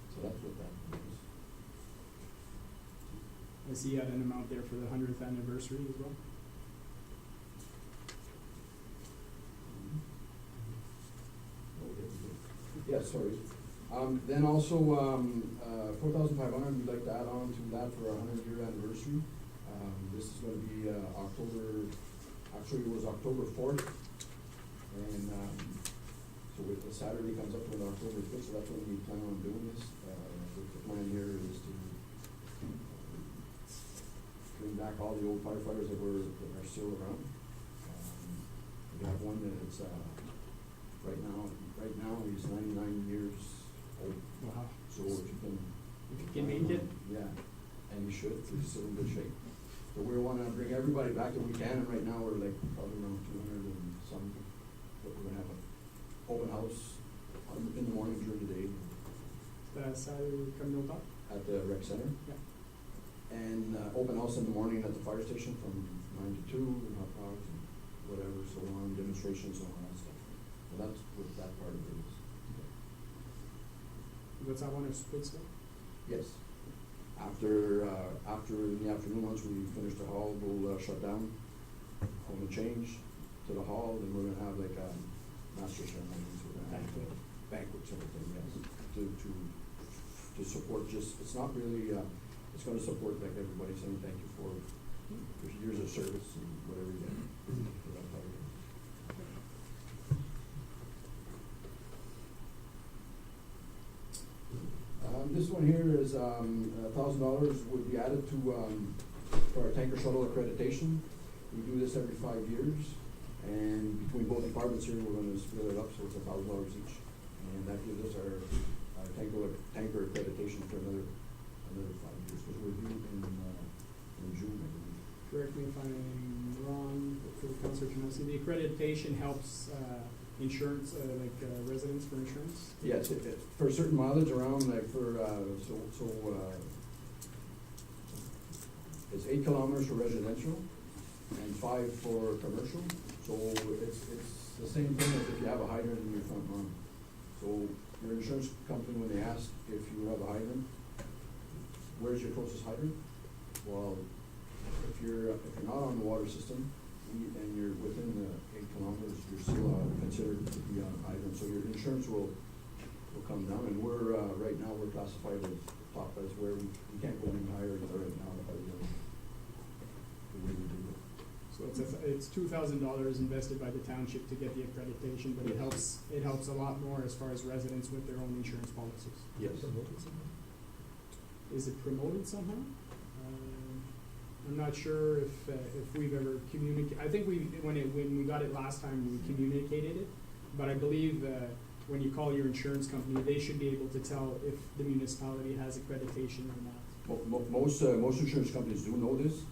So that's what that is. I see you had an amount there for the 100th anniversary as well. Yeah, sorry. Then also, 4,500, we'd like to add on to that for our 100-year anniversary. This is gonna be actually it was October 4th. And so with the Saturday comes up with October 5th, so that's when we plan on doing this. The plan here is to bring back all the old firefighters that are still around. We have one that it's right now he's 99 years old. Wow. So if you can make it. yeah, and you should, he's still in good shape. So we wanna bring everybody back if we can, and right now we're like probably around 200 and some, but we're gonna have an open house in the morning during the day Salle communautaire? at the rec center. Yeah. And open house in the morning at the fire station from 9 to 2, and hot dogs and whatever, so on, demonstrations and all that stuff. So that's what that part of it is. Doit-tu avoir un souper de ça? Yes. After in the afternoon, once we finish the hall, we'll shut down, we'll change to the hall, and we're gonna have like a master ceremonies, we're gonna have banquets, everything, yes, to support it's not really, it's gonna support like everybody saying thank you for years of service and whatever you get for that part of it. This one here is $1,000 would be added to for our tanker shuttle accreditation. We do this every 5 years, and between both departments here, we're going to split it up, so it's $1,000 each, and that gives us our tanker accreditation for another 5 years, because we're due in June, I believe. Correct me if I'm wrong, for Councilor Janowski, the accreditation helps insurance, residents for insurance? Yes, for certain mileage around, like for, it's 8 kilometers for residential and 5 for commercial. So it's the same thing as if you have a hydrant in your front lawn. So your insurance company, when they ask if you have a hydrant, where's your closest hydrant? Well, if you're not on the water system, and you're within the 8 kilometers, you're still considered to be on hydrant, so your insurance will come down, and we're, right now, we're classified as top, as where we can't go any higher right now, because of the way we do it. So it's $2,000 invested by the township to get the accreditation, but it helps a lot more as far as residents with their own insurance policies. Yes. Is it promoted somehow? I'm not sure if we've ever communicated. I think when we got it last time, we communicated it, but I believe when you call your insurance company, they should be able to tell if the municipality has accreditation or not. Most insurance companies do know this,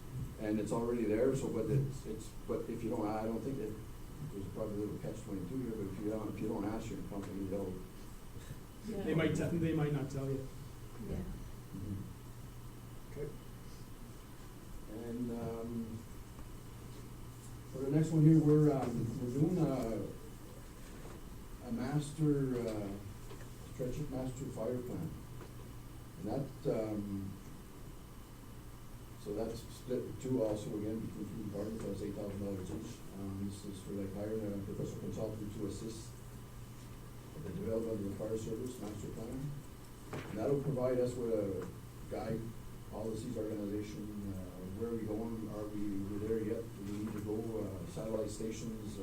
and it's already there. So, but if you don't, I don't think that there's probably a little catch-22 here. But if you don't ask your company, they'll. Yeah. They might not tell you. Yeah. Mm-hmm. Okay. And for the next one here, we're doing a master fire plan, and that so that's split in two also again between 2 departments. That's $8,000 each. This is for like hiring a professional consultant to assist the development of the fire service master plan, and that'll provide us with a guide, policies, organization. Where are we going? Are we there yet? Do we need to go satellite stations,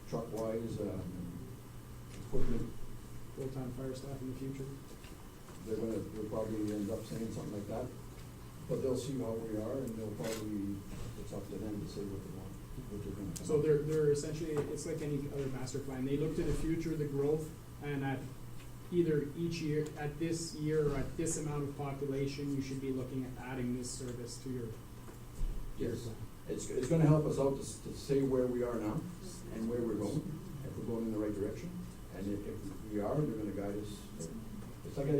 truck-wise, equipment? Full-time fire staff in the future. They'll probably end up saying something like that, but they'll see how we are, and they'll probably, it's up to them to say what they want, what they're going to. So they're essentially, it's like any other master plan. They look to the future, the growth, and at either each year, at this year, or at this amount of population, you should be looking at adding this service to your. Yes, it's gonna help us out to say where we are now and where we're going, if we're going in the right direction. And if we are, they're gonna guide us. It's like a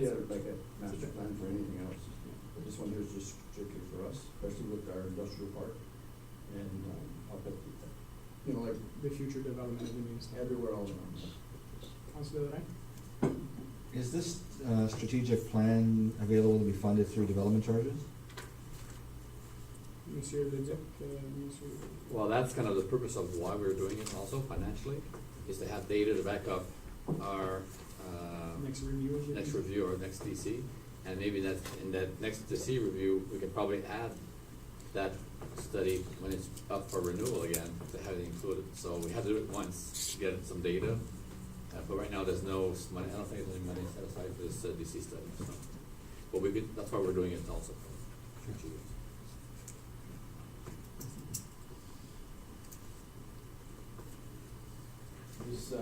master plan for anything else. But this one here is just strictly for us, especially with our industrial park. And up at, like. The future development of the municipality. Everywhere all around. Councilor Lorraine? Is this strategic plan available to be funded through development charges? Monsieur Leduc, Monsieur. Well, that's kind of the purpose of why we're doing it also financially, is to have data to back up our Next review. Or next DC. And maybe in that next DC review, we could probably add that study when it's up for renewal again, to have it included. So we have to do it once to get some data. But right now, there's no money. I don't think there's any money set aside for this DC study. So. But that's why we're doing it also for future years. This,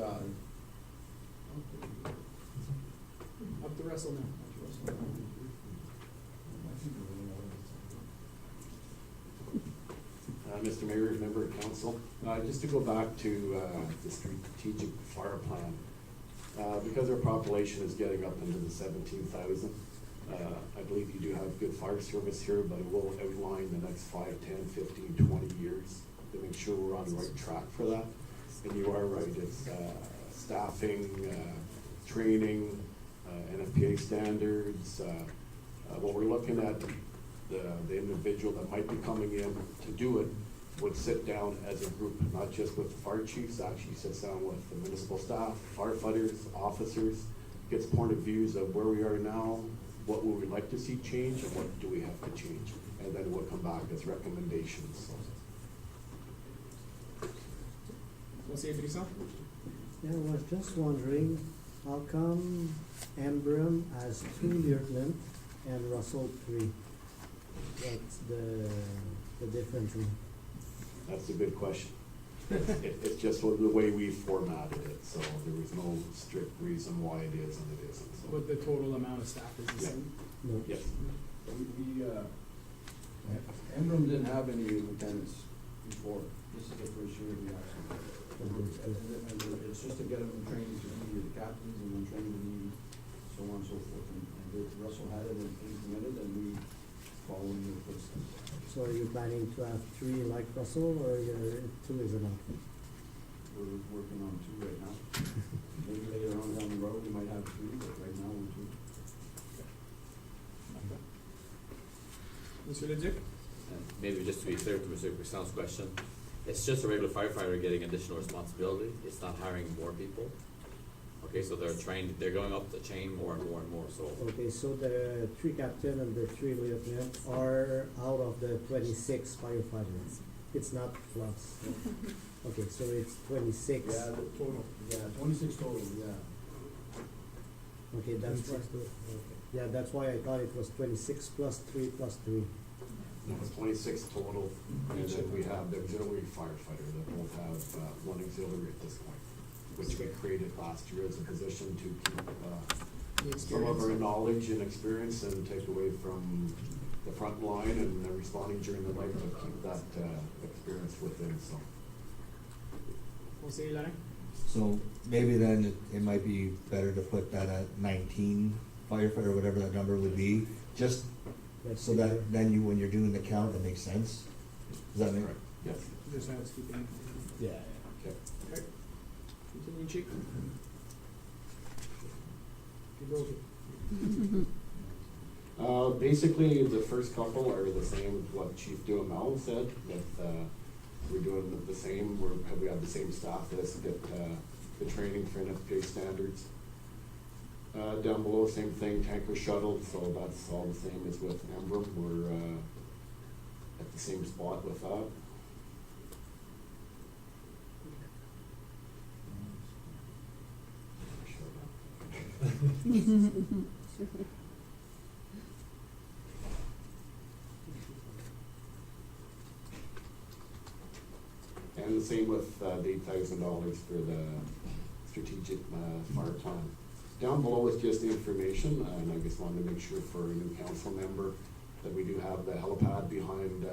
Up to Russell now. Mr. Mayor, member of council, just to go back to the strategic fire plan, because our population is getting up into the 17,000, I believe you do have good fire service here, but it will outline the next 5, 10, 15, 20 years to make sure we're on the right track for that. And you are right, it's staffing, training, NFPA standards. What we're looking at, the individual that might be coming in to do it would sit down as a group, not just with the fire chiefs, actually sits down with the municipal staff, firefighters, officers, gets point of views of where we are now, what would we like to see change, and what do we have to change, and then we'll come back as recommendations. Conseiller Brisson? Yeah, I was just wondering, how come Embrun has 2 lieutenant and Russell 3? What's the difference? That's a good question. It's just the way we formatted it, so there was no strict reason why it is and it isn't. So. But the total amount of staff is the same? No. Yes. Emblem didn't have any lieutenants before. This is the first year we actually. And it's just to get them trained to be the captains and then trained to be so on and so forth. And Russell had it and implemented, and we following the footsteps. So are you planning to have 3 like Russell, or 2 is enough? We're working on 2 right now. Maybe later on down the road we might have 3, but right now we're 2. Monsieur Leduc? Maybe just to be clear to Mr. Brisson's question, it's just a regular firefighter getting additional responsibility. It's not hiring more people. Okay, so they're going up the chain more and more and more, so. Okay, so the 3 captain and the 3 lieutenant are out of the 26 firefighters. It's not plus. Okay, so it's 26. Yeah, the total. Yeah, 26 total, yeah. Okay, that's why. Yeah, that's why I thought it was 26 plus 3 plus 3. It's 26 total, and then we have the auxiliary firefighter that both have 1 auxiliary at this point, which we created last year as a position to keep some of our knowledge and experience and take away from the front line and responding during the night, but keep that experience within. So. Conseiller Larin? So maybe then it might be better to put that at 19 firefighter, whatever that number would be, just so that then when you're doing the count, it makes sense. Does that make? Right. Yes. Just housekeeping. Yeah. Okay. Okay. Continue, Chief. Basically, the first couple are the same as what Chief Duhamel said, that we're doing the same, we have the same staff list, get the training for NFPA standards. Down below, same thing, tanker shuttle, so that's all the same as with Emblem. We're at the same spot with that. And the same with the $8,000 for the strategic fire plan. Down below is just the information, and I just wanted to make sure for a new council member that we do have the helipad behind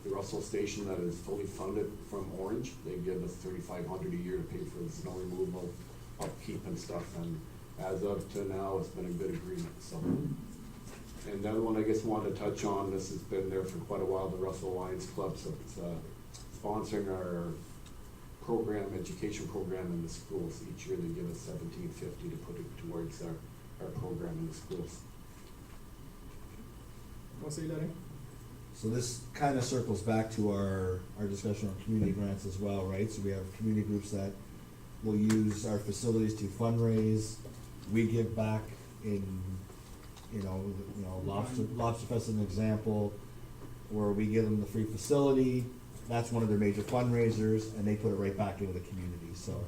the Russell Station that is fully funded from Orange. They give us $3,500 a year to pay for the snow removal, upkeep and stuff, and as of to now, it's been a good agreement. So, and the other one I guess wanted to touch on, this has been there for quite a while, the Russell Lions Club, so it's sponsoring our program, education program in the schools. Each year they give us $1,750 to put it towards our program in the schools. Conseiller Larin? So this kind of circles back to our discussion on community grants as well, right? So we have community groups that will use our facilities to fundraise. We give back in, Lobster Fest is an example, where we give them the free facility. That's one of their major fundraisers, and they put it right back into the community. So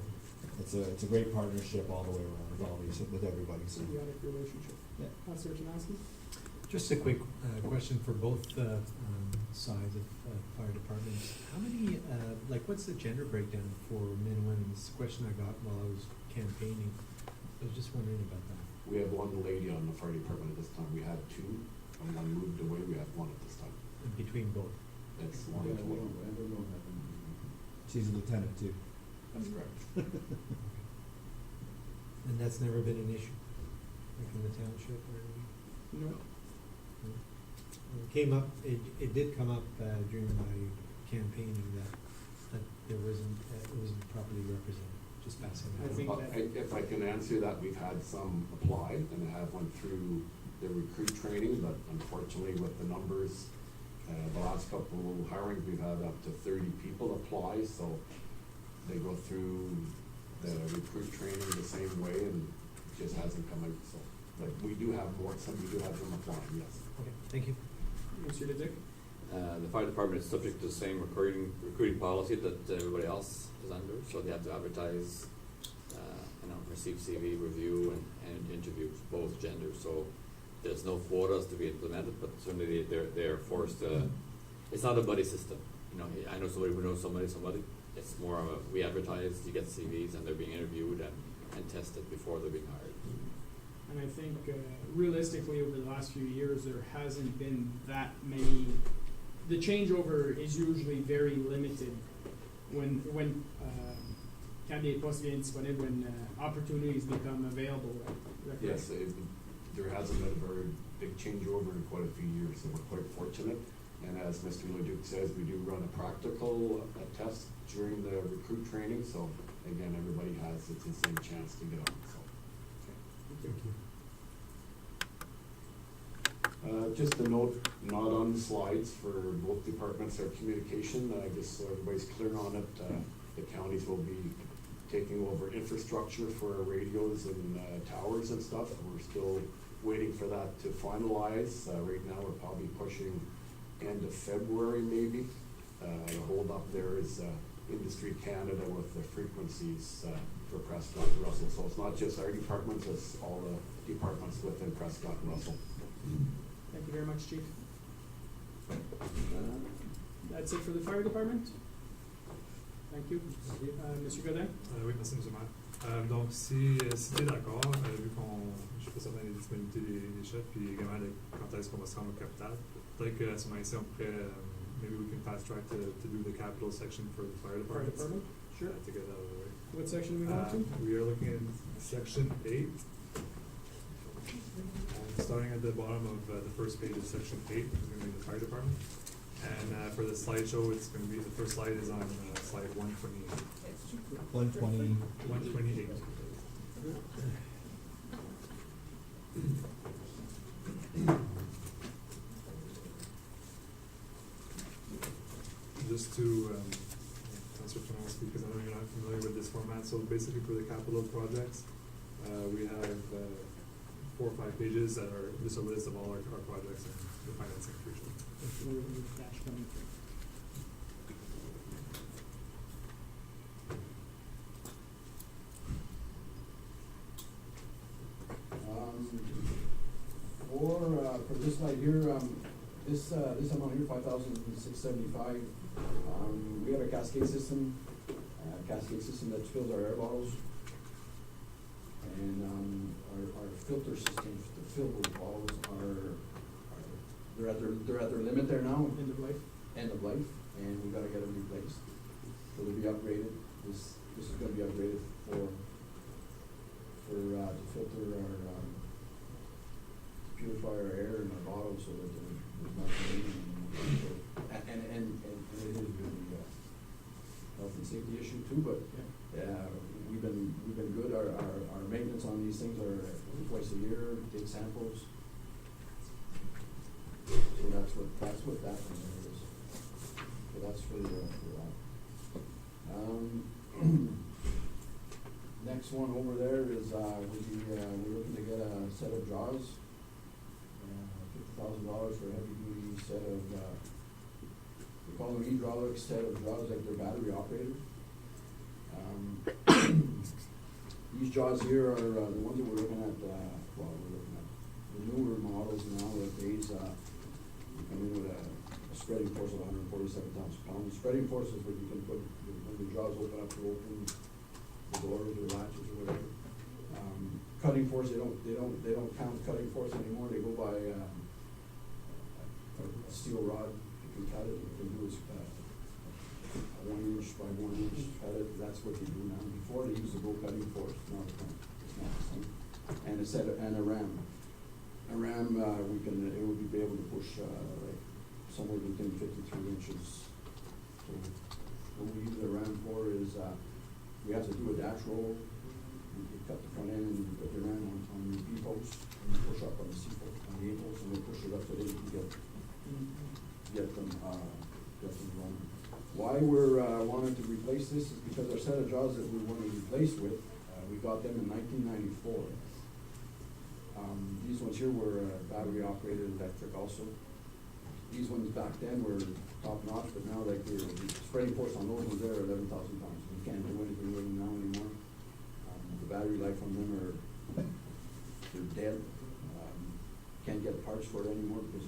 it's a great partnership all the way around with all these, with everybody. So. Symbiotic relationship. Yeah. Councillor Janowski? Just a quick question for both sides of fire departments. How many, what's the gender breakdown for men and women? This is a question I got while I was campaigning. I was just wondering about that. We have 1 lady on the fire department at this time. We had 2, and 1 moved away. We have 1 at this time. Between both? It's Yeah, one we to don't, one. we don't have any. She's a lieutenant too. That's correct. And that's never been an issue, like in the township or anything? No. It came up, it did come up during my campaigning that there wasn't, it wasn't properly represented, just passing I that think on. But that- if I can answer that, we've had some apply and have went through the recruit training, but unfortunately with the numbers, the last couple hirings, we've had up to 30 people apply, so they go through the recruit training the same way and it just hasn't come out, so. But we do have more, we do have them applying, yes. Okay, thank you. Monsieur Leduc? The fire department is subject to the same recruiting policy that everybody else is under, so they have to advertise, receive CV, review, and interview both genders. So there's no quotas to be implemented, but certainly they're forced to. It's not a buddy system. I know somebody who knows somebody. It's more of a, we advertise, you get CVs, and they're being interviewed and tested before they're being hired. And I think realistically over the last few years, there hasn't been that many. The changeover is usually very limited when quand des postes viennent disponibles, when opportunities become available. Right? Yes, there hasn't been a very big changeover in quite a few years, so we're quite fortunate. And as Mr. Leduc says, we do run a practical test during the recruit training, so again, everybody has it's the same chance to get on. So. Thank you. Just a note, not on the slides for both departments, our communication, just so everybody's clear on it, the counties will be taking over infrastructure for our radios and towers and stuff. We're still waiting for that to finalize. Right now, we're probably pushing end of February maybe. The hold up there is Industry Canada with the frequencies for Prescott and Russell. So it's not just our departments, it's all the departments within Prescott and Russell. Thank you very much, Chief. That's it for the fire department. Thank you. Monsieur Godin? Oui, merci, M. le maire. Donc, si tu es d'accord, vu qu'on, je suis pas certain des disponibilités des chefs, puis également de quand est-ce qu'on va se rendre au capital, peut-être qu'à ce moment-ci, on pourrait, maybe we can fast track to do the capital section for the fire Fire department. department? Sure. To get that out of the way. What section are we going to? We are looking at section 8. And starting at the bottom of the first page of section 8 is going to be the fire department. And for the slideshow, it's going to be, the first slide is on slide 128. 120. 128. Just to answer Pronouns, because I know you're not familiar with this format, so basically for the capital projects, we have 4 or 5 pages that are just a list of all our projects and the financing for each one. Dash 23. For this slide here, this amount here, 5,675. We have a cascade system that fills our air bottles, and our filter system to fill those bottles they're at their limit there now. End of life. End of life, and we gotta get them replaced. So they'll be upgraded. This is gonna be upgraded to filter our purify our air in our bottles so that there's nothing in them. And it is really health and safety issue too, but we've been good. Our maintenance on these things are twice a year, take samples. So that's what that one there is. So that's for that. Next one over there is we're looking to get a set of jaws. $50,000 for a heavy duty set of we call them hydraulic set of jaws, like they're battery operated. These jaws here are the ones that we're looking at. We're looking at the newer models now. These you come in with a spreading force of 147 pounds. Spreading force is what you can put when the jaws open up to open the doors or latches or whatever. Cutting force, they don't count cutting force anymore. They go by a steel rod. can cut it, you can do is, 1 inch by 1 inch, cut it, that's what they do now. Before, they used a bow cutting force, now it's not the same. And a set, and a ram. A ram, it would be able to push, like, somewhere between 53 inches. So, what we use the ram for is, we have to do a dash roll, you cut the front end, and you put the ram on the B post, and you push up on the C post, on the A post, and we push it up so they can get them running. Why we're wanting to replace this is because our set of jaws that we want to replace with, we got them in 1994. These ones here were battery operated electric also. These ones back then were top notch, but now like the spraying force on those ones there are 11,000 pounds. You can't do anything with them now anymore. The battery life on them they're dead. Can't get parts for it anymore because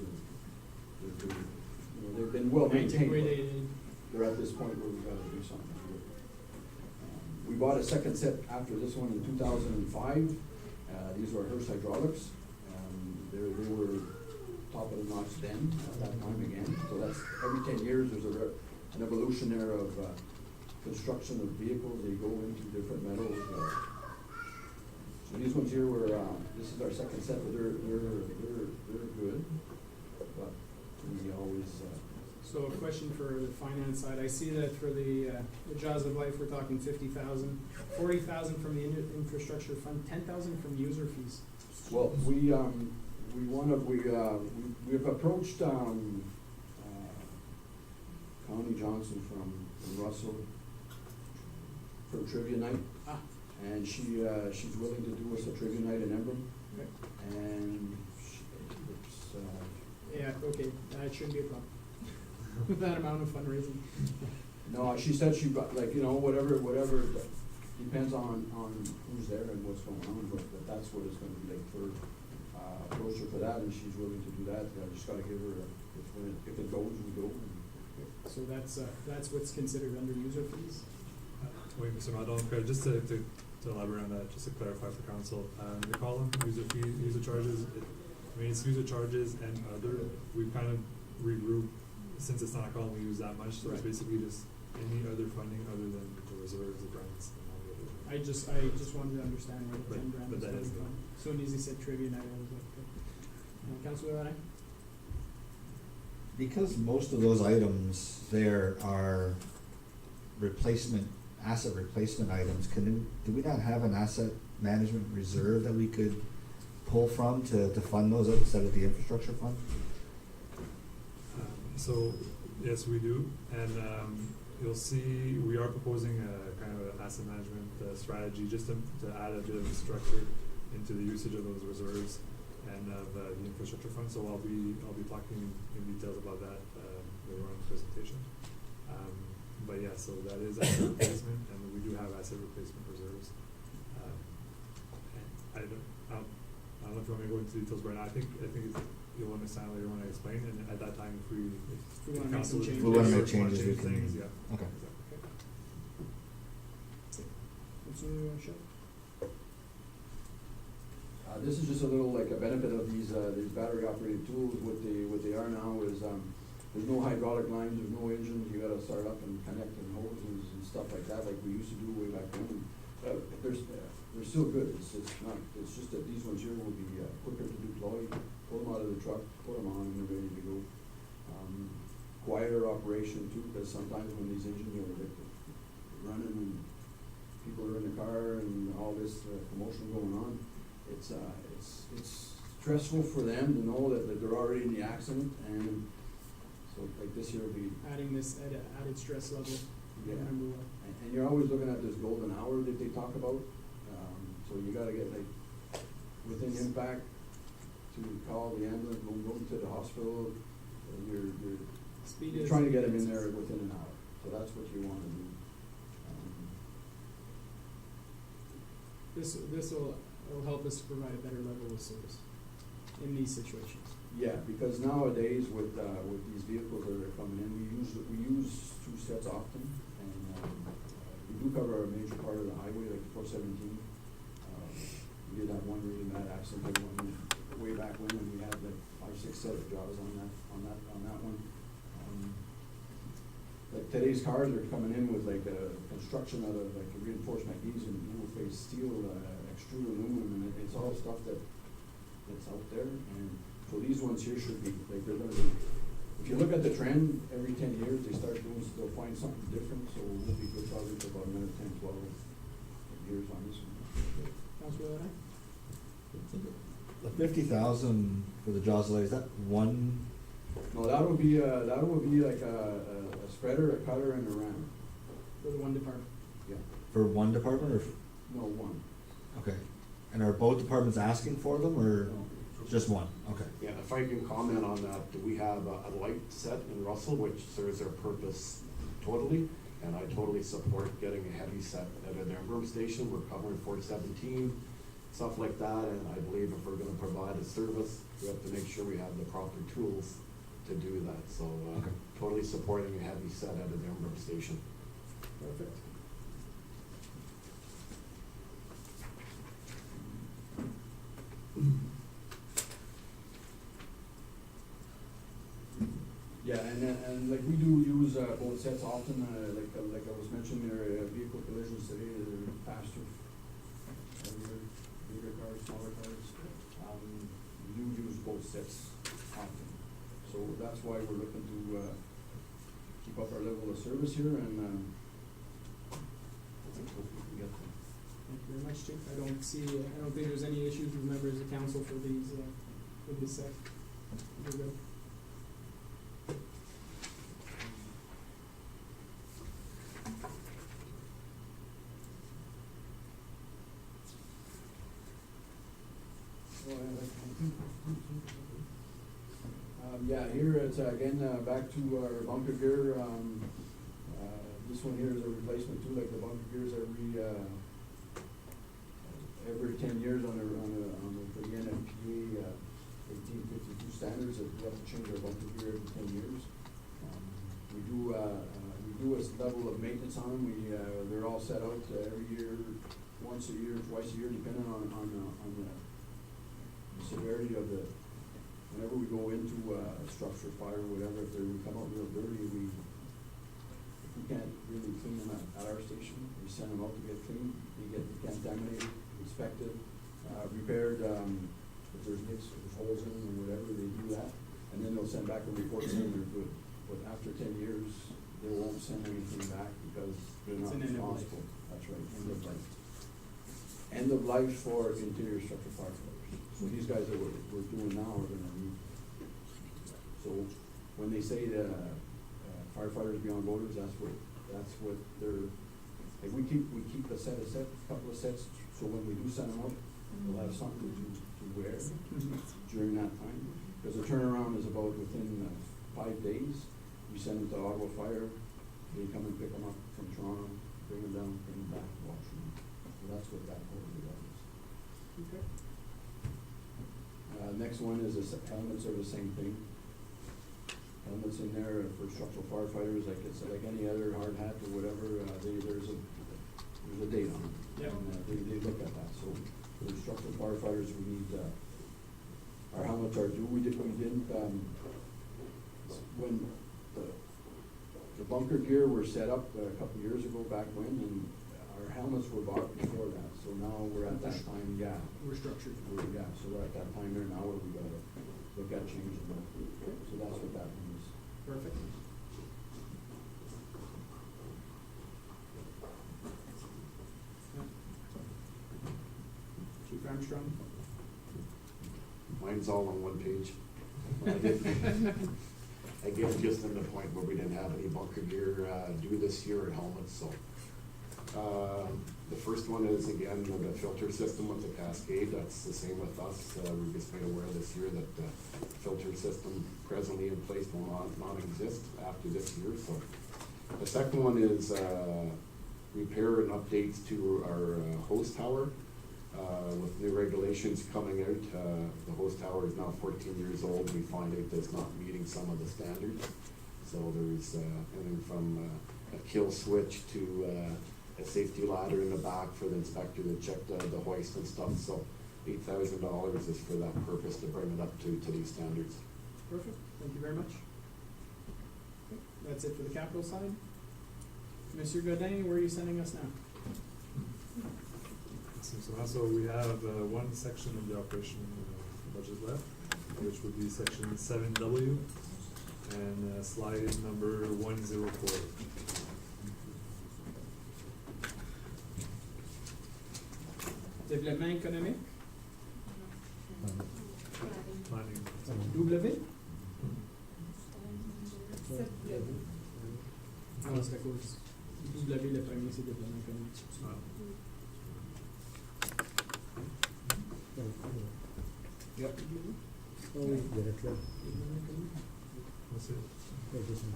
they've been well maintained. They're at this point where we've got to do something to it. We bought a second set after this one in 2005. These were Hearst hydraulics. They were top of the notch then, at that time again. So that's every 10 years there's an evolution there of construction of vehicles. They go into different metals. So these ones here were, this is our second set, but they're good. But we always. So a question for the finance side. I see that for the Jaws of Life, we're talking 50,000, 40,000 from the infrastructure fund, 10,000 from user fees. Well, we've approached Connie Johnson from Russell for trivia night, and she's willing to do us a trivia night in Emblem. Okay. And yeah, okay, that shouldn't be a problem. With that amount of fundraising. No, she said she got, like, whatever, depends on who's there and what's going on, but that's what it's gonna be like for, approach her for that, and she's willing to do that. I just gotta give her, if it goes, we go. So that's what's considered under user fees? Wait, Mr. Madon, just to elaborate on that, just to clarify for council, the column, user fee, user charges, it's user charges and other, we've kind of regrouped. Since it's not a column we use that much, so it's basically just any other funding other than the reserves, the grants, and all the other. I just wanted to understand where the 10 grand was coming from. As soon as he said trivia night, I was like, Councilor Ladai? Because most of those items there are asset replacement items, do we not have an asset management reserve that we could pull from to fund those instead of the infrastructure fund? So, yes, we do, and you'll see we are proposing a kind of an asset management strategy just to add a bit of structure into the usage of those reserves and of the infrastructure fund. So I'll be talking in details about that later on in the presentation. But yeah, so that is asset replacement, and we do have asset replacement reserves. I don't know if you want me to go into details right now. I think you'll understand later when I explain, and at that time, if we want to make some changes, we want to make changes, we can. Things, yeah. Okay. This is just a little like a benefit of these battery operated tools. What they are now is there's no hydraulic lines, there's no engines. You got to start up and connect and hoses and stuff like that, like we used to do way back then. They're still good. It's just that these ones here will be quicker to deploy. Pull them out of the truck, put them on, and they're ready to go. Quieter operation too, because sometimes when these engines are like running and people are in the car and all this commotion going on, it's stressful for them to know that they're already in the accident, and so like this year will be adding this added stress level. Yeah, and you're always looking at this golden hour that they talk about. So you got to get like within impact to call the ambulance, go to the hospital. You're trying to get them in there within an hour. So that's what you want to do. This will help us to provide a better level of service in these situations. Yeah, because nowadays with these vehicles that are coming in, we use two sets often, and we do cover a major part of the highway, like the 417. We did have one really bad accident way back when we had like 5 or 6 sets of jaws on that one. like today's cars are coming in with like a construction out of like a reinforced magnesium, dual face steel, extruded aluminum, and it's all stuff that's out there. And so these ones here should be, like they're gonna be, if you look at the trend, every 10 years they start doing, they'll find something different, so we'll be good probably for about another 10, 12 years on this one. Councilor Laurent? The 50,000 for the Josley, is that one? No, that would be like a spreader, a cutter, and a rammer. For the one department. Yeah. For one department or? No, one. Okay. And are both departments asking for them or No. just one? Okay. Yeah, if I can comment on that, we have a light set in Russell, which serves our purpose totally, and I totally support getting a heavy set at an Emblem station. We're covering 417, stuff like that, and I believe if we're gonna provide a service, we have to make sure we have the proper tools to do that, so, Okay. totally supporting a heavy set at an Emblem station. Perfect. Yeah, and like we do use both sets often, like I was mentioning, there vehicle collisions today, they're faster, heavier, bigger cars, smaller cars. We do use both sets often, so that's why we're looking to keep up our level of service here, and hope we can get them. Thank you very much, Chief. I don't think there's any issues with members of council for these, with this set. We're good. Yeah, here it's again back to our bunker gear. This one here is a replacement too, like the bunker gears every 10 years on the for the NFPA 1852 standards. We have to change our bunker gear every 10 years. We do a level of maintenance on them. They're all set out every year, once a year, twice a year, depending on the severity of the. Whenever we go into a structure fire or whatever, if they come out real dirty, if we can't really clean them at our station, we send them out to get cleaned. They get contaminated, inspected, repaired. If there's nicks, if there's holes in them or whatever, they do that, and then they'll send back a report saying they're good. But after 10 years, they won't send anything back because they're not responsible. That's right, end of life. End of life for interior structure firefighters. So these guys that we're doing now are gonna need. So when they say firefighters beyond borders, that's what they're. Like we keep a couple of sets, so when we do send them out, they'll have something to wear during that time. Because the turnaround is about within 5 days. We send them to Ottawa Fire, they come and pick them up from Toronto, bring them down, bring them back to Washington. So that's what that totally does. Okay. Next one is helmets are the same thing. Helmets in there for structural firefighters, like it's like any other hard hat or whatever. There's a date on it. Yeah. And they look at that. So for structural firefighters, we need our helmets are due. We didn't when the bunker gear were set up a couple years ago back when, and our helmets were bought before that. So now we're at that time. Yeah. We're structured. So we're at that time there now where we gotta look at changing that. So that's what that means. Perfect. Chief Armstrong? Mine's all on one page. I guess just in the point where we didn't have any bunker gear due this year at helmets, so. The first one is, again, the filter system with the Cascade. That's the same with us. We're just made aware this year that the filter system presently in place will not exist after this year. So the second one is repair and updates to our hose tower. With new regulations coming out, the hose tower is now 14 years old. We find it is not meeting some of the standards. So there's anything from a kill switch to a safety ladder in the back for the inspector to check the hoist and stuff. So $8,000 is for that purpose, to bring it up to today's standards. Perfect. Thank you very much. Okay. That's it for the capital side. Monsieur Godin, where are you sending us now? So we have one section of the operation budget left, which would be section 7W and slide number 104. Développement économique, Planning. W. Ah non, c'est à cause. W, le premier, c'est développement économique. Ah. Yep. Oh oui, direct là. That's it. Ouais, c'est ça.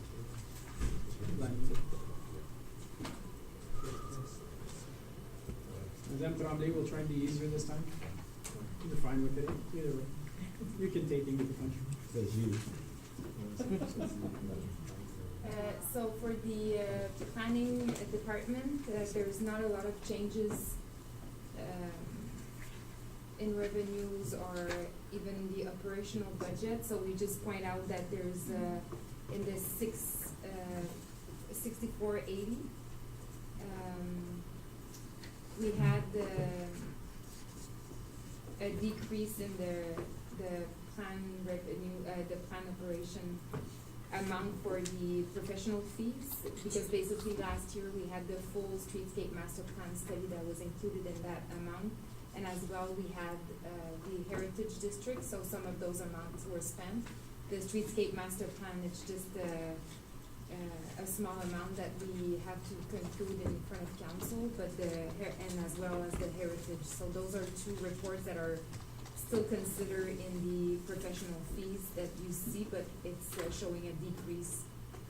Madame Tremblay will try and be easier this time. You're fine with it, either way. You can take English country. Says you. So for the planning department, there's not a lot of changes in revenues or even the operational budget. So we just point out that there's in the 6480, we had a decrease in the plan revenue, the plan operation amount for the professional fees, because basically last year we had the full streetscape master plan study that was included in that amount, and as well we had the heritage district, so some of those amounts were spent. The streetscape master plan, it's just a small amount that we have to conclude in front of council, but and as well as the heritage. So those are two reports that are still considered in the professional fees that you see, but it's showing a decrease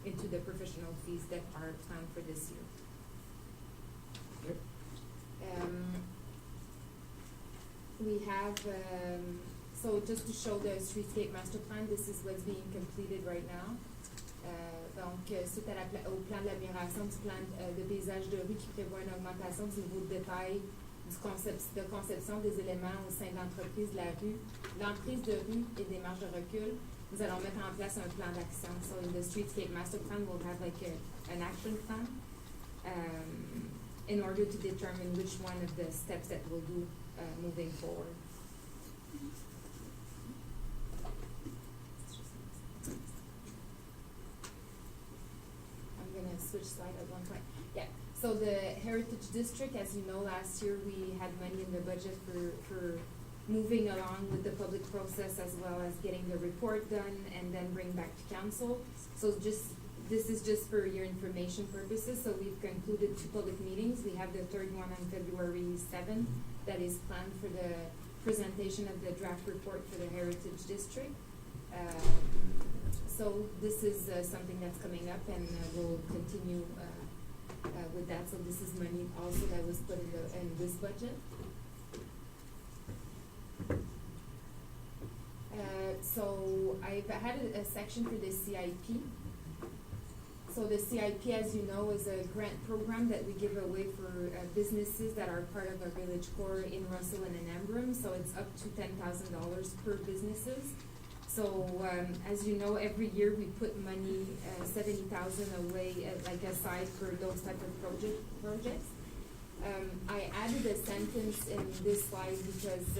into the professional fees that are planned for this year. Yep. We have, so just to show the streetscape master plan, this is what's being completed right now. Donc, suite à au plan d'amélioration du plan de paysage de rue qui prévoit une augmentation du niveau de détail de conception des éléments au sein de l'entreprise de la rue, l'emprise de rue et des marges de recul, nous allons mettre en place un plan d'action. So in the streetscape master plan, we'll have like an action plan in order to determine which one of the steps that we'll do moving forward. Switch slide at one point. Yeah. So the Heritage District, as you know, last year we had money in the budget for moving along with the public process as well as getting the report done and then bring back to council. So this is just for your information purposes. So we've concluded 2 public meetings. We have the 3rd one on February 7th that is planned for the presentation of the draft report for the Heritage District. So this is something that's coming up, and we'll continue with that. So this is money also that was put in this budget. So I've had a section for the CIP. So the CIP, as you know, is a grant program that we give away for businesses that are part of our village core in Russell and in Ambrim. So it's up to $10,000 per businesses. So as you know, every year we put money, $70,000 away, like aside for those type of projects. I added a sentence in this slide because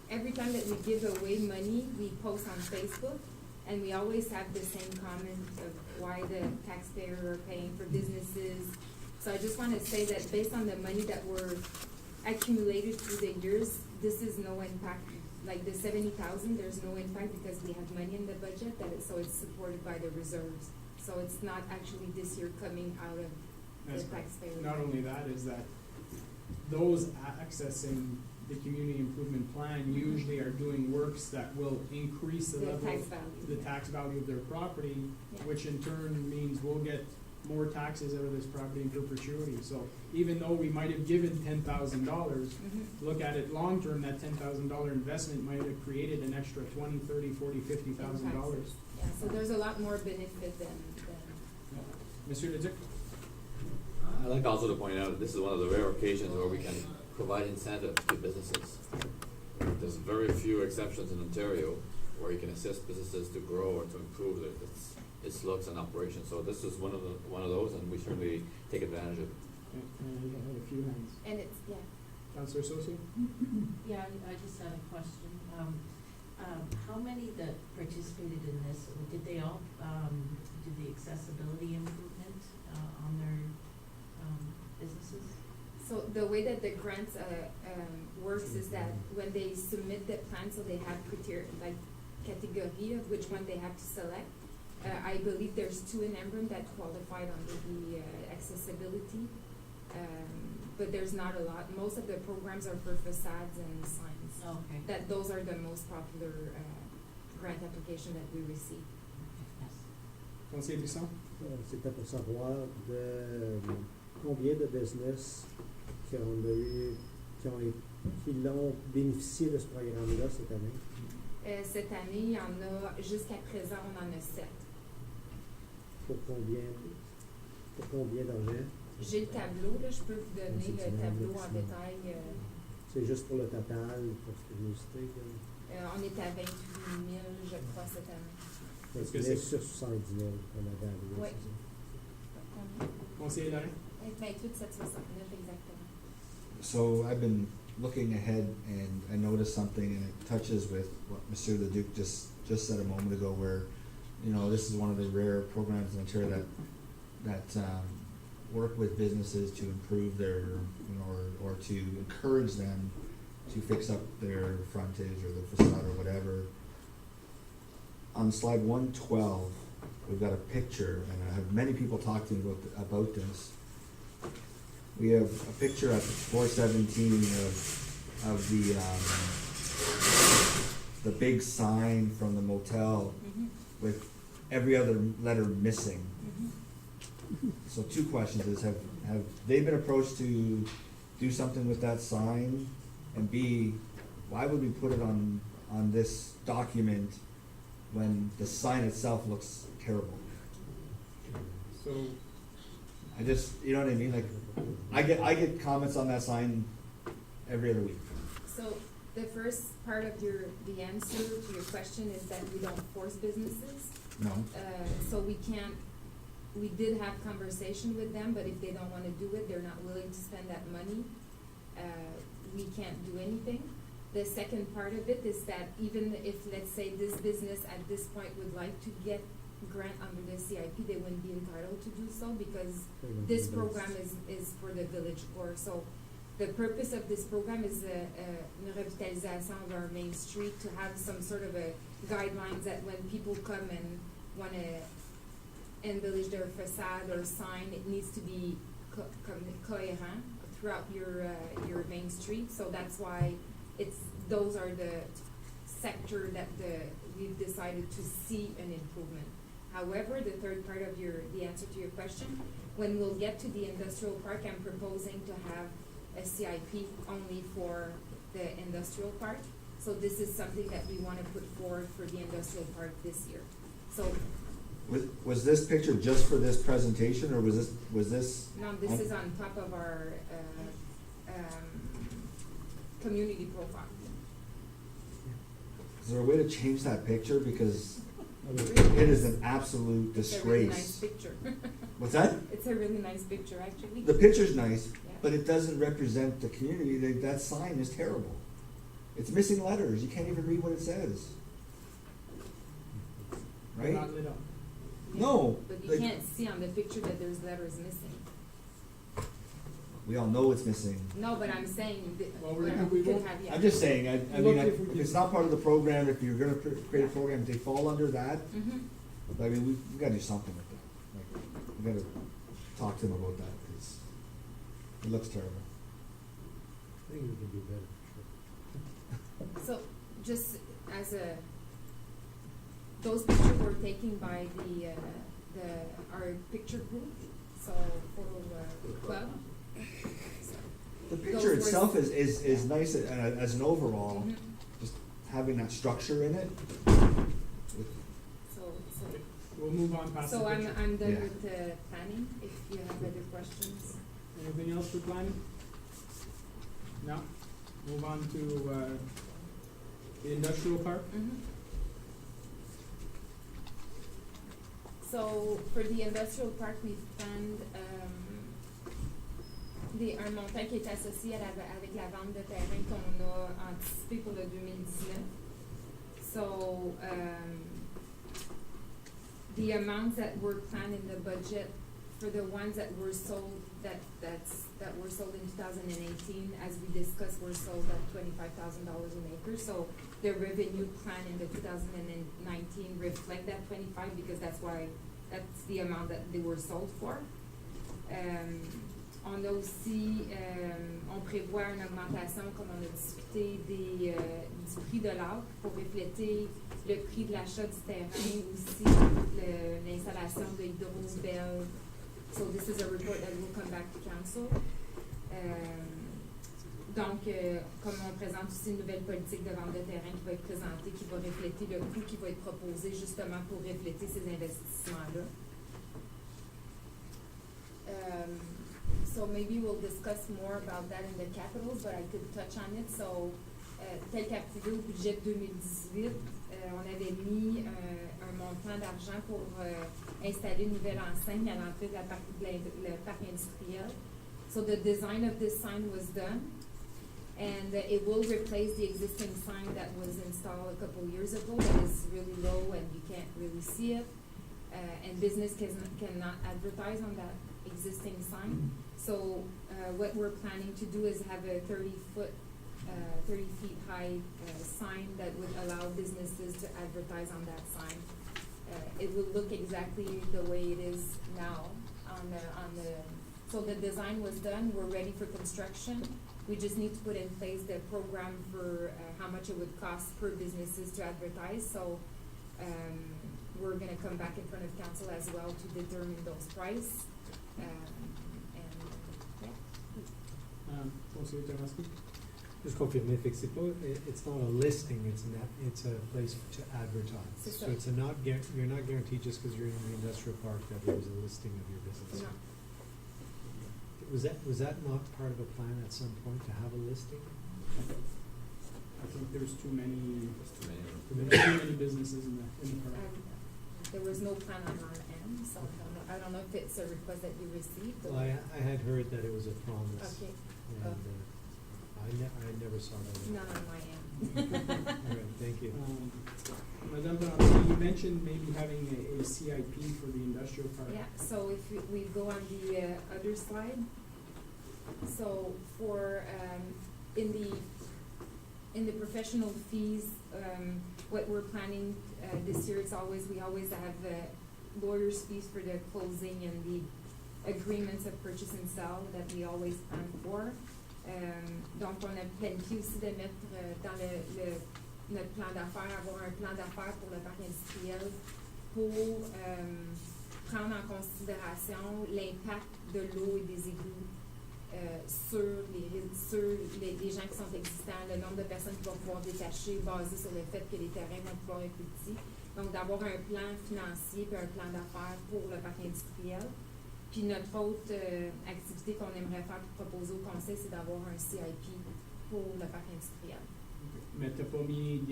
every time that we give away money, we post on Facebook, and we always have the same comment of why the taxpayers are paying for businesses. So I just want to say that based on the money that were accumulated through the years, this is no impact. Like the $70,000, there's no impact because we have money in the budget, so it's supported by the reserves. So it's not actually this year coming out of the taxpayer. Not only that, is that those accessing the community improvement plan usually are doing works that will increase the level tax of value. the tax value of their property, Yeah. which in turn means we'll get more taxes out of this property in perpetuity. So even though we might have given $10,000, look at it long term, that $10,000 investment might have created an extra $20,000, $30,000, $40,000, $50,000. Yeah, so there's a lot more benefit than Monsieur Leduc? I'd like also to point out, this is one of the rare occasions where we can provide incentives to businesses. There's very few exceptions in Ontario where you can assist businesses to grow or to improve its looks and operation. So this is one of those, and we certainly take advantage of it. You have a few hands. And it's, yeah. Councillor Socio? Yeah, I just had a question. How many that participated in this, did they all do the accessibility improvement on their businesses? So the way that the grant works is that when they submit the plan, so they have criteria, like category of which one they have to select. I believe there's 2 in Embrun that qualified under the accessibility, but there's not a lot. Most of the programs are for facades and signs. Okay. Those are the most popular grant application that we receive. Conseiller Brisson? C'était pour savoir combien de business qui l'ont bénéficié de ce programme-là cette année. Cette année, il y en a, jusqu'à présent, on en a 7. Pour combien d'argent? J'ai le tableau, là, je peux vous donner le tableau en détail. C'est juste pour le total, pour curiosité. On est à 28 000, je crois, cette année. Est-ce que c'est sur 70 000 qu'on avait alloué? Oui. Conseiller Lorrain? 28 769 exactement. So I've been looking ahead, and I noticed something, and it touches with what Monsieur Leduc just said a moment ago, where, you know, this is one of the rare programs in Ontario that work with businesses to improve their, you know, or to encourage them to fix up their frontage or the facade or whatever. On slide 112, we've got a picture, and I have many people talk to me about this. We have a picture at 417 of the big sign from the motel with every other letter missing. So 2 questions is, have they been approached to do something with that sign? And B, why would we put it on this document when the sign itself looks terrible? So, I just, you know what I mean? Like, I get comments on that sign every other week. So the first part of the answer to your question is that we don't force businesses. No. So we did have conversation with them, but if they don't wanna do it, they're not willing to spend that money, we can't do anything. The second part of it is that even if, let's say, this business at this point would like to get grant under the CIP, they wouldn't be entitled to do so because this program is for the village core. So the purpose of this program is une revitalisation of our main street, to have some sort of a guidelines that when people come and want to embellish their facade or sign, it needs to be coherent throughout your main street. So that's why those are the sector that we've decided to see an improvement. However, the third part of the answer to your question, when we'll get to the industrial park, I'm proposing to have a CIP only for the industrial park. So this is something that we want to put forward for the industrial park this year. So Was this picture just for this presentation, or was this? no, this is on top of our community profile. Is there a way to change that picture, because it is an absolute It's disgrace. a really nice picture. What's that? It's a really nice picture, actually. The picture's nice, Yeah. but it doesn't represent the community. That sign is terrible. It's missing letters. You can't even read what it says. Right? Not lit up. No. But you like, can't see on the picture that there's letters missing. we all know it's missing. No, but I'm saying that Well, we could have, yeah. I'm just saying, I Look, mean, if if it's not part of the program, if you're gonna create a program, if they fall under that, Mm-hmm. I mean, we gotta do something with that. Like, we gotta talk to them about that, because it looks terrible. I think we can do better. So, just as those pictures were taken by our picture group, so photo club. The Those picture were- itself is nice as an overall, Mhm. just having that structure in it. We'll move on past the So picture. I'm done Yeah. with the planning, if you have other questions. Anything else for planning? No? Move on to the industrial park. So for the industrial park, we found un montant qui est associé avec la vente de terrain qu'on a anticipé pour le 2019. So the amounts that were planned in the budget for the ones that were sold that were sold in 2018, as we discussed, were sold at $25,000 an acre. So the revenue plan in the 2019 reflect that 25 because that's the amount that they were sold for. On a aussi, on prévoit une augmentation, comme on a discuté, du prix de l'art pour refléter le prix de l'achat du terrain, aussi l'installation de Hydro-Bell. So this is a report that will come back to council. Donc, comme on présente aussi une nouvelle politique de vente de terrain qui va être présentée, qui va refléter le coût qui va être proposé justement pour refléter ces investissements-là. So maybe we'll discuss more about that in the capitals, but I could touch on it. So, tel qu'approuvé au budget 2018, on avait mis un montant d'argent pour installer une nouvelle enseigne à l'entrée de le parc industriel. So the design of this sign was done, and it will replace the existing sign that was installed a couple years ago that is really low and you can't really see it, and business cannot advertise on that existing sign. So what we're planning to do is have a 30 feet high sign that would allow businesses to advertise on that sign. It will look exactly the way it is now so the design was done, we're ready for construction. We just need to put in place the program for how much it would cost per businesses to advertise. So we're gonna come back in front of council as well to determine those prices. Conseiller Taraski? Just confirmer, fait que c'est pas, it's not a listing, it's a place to advertise. C'est So ça. it's you're not guaranteed just because you're in the industrial park that there's a listing of your business. No. Was that not part of a plan at some point to have a listing? I think there's too many businesses in the park. There was no plan on our end, so I don't know if it's a request that you received. Well, I had heard that it was a promise. Okay. And I never saw that. None on my end. All right, thank you. Madame Blancy, you mentioned maybe having a CIP for the industrial park. Yeah, so if we go on the other slide. So for in the professional fees, what we're planning this year is we always have lawyers' fees for the closing and the agreements of purchase and sell that we always plan for. Donc on a planifié aussi de mettre dans notre plan d'affaires, avoir un plan d'affaires pour le parc industriel pour prendre en considération l'impact de l'eau et des égouts sur les gens qui sont existants, le nombre de personnes qui vont pouvoir détacher basé sur le fait que les terrains vont pouvoir être plus petits. Donc d'avoir un plan financier et un plan d'affaires pour le parc industriel. Puis notre autre activité qu'on aimerait faire pour proposer au conseil, c'est d'avoir un CIP pour le parc industriel. Mais tu n'as pas mis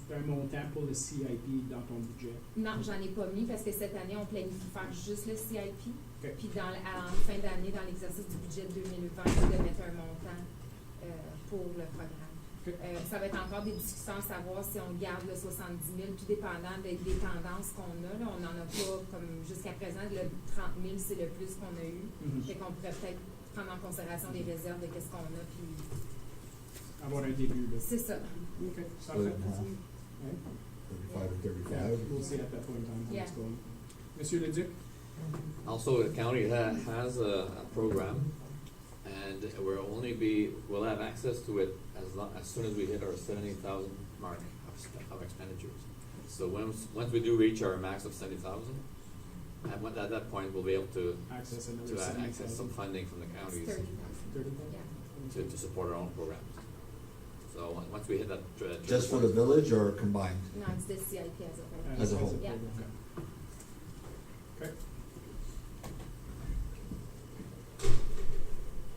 un montant pour le CIP dans ton budget? Non, j'en ai pas mis parce que cette année, on planifie faire juste le CIP. Okay. Puis en fin d'année, dans l'exercice du budget 2020, de mettre un montant pour le programme. Okay. Ça va être encore des discussions à savoir si on garde le 70 000, tout dépendant des tendances qu'on a. Là. On n'en a pas, comme jusqu'à présent, le 30 000, c'est le plus qu'on a eu. Fait qu'on pourrait peut-être prendre en considération les réserves de qu'est-ce qu'on a, puis avoir un début, là. c'est ça. OK. Ça Split fait. in half. Ouais. 35 and 35. Yeah, we'll see at that point in time how it's Yeah. going. Monsieur Leduc? Also, the county has a program, and we'll have access to it as soon as we hit our 70,000 mark of expenditures. So once we do reach our max of 70,000, at that point we'll be able to Access another access 70,000. some funding from the counties 30,000. Yeah. to support our own programs. So once we hit that, Just for the village or combined? No, it's the CIP as a whole. As a whole. Yeah. Okay.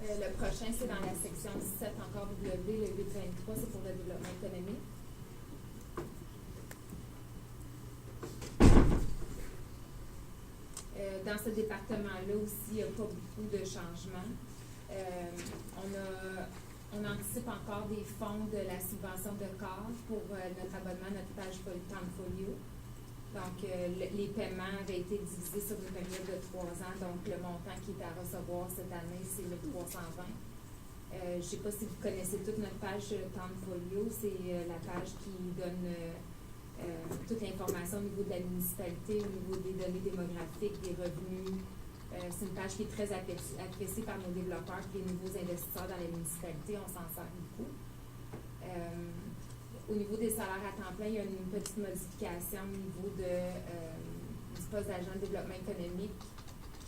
Le prochain, c'est dans la section 7, encore W, le 823, c'est pour le développement économique. là aussi, il n'y a pas beaucoup de changements. On anticipe encore des fonds de la subvention de CAR pour notre abonnement à notre page Tanfolio. Donc, les paiements avaient été divisés sur une période de 3 ans. Donc, le montant qui est à recevoir cette année, c'est 1320. Je ne sais pas si vous connaissez toute notre page Tanfolio. C'est la page qui donne toute l'information au niveau de la municipalité, au niveau des données démographiques, des revenus. C'est une page qui est très appréciée par nos développeurs et les nouveaux investisseurs dans la municipalité. On s'en sert beaucoup. Au niveau des salaires à temps plein, il y a une petite modification au niveau du poste d'agent de développement économique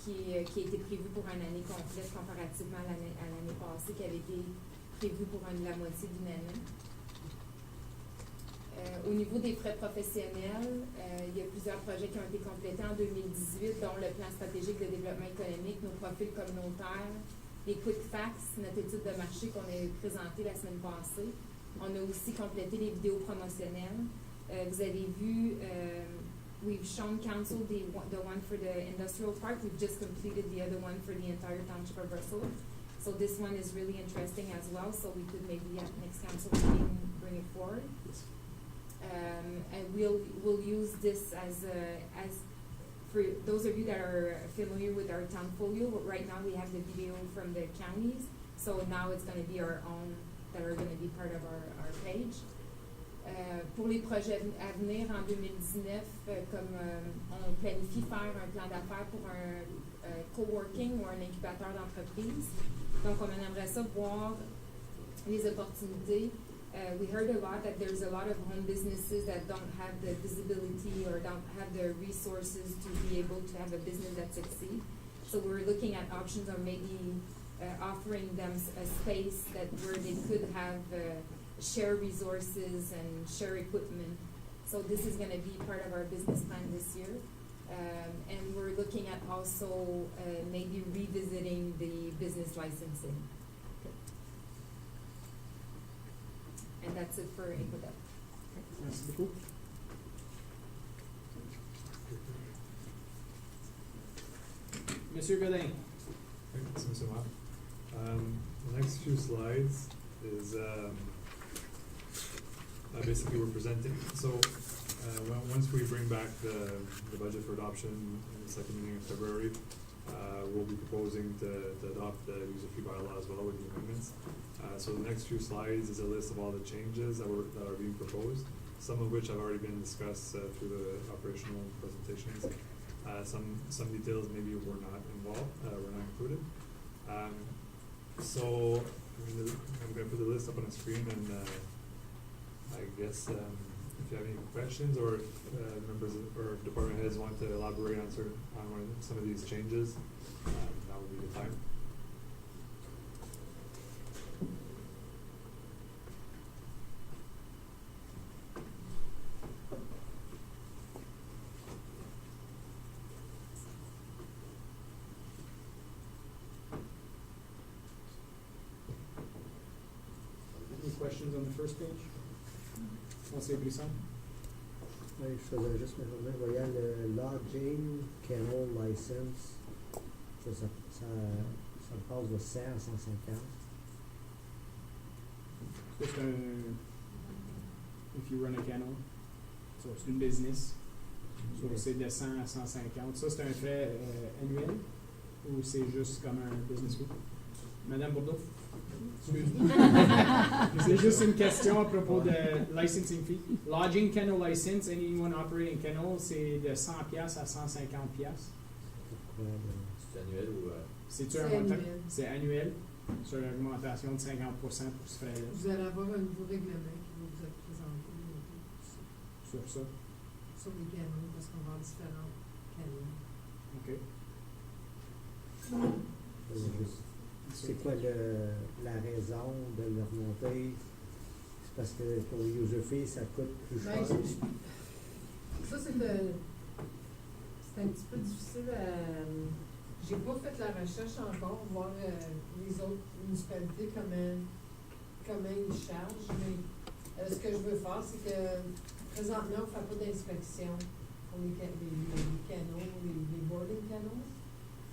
qui a été prévu pour une année complète comparativement à l'année passée qui avait été prévu pour la moitié d'une année. Au niveau des frais professionnels, il y a plusieurs projets qui ont été complétés en 2018, dont le plan stratégique de développement économique, nos profils communautaires, les quick facts, notre étude de marché qu'on a présentée la semaine passée. On a aussi complété les vidéos promotionnelles. Vous avez vu, we've shown council the one for the industrial park. We've just completed the other one for the entire township of Russell. So this one is really interesting as well. So we could maybe at next council meeting bring it forward. And we'll use this as for those of you that are familiar with our Tanfolio. Right now we have the video from the counties. So now it's going to be our own that are going to be part of our page. Pour les projets à venir en 2019, comme on planifie faire un plan d'affaires pour un coworking ou un incubateur d'entreprise. Donc, on aimerait ça voir les opportunités. We heard a lot that there's a lot of home businesses that don't have the visibility or don't have the resources to be able to have a business that succeeds. So we're looking at options of maybe offering them a space where they could have share resources and share equipment. So this is going to be part of our business plan this year. And we're looking at also maybe revisiting the business licensing. And that's it for Equidep. Merci beaucoup. Monsieur Godin. Thanks, Mr. Matt. The next few slides is basically we're presenting. So once we bring back the budget for adoption in the second meeting in February, we'll be proposing to adopt the user fee bylaw as well with the amendments. So the next few slides is a list of all the changes that are being proposed, some of which have already been discussed through the operational presentations. Some details maybe were not involved, were not included. So I'm going to put the list up on the screen, and I guess if you have any questions or if members or department heads want to elaborate on some of these changes, that would be the time. Any questions on the first page? Conseiller Brisson? Oui, je faisais juste me revenir, voyant le lodging kennel license, ça passe de 100 à 150. C'est if you run a kennel, so c'est une business, so c'est de 100 à 150. Ça, c'est un frais annuel ou c'est juste comme un business fee? Madame Bourdeau? C'est juste une question à propos de licensing fee. Lodging kennel license, anyone operating kennel, c'est de 100$ à 150$. C'est annuel ou... C'est-tu un montant? C'est annuel, sur une augmentation de 50% pour ce frais-là. Vous allez avoir un nouveau règlement qui va vous être présenté sur ça. Sur les canaux, parce qu'on va avoir différents canaux. OK. C'est quoi la raison de le remonter? C'est parce que pour le user fee, ça coûte plus cher. Ça, c'est un petit peu difficile à... J'ai pas fait la recherche encore, voir les autres municipalités comment ils chargent, mais ce que je veux faire, c'est que présentement, on ne fait pas d'inspection pour les canaux, les boarding canaux.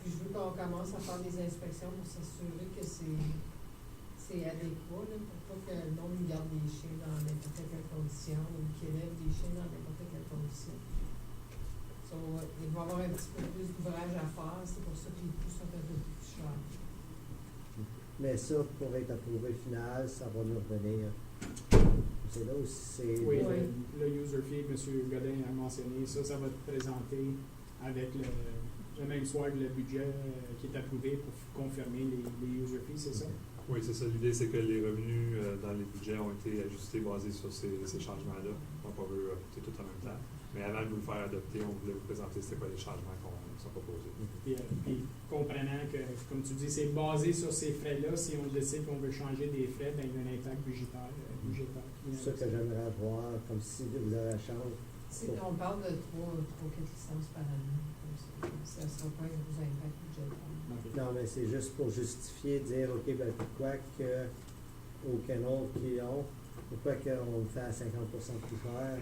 Puis je veux qu'on commence à faire des inspections pour s'assurer que c'est adéquat, là, pour pas que le monde garde des chiens dans n'importe quelle condition ou qu'il élève des chiens dans n'importe quelle condition. So, il va y avoir un petit peu plus d'ouvrage à faire, c'est pour ça que les coûts sont un peu plus chers. Mais ça, pour être approuvé final, ça va nous revenir. C'est là aussi, c'est... Oui, Ouais. le user fee, M. Godin a mentionné, ça va être présenté avec le même soir que le budget qui est approuvé pour confirmer les user fees, c'est ça? Oui, c'est ça. L'idée, c'est que les revenus dans les budgets ont été ajustés basés sur ces changements-là. Donc, on veut tout en même temps. Mais avant de vous le faire adopter, on voulait vous présenter c'était quoi les changements qui sont proposés. Puis comprenant que, comme tu dis, c'est basé sur ces frais-là, si on décide qu'on veut changer des frais, ben, il y a un impact budgétaire. C'est ça que j'aimerais avoir, comme si vous avez la chance. On parle de 3-4 licences par année, comme ça ne sera pas un gros impact budgétaire. Non, mais c'est juste pour justifier, dire, OK, ben pourquoi que au Kennel qu'ils ont, pourquoi qu'on le fait à 50% plus cher,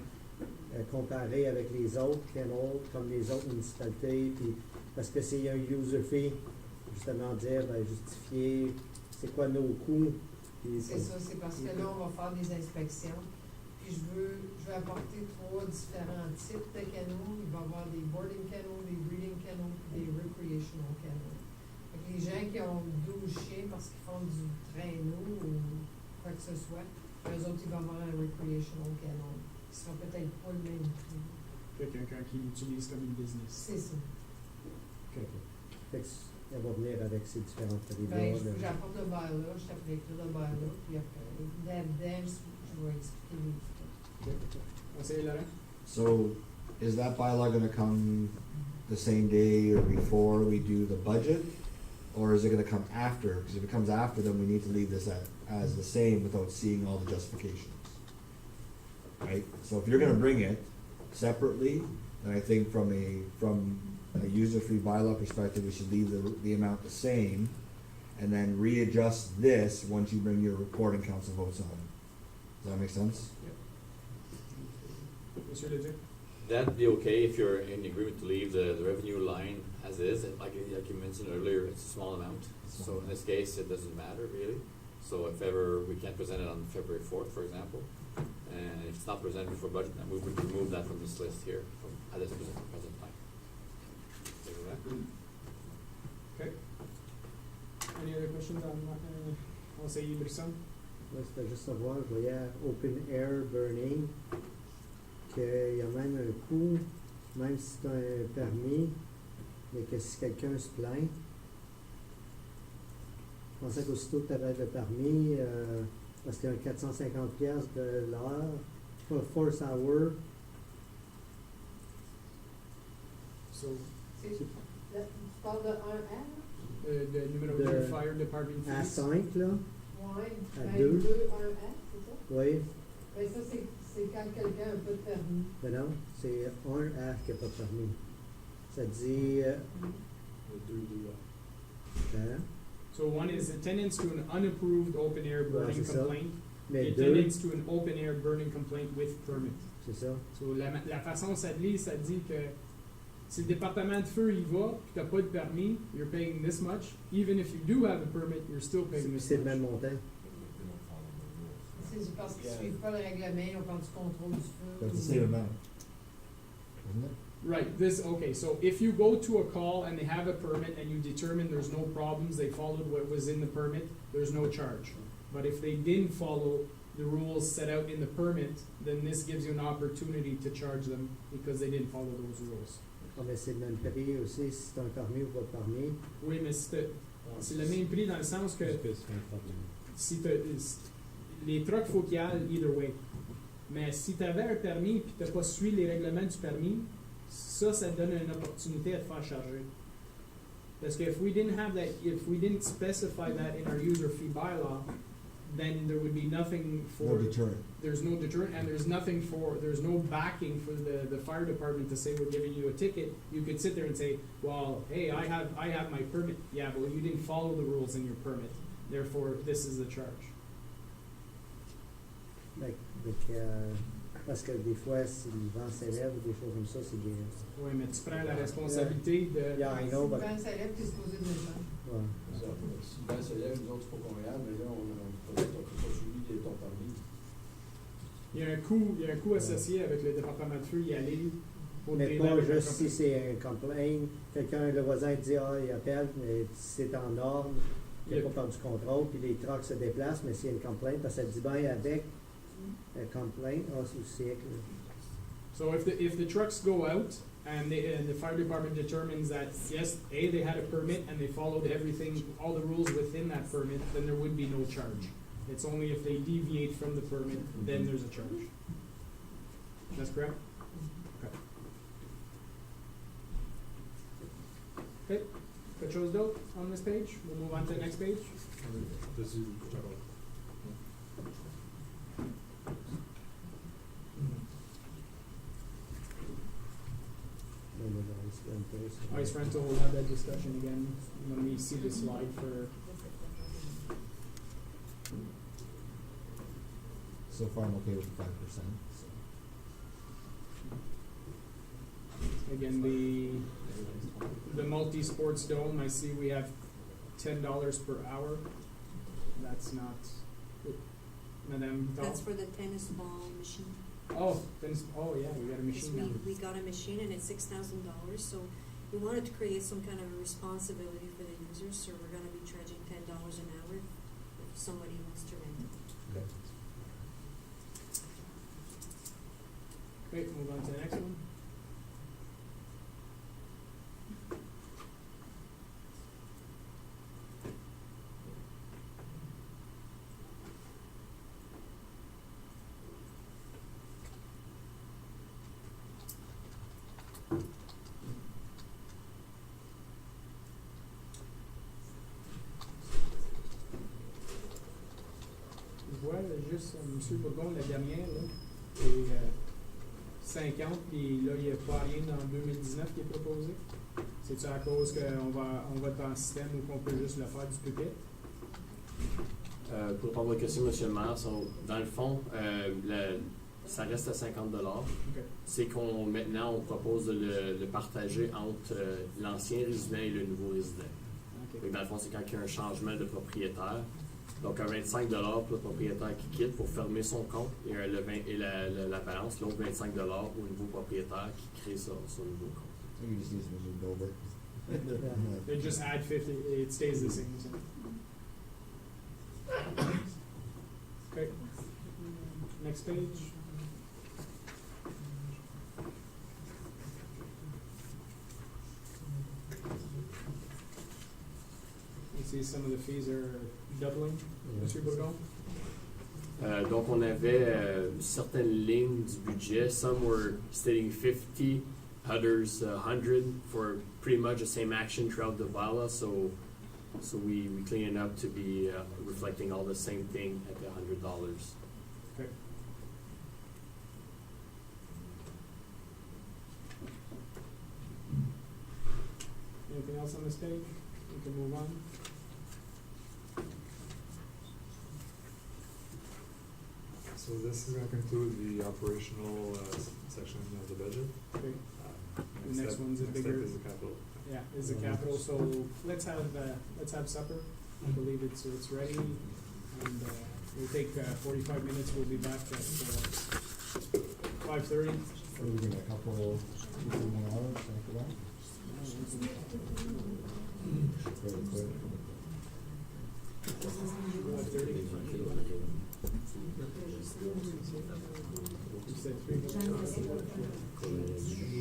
comparé avec les autres Kennels, comme les autres municipalités, puis parce que c'est un user fee, justement dire, ben justifier, c'est quoi nos coûts. C'est ça, c'est parce que là, on va faire des inspections. Puis je veux apporter 3 différents types de canaux. Il va y avoir des boarding canaux, des breeding canaux, puis des recreational canaux. Fait que les gens qui ont 12 chiens parce qu'ils font du traîneau ou quoi que ce soit, eux autres, ils vont avoir un recreational canal. Qui sera peut-être pas le même prix. Que quelqu'un qui l'utilise comme une business. C'est ça. Fait que elle va venir avec ces différentes Ben, périodes. j'apporte le bail-là, je t'applique le bail-là, puis après, là-dedans, je vais expliquer les trucs. Conseiller Laurent? So, is that bylaw gonna come the same day or before we do the budget? Or is it gonna come after? Because if it comes after, then we need to leave this as the same without seeing all the justifications. Right? So if you're gonna bring it separately, then I think from a user-free bylaw perspective, we should leave the amount the same and then readjust this once you bring your reporting council votes on it. Does that make sense? Monsieur Leduc? That'd be okay if you're in agreement to leave the revenue line as is. Like you mentioned earlier, it's a small amount. So in this case, it doesn't matter really. So if ever we can't present it on February 4th, for example, and if it's not presented before budget, then we would remove that from this list here at this present time. Okay. Any other questions on conseiller Brisson? Moi, c'était juste savoir, je voyais Open Air Burning, qu'il y a même un coût, même si c'est un permis, mais que si quelqu'un se plaint, je pensais qu'aussitôt que tu avais le permis, parce qu'il y a un 450$ de l'heure, for force hour. So, Tu parles de 1R? le numéro De- 2 Fire Department À fees. 5, là, Ouais, À 22, 2. 1R, c'est ça? oui, Ben ça, c'est quand quelqu'un a pas de permis. mais non, c'est un R qui n'a pas de permis. Ça dit, hein? So one is attendance to an unapproved open air burning c'est ça. complaint. Mais deux, Attendance to an open air burning complaint with permit. c'est ça. So la façon ça te lit, ça dit que si le département de feu y va, puis t'as pas de permis, you're paying this much. Even if you do have a permit, you're still paying this C'est le much. même montant. C'est parce qu'ils ne suivent pas le règlement, ils ont pas du contrôle du feu. That's the same amount, isn't it? Right, okay, so if you go to a call and they have a permit and you determine there's no problems, they followed what was in the permit, there's no charge. But if they didn't follow the rules set out in the permit, then this gives you an opportunity to charge them because they didn't follow those rules. Ah, mais c'est le même prix aussi, si c'est un permis ou pas de permis. Oui, mais c'est le même prix dans le sens que si les trucks, faut qu'ils aillent either way. Mais si tu avais un permis et tu n'as pas suivi les règlements du permis, ça te donne une opportunité à te faire charger. Parce que if we didn't specify that in our user fee bylaw, then there would be nothing No for, deterrent. there's no deterrent, and there's no backing for the fire department to say we're giving you a ticket. You could sit there and say, well, hey, I have my permit. Yeah, but you didn't follow the rules in your permit. Therefore, this is the charge. Donc, Parce que des fois, si le vent s'élève ou des choses comme ça, c'est bien. Oui, mais tu prends la responsabilité de. Yeah, I know, but. Ben, ça lève, t'es supposé descendre. Ouais. Ça, si le vent se lève, nous autres, c'est pas qu'on regarde, mais là, on n'a pas suivi ton permis. Il y a un coût associé avec le département de feu y aller. Pour Mais t'aider pas avec un juste si complaint. c'est un complaint, quelqu'un, le voisin dit, il appelle, mais si c'est en ordre, il n'a Yep. pas perdu contrôle, puis les trucks se déplacent, mais s'il y a une complainte, parce que ça dit bien avec un complaint, c'est aussi que. So if the trucks go out and the fire department determines that yes, they had a permit and they followed everything, all the rules within that permit, then there would be no charge. It's only if they deviate from the permit, then there's a charge. That's correct? Okay. Okay, quelque chose d'autre on this page? We'll move on to the next page. Dessus, d'accord. Ice rental, we'll have that discussion again when we see the slide for, So far, I'm okay with the 5%. So. again, the multi-sports dome, I see we have $10 per hour. That's not, Madame Vital? That's for the tennis ball machine. Oh, then, yeah, we got a Yes, machine now. we got a machine and it's $6,000, so we wanted to create some kind of a responsibility for the users, so we're gonna be charging $10 an hour if somebody wants to rent it. Okay. Great, move on to the next one. Je vois juste M. Bourgon, la dernière, là, et 50, puis là, il n'y a pas rien dans 2019 qui est proposé. C'est-tu à cause qu'on va être en système ou qu'on peut juste le faire du pupitre? Pour répondre à votre question, M. le maire, dans le fond, ça reste à 50 $. OK. C'est qu'on maintenant on propose de le partager entre l'ancien résident et le nouveau résident. OK. Fait que dans le fond, c'est quand il y a un changement de propriétaire. Donc, un 25 $ pour le propriétaire qui quitte pour fermer son compte et, la balance, l'autre 25 $ au nouveau propriétaire qui crée son nouveau compte. So you just use the moved over. They just add 50, it stays the same. So. Okay. Next page. You see some of the fees are doubling, M. Bourgon? Donc, on avait certaines lignes du budget. Some were stating 50, others 100 for pretty much the same action throughout the bylaw. So we clean it up to be reflecting all the same thing at the $100. Okay. Anything else on this page? We can move on. So this is going to conclude the operational section of the budget. Okay. The next one's a next bigger- step is the capital. Yeah, is the capital, so let's have supper. I believe it's ready, and we'll take 45 minutes, we'll be back at 5:30. Are we doing a couple, 1 hour after that? Very quick. 5:30. You said 3 minutes.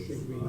Should we-